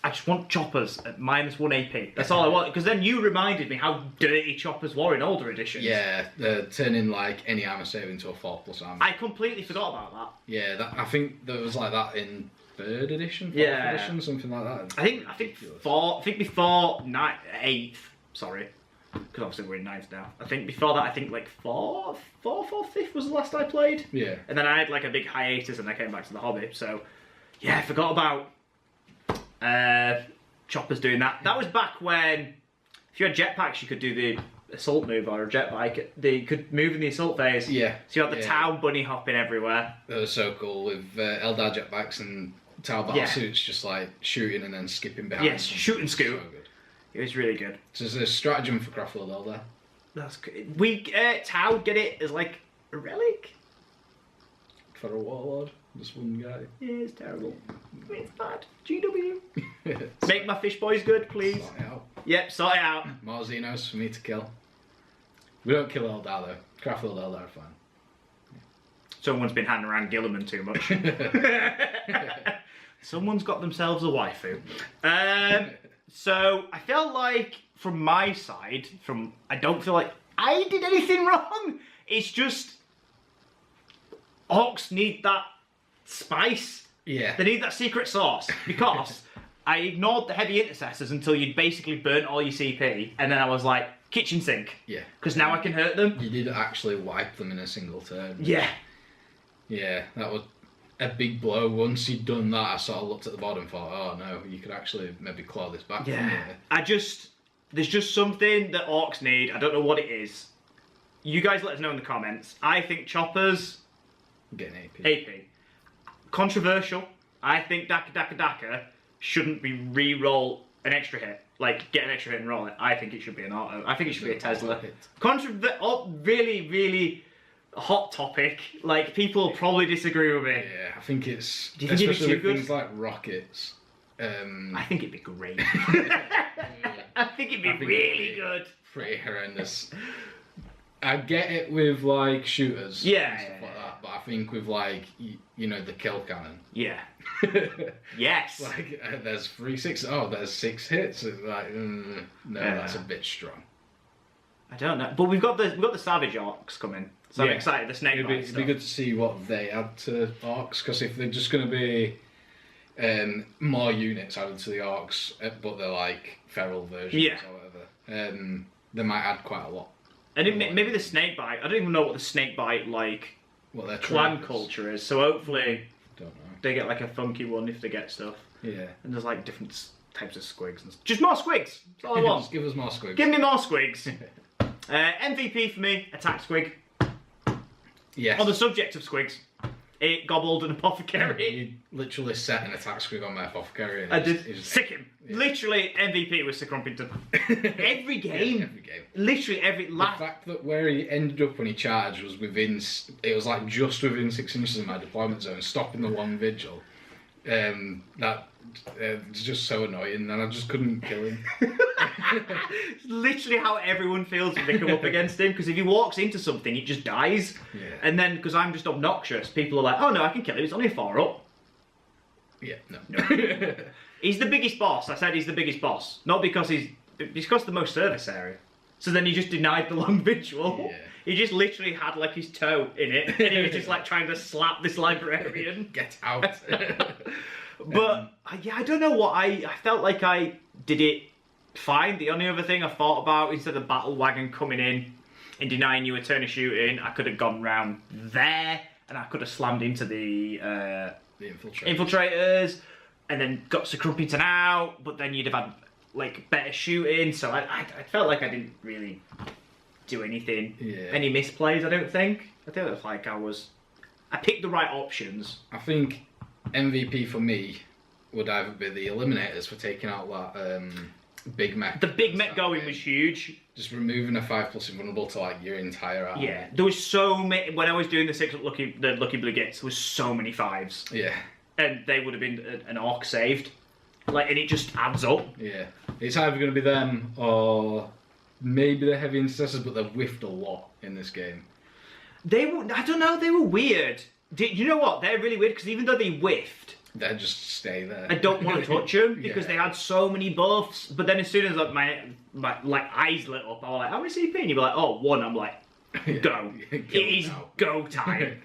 I just want choppers at -1 AP. That's all I want. Because then you reminded me how dirty choppers were in older editions. Yeah, turning like any armor save into a 4+ armor. I completely forgot about that. Yeah, I think there was like that in 3rd edition, 4th edition, something like that. I think before 8th. Sorry, because obviously we're in 9th now. I think before that, I think like 4th, 5th was the last I played. Yeah. And then I had like a big hiatus, and I came back to the hobby. So yeah, I forgot about choppers doing that. That was back when if you had jetpacks, you could do the assault move or a jet bike. They could move in the assault phase. Yeah. So you had the town bunny hopping everywhere. That was so cool with Eldar jetpacks and Tau battle suits, just like shooting and then skipping behind. Yes, shoot and scoot. So good. It was really good. So there's a stratagem for Craftworld Eldar. That's good. Tau get it as like a relic for a warlord. Just one guy. Yeah, it's terrible. It's bad. GW. Make my fish boys good, please. Sort it out. Yep, sort it out. More Xenos for me to kill. We don't kill Eldar though. Craftworld Eldar are fine. Someone's been handing around Gilliman too much. Someone's got themselves a waifu. So I felt like from my side, I don't feel like I did anything wrong. It's just Orks need that spice. Yeah. They need that secret sauce because I ignored the heavy intercessors until you'd basically burnt all your CP, and then I was like, kitchen sink. Yeah. Because now I can hurt them. You did actually wipe them in a single turn. Yeah. Yeah, that was a big blow. Once you'd done that, I sort of looked at the board and thought, oh no, you could actually maybe claw this back from here. There's just something that Orks need. I don't know what it is. You guys let us know in the comments. I think choppers... Getting AP. AP. Controversial. I think Daka shouldn't be re-roll an extra hit. Like, get an extra hit and roll it. I think it should be an auto. I think it should be a Tesla. Really, really hot topic. Like, people probably disagree with me. Yeah, I think it's... Do you think it'd be too good? Things like rockets. I think it'd be great. I think it'd be really good. Pretty horrendous. I get it with, like, shooters. Yeah. And stuff like that, but I think with, like, you know, the kill cannon. Yeah. Yes. Like, there's 3/6. Oh, there's 6 hits. It's like, no, that's a bit strong. I don't know, but we've got the Savage Orks coming, so I'm excited. The snake. It'd be good to see what they add to Orks, because if they're just going to be more units added to the Orks, but they're like feral versions or whatever, they might add quite a lot. And maybe the snakebite. I don't even know what the snakebite like. What their clan culture is. So hopefully, don't know. They get like a funky one if they get stuff. Yeah. And there's like different types of squigs and stuff. Just more squigs. That's all I want. Just give us more squigs. Give me more squigs. MVP for me, attack squig. Yes. On the subject of squigs, it gobbled an apothecary. You literally set an attack squig on my apothecary. And I did. Sick him. Yeah. Literally, MVP was Sick Rumpington. Every game. Yeah, every game. Literally every. The fact that where he ended up when he charged was within. It was like just within 6 inches of my deployment zone, stopping the long vigil. That it's just so annoying, and I just couldn't kill him. It's literally how everyone feels when they come up against him, because if he walks into something, he just dies. Yeah. And then, because I'm just obnoxious, people are like, oh no, I can kill him, it's only a 4-up. Yeah, no. He's the biggest boss. I said he's the biggest boss. Not because he's the most service area. So then he just denied the long vigil. Yeah. He just literally had like his toe in it, and he was just like trying to slap this librarian. Get out. But yeah, I don't know what I felt like I did it fine. The only other thing I thought about, instead of battle wagon coming in and denying you a turn of shooting, I could have gone round there and I could have slammed into the infiltrators. Infiltrators. and then got Sir Crumpington out, but then you'd have had like better shooting. So I felt like I didn't really do anything. Yeah. Any misplays? I don't think. I think it was like I picked the right options. I think MVP for me would either be the Eliminators for taking out that big mech. The big mech going was huge. Just removing a 5+ invulnerable to like your entire army. Yeah, there was so many. When I was doing the Lucky Blue Gits, there was so many 5s. Yeah. And they would have been an Orc saved. Like, and it just adds up. Yeah. It's either going to be them or maybe the Heavy Intercessors, but they've whiffed a lot in this game. They were, I don't know, they were weird. You know what? They're really weird because even though they whiffed, they just stay there. I don't want to touch them because they had so many buffs. But then as soon as like my like eyes lit up, I was like, how many CP? And you'd be like, oh, 1. I'm like, go. It is go time.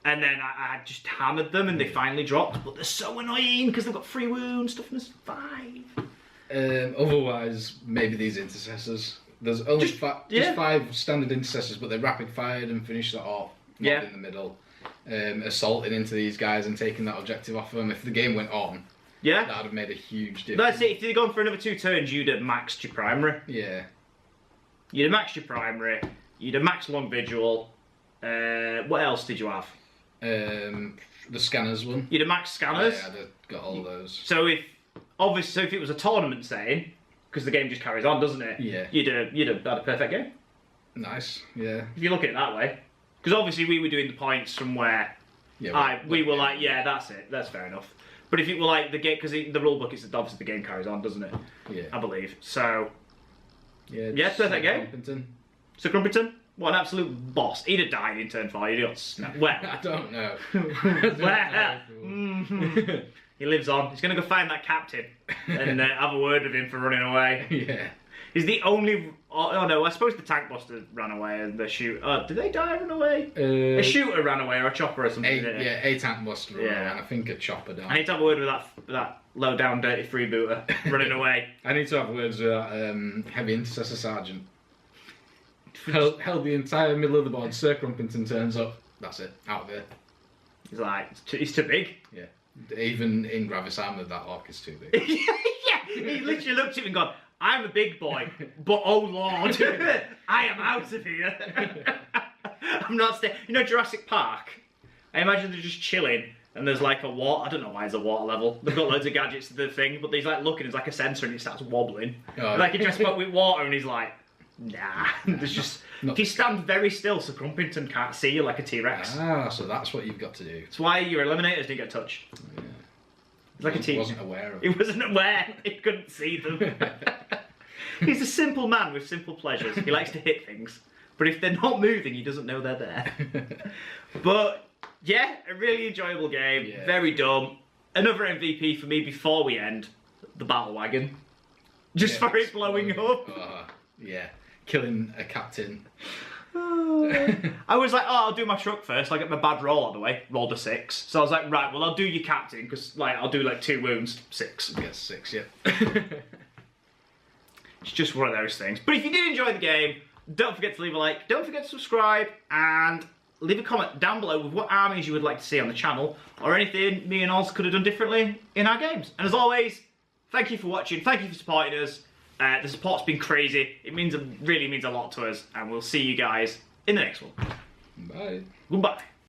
And then I just hammered them and they finally dropped. But they're so annoying because they've got 3 wounds, toughness 5. Otherwise, maybe these Intercessors. There's only just 5 standard Intercessors, but they're rapid fired and finish that off. Not in the middle. Assaulting into these guys and taking that objective off of them. If the game went on, that would have made a huge difference. That's it. If you'd gone for another 2 turns, you'd have maxed your primary. Yeah. You'd have maxed your primary. You'd have maxed long vigil. What else did you have? The scanners one. You'd have maxed scanners. Yeah, I'd got all those. So if it was a tournament setting, because the game just carries on, doesn't it? Yeah. You'd have had a perfect game. Nice. Yeah. If you look at it that way. Because obviously we were doing the points from where we were like, yeah, that's it, that's fair enough. But if it were like the game, because the rule book is obviously the game carries on, doesn't it? Yeah. I believe. So, yeah, perfect game. Sir Crumpington, what an absolute boss. He'd have died in turn 4, he'd have got snapped. Well, I don't know. He lives on. He's going to go find that captain and have a word with him for running away. Yeah. He's the only... Oh no, I suppose the tank buster ran away and the shooter... did they die and run away? A shooter ran away or a chopper or something, didn't it? A tank buster ran away and I think a chopper died. I need to have a word with that low down dirty freebooter running away. I need to have words with that Heavy Intercessor Sergeant. Held the entire middle of the board, Sir Crumpington turns up, that's it, out of here. He's like, he's too big. Yeah. Even in Gravis Armour, that Orc is too big. Yeah, he literally looked at him and gone, I'm a big boy, but oh lord, I am out of here. I'm not staying. You know Jurassic Park? I imagine they're just chilling and there's like a water, I don't know why it's a water level. They've got loads of gadgets to the thing, but he's like looking, it's like a sensor and it starts wobbling. Oh. Like he just spoke with water and he's like, nah. There's just, if you stand very still, Sir Crumpington can't see you like a T-Rex. Ah, so that's what you've got to do. That's why your Eliminators didn't get touched. Yeah. Like He wasn't aware of He wasn't aware. He couldn't see them. He's a simple man with simple pleasures. He likes to hit things. But if they're not moving, he doesn't know they're there. But, yeah, a really enjoyable game. Yeah. Very dumb. Another MVP for me before we end, the Battle Wagon. Just for it blowing up. Yeah. Killing a captain. I was like, oh, I'll do my truck first. I get my bad roll out of the way. Rolled a 6. So I was like, right, well, I'll do your captain because, like, I'll do like 2 wounds. 6. Get 6, yeah. It's just one of those things. But if you did enjoy the game, don't forget to leave a like. Don't forget to subscribe and leave a comment down below with what armies you would like to see on the channel or anything me and Oz could have done differently in our games. And as always, thank you for watching. Thank you for supporting us. The support's been crazy. It really means a lot to us. And we'll see you guys in the next one. Bye. Goodbye.